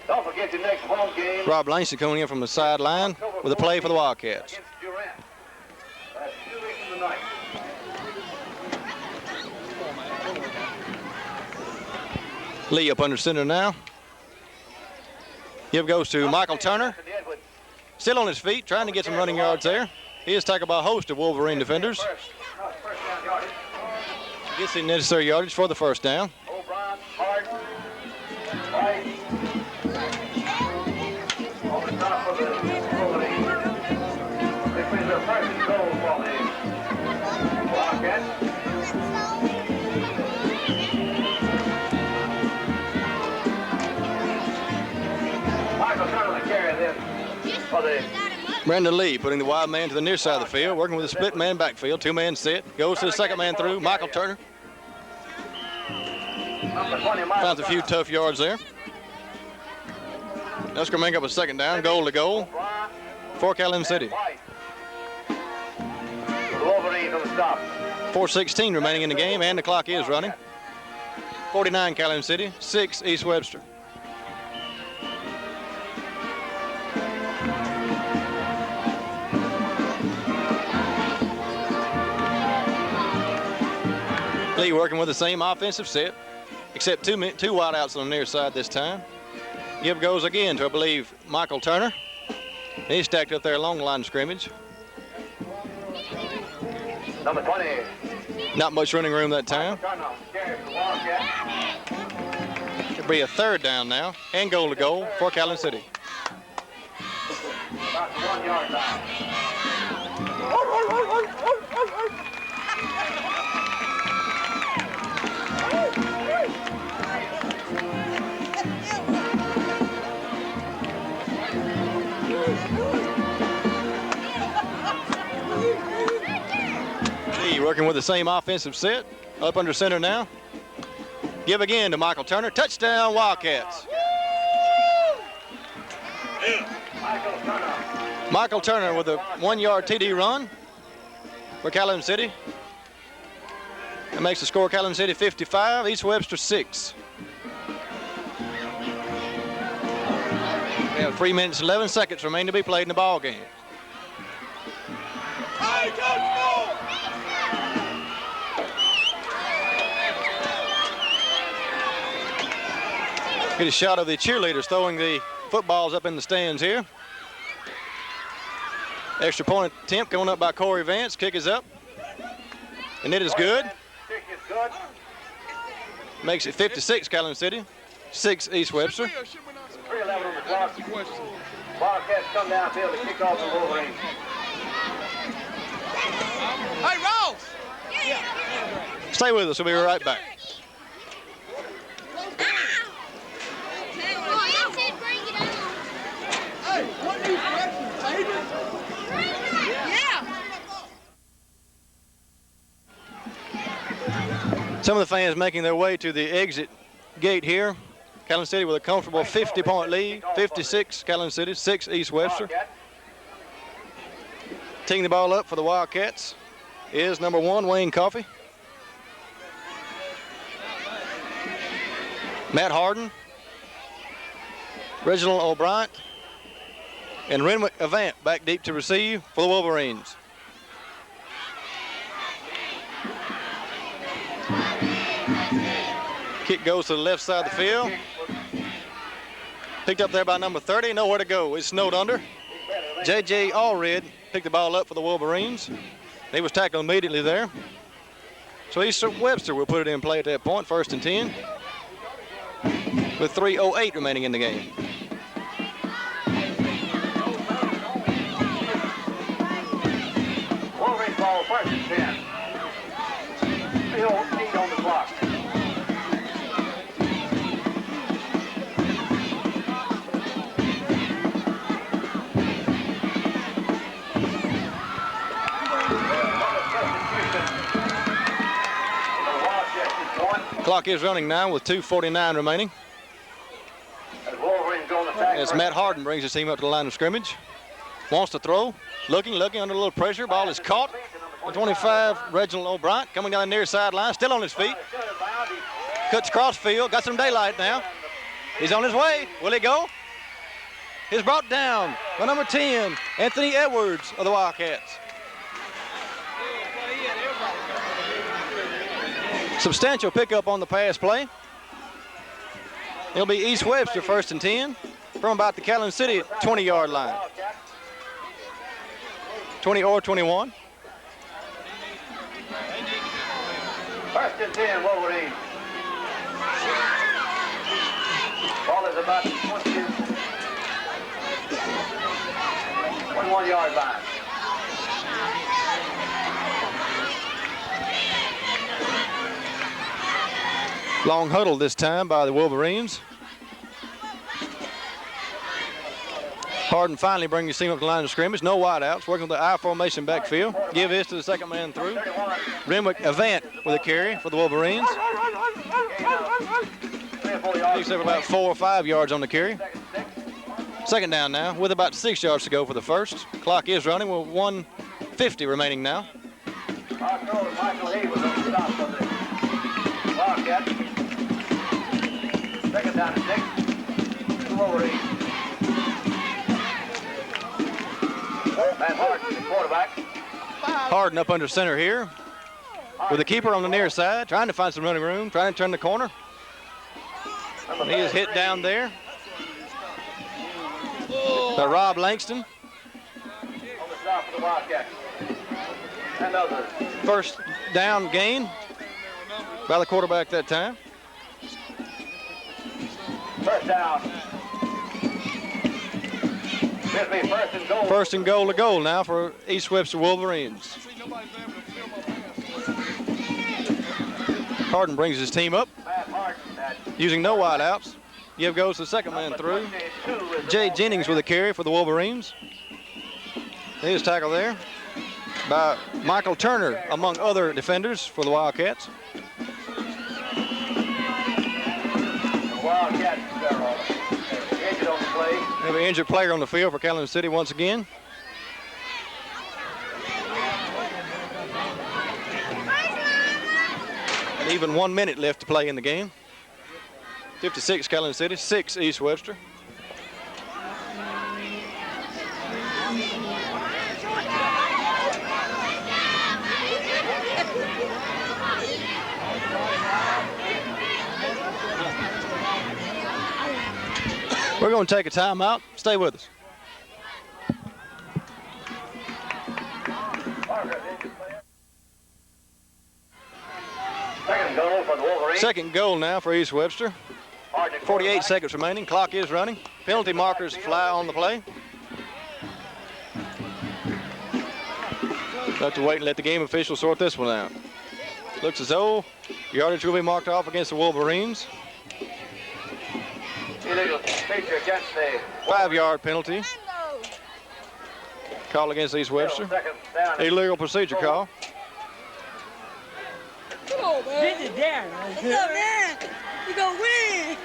Speaker 1: Don't forget your next home game.
Speaker 5: Rob Langston coming in from the sideline with a play for the Wildcats.
Speaker 1: Against Durant. That's 2 weeks from tonight.
Speaker 5: Lee up under center now. Give goes to Michael Turner. Still on his feet, trying to get some running yards there. He is tackled by a host of Wolverine defenders. Gets the necessary yardage for the first down.
Speaker 1: O'Brien, hard, right. On the top of the Wolverine. This is their first and goal for the Wildcats. Michael Turner to carry this for the
Speaker 5: Brandon Lee putting the wide man to the near side of the field, working with a split man backfield, 2-man set. Goes to the second man through, Michael Turner. Finds a few tough yards there. That's going to make up a second down, goal to goal for Calhoun City. 4:16 remaining in the game, and the clock is running. 49 Calhoun City, 6 East Webster. Lee working with the same offensive set, except two wideouts on the near side this time. Give goes again to, I believe, Michael Turner. He's stacked up there along the line of scrimmage.
Speaker 1: Number 20.
Speaker 5: Not much running room that time. It'll be a third down now, and goal to goal for Calhoun City.
Speaker 1: About the 1 yard line.
Speaker 5: Lee working with the same offensive set, up under center now. Give again to Michael Turner. Touchdown, Wildcats. Michael Turner with a 1-yard TD run for Calhoun City. That makes the score Calhoun City 55, East Webster 6. We have 3 minutes, 11 seconds remain to be played in the ball game. Get a shot of the cheerleaders throwing the footballs up in the stands here. Extra point attempt going up by Corey Vance. Kick is up. And it is good.
Speaker 1: Kick is good.
Speaker 5: Makes it 56 Calhoun City, 6 East Webster.
Speaker 1: 3:11 on the clock. Wildcats come downfield to kick off the Wolverines.
Speaker 7: Hey, Ross!
Speaker 5: Stay with us. We'll be right back. Some of the fans making their way to the exit gate here. Calhoun City with a comfortable 50-point lead, 56 Calhoun City, 6 East Webster. Teeing the ball up for the Wildcats is number 1, Wayne Coffey. Matt Harden, Reginald O'Brien, and Renwick Avant back deep to receive for the Wolverines. Kick goes to the left side of the field. Picked up there by number 30, nowhere to go. It's snowed under. J.J. Allred picked the ball up for the Wolverines. He was tackled immediately there. So East Webster will put it in play at that point, 1st and 10, with 3:08 remaining in the game.
Speaker 1: Wolverines ball 1st and 10. 3:08 on the clock.
Speaker 5: Clock is running now with 2:49 remaining. As Matt Harden brings his team up to the line of scrimmage. Wants to throw. Looking under a little pressure. Ball is caught. The 25, Reginald O'Brien, coming down the near sideline, still on his feet. Cuts across field. Got some daylight now. He's on his way. Will he go? He's brought down by number 10, Anthony Edwards of the Wildcats. Substantial pickup on the pass play. It'll be East Webster 1st and 10 from about the Calhoun City 20-yard line. 20 or 21.
Speaker 1: 1st and 10, Wolverine. Ball is about 21-yard line.
Speaker 5: Long huddle this time by the Wolverines. Harden finally brings his team up to the line of scrimmage. No wideouts, working with the I formation backfield. Give this to the second man through. Renwick Avant with a carry for the Wolverines. Picks up about 4 or 5 yards on the carry. Second down now with about 6 yards to go for the first. Clock is running with 1:50 remaining now.
Speaker 1: Michael Hay was on the stop for the Wildcats. Second down and 6. Wolverines. Matt Harden, the quarterback.
Speaker 5: Harden up under center here with the keeper on the near side, trying to find some running room, trying to turn the corner. He is hit down there by Rob Langston.
Speaker 1: On the stop for the Wildcats. And others.
Speaker 5: First down gain by the quarterback that time.
Speaker 1: First down. This will be first and goal.
Speaker 5: First and goal to goal now for East Webster Wolverines. Harden brings his team up, using no wideouts. Give goes to the second man through. Jay Jennings with a carry for the Wolverines. His tackle there by Michael Turner, among other defenders for the Wildcats.
Speaker 1: Wildcats injured on the play.
Speaker 5: We have an injured player on the field for Calhoun City once again. And even 1 minute left to play in the game. 56 Calhoun City, 6 East Webster. We're going to take a timeout. Stay with us.
Speaker 1: Second goal for the Wolverines.
Speaker 5: Second goal now for East Webster. 48 seconds remaining. Clock is running. Penalty markers fly on the play. We'll have to wait and let the game officials sort this one out. Looks as though yardage will be marked off against the Wolverines.
Speaker 1: Illegal procedure against the
Speaker 5: 5-yard penalty. Call against East Webster. Illegal procedure call.
Speaker 10: Come on, man. This is Darren. What's up, man? You gonna win.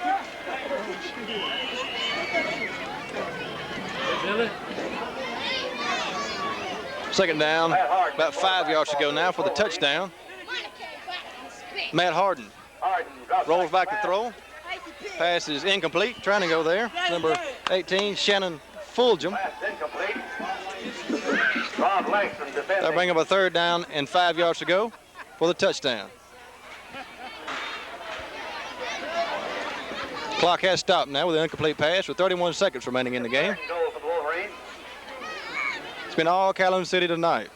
Speaker 5: Second down. About 5 yards to go now for the touchdown. Matt Harden rolls back to throw. Pass is incomplete. Trying to go there. Number 18, Shannon Fulgham. They'll bring up a third down and 5 yards to go for the touchdown. Clock has stopped now with an incomplete pass with 31 seconds remaining in the game. It's been all Calhoun City tonight.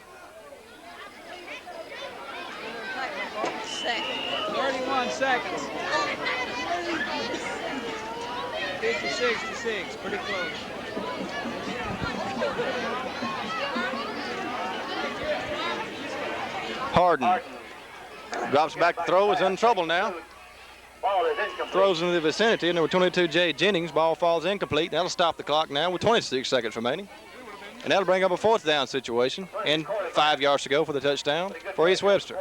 Speaker 10: 31 seconds. 50-66, pretty close.
Speaker 5: Harden drops back to throw, is in trouble now. Throws into the vicinity, number 22, Jay Jennings. Ball falls incomplete. That'll stop the clock now with 26 seconds remaining. And that'll bring up a fourth down situation and 5 yards to go for the touchdown for East Webster.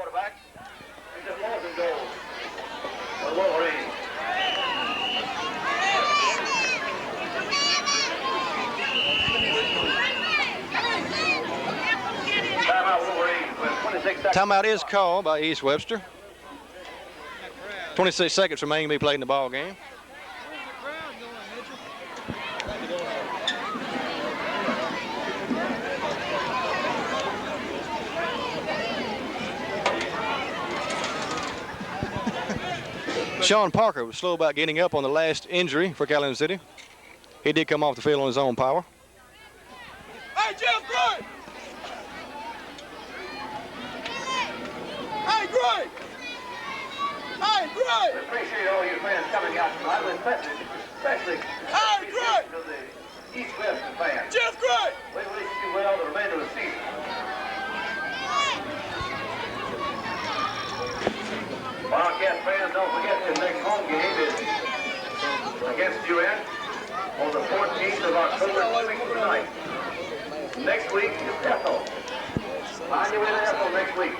Speaker 5: Timeout is called by East Webster. 26 seconds remaining to be played in the ball game. Sean Parker was slow about getting up on the last injury for Calhoun City. He did come off the field on his own power.
Speaker 7: Hey, Jeff Gray! Hey, Gray! Hey, Gray!
Speaker 1: We appreciate all your fans coming out tonight, especially
Speaker 7: Hey, Gray!
Speaker 1: to the East Webster fans.
Speaker 7: Jeff Gray!
Speaker 1: We wish you well the remainder of the season. Wildcat fans, don't forget your next home game is against UN on the 14th of October, 2 weeks from tonight. Next week is Ethel. Find your way to Ethel next week.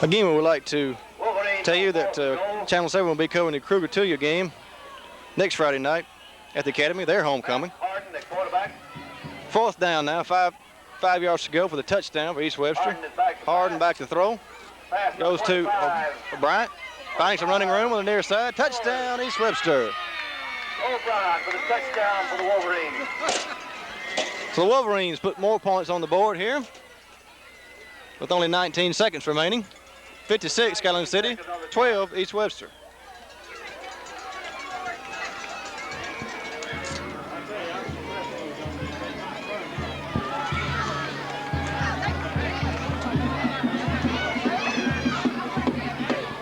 Speaker 5: Again, we would like to tell you that Channel 7 will be covering the Kruger-Tulia game next Friday night at the Academy. Their homecoming. Fourth down now, five yards to go for the touchdown for East Webster. Harden back to throw. Goes to Bryant. Finding some running room on the near side. Touchdown, East Webster.
Speaker 1: O'Brien for the touchdown for the Wolverines.
Speaker 5: So the Wolverines put more points on the board here with only 19 seconds remaining. 56, Calhoun City. 12, East Webster.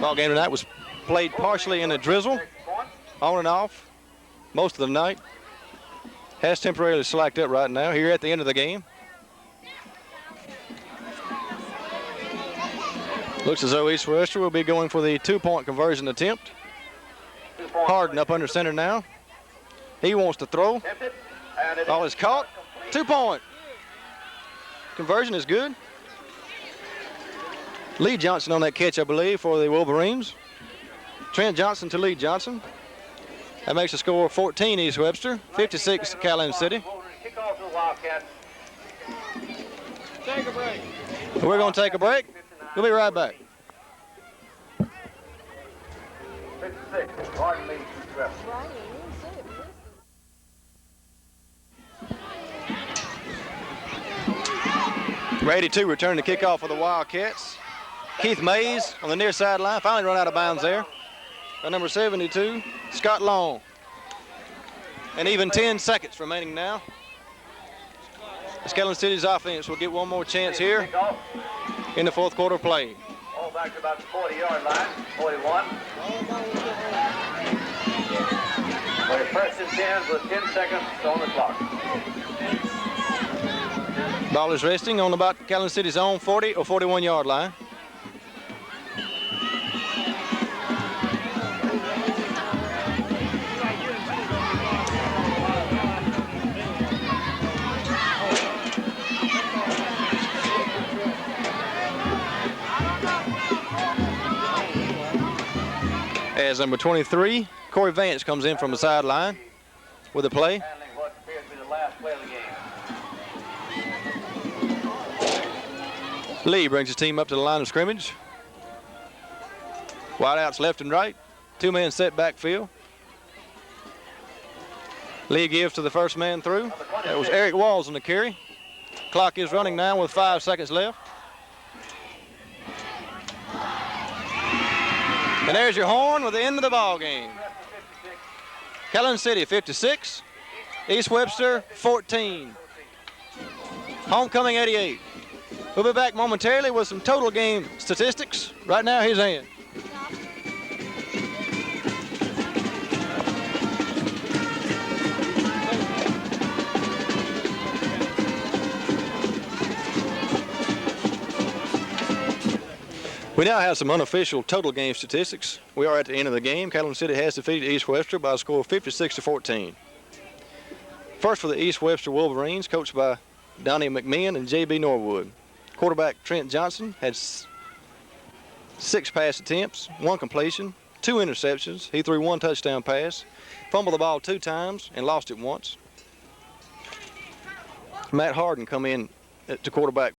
Speaker 5: Ball game tonight was played partially in a drizzle, on and off, most of the night. Has temporarily slacked up right now here at the end of the game. Looks as though East Webster will be going for the 2-point conversion attempt. Harden up under center now. He wants to throw. Ball is caught. 2-point. Conversion is good. Lee Johnson on that catch, I believe, for the Wolverines. Trent Johnson to Lee Johnson. That makes the score 14 East Webster, 56 Calhoun City.
Speaker 9: Take a break.
Speaker 5: We're going to take a break. We'll be right back.
Speaker 1: 56, Harden leads East Webster.
Speaker 5: Ready to return the kickoff for the Wildcats. Keith Mays on the near sideline, finally run out of bounds there. By number 72, Scott Long. And even 10 seconds remaining now. Calhoun City's offense will get one more chance here in the fourth quarter play.
Speaker 1: All back to about the 40-yard line, 41. We're first and 10 with 10 seconds on the clock.
Speaker 5: Ball is resting on about Calhoun City's own 40 or 41-yard line. As number 23, Corey Vance comes in from the sideline with a play.
Speaker 1: Handling what appears to be the last play of the game.
Speaker 5: Lee brings his team up to the line of scrimmage. Wideouts left and right. Two-man set backfield. Lee gives to the first man through. That was Eric Walls on the carry. Clock is running now with 5 seconds left. And there's your horn with the end of the ball game. Calhoun City 56, East Webster 14. Homecoming 88. We'll be back momentarily with some total game statistics. Right now, here's Ann. We now have some unofficial total game statistics. We are at the end of the game. Calhoun City has defeated East Webster by a score of 56-14. First for the East Webster Wolverines, coached by Donnie McMahon and J.B. Norwood. Quarterback Trent Johnson had 6 pass attempts, 1 completion, 2 interceptions. He threw 1 touchdown pass. fumbled the ball 2 times and lost it once. Matt Harden come in to quarterback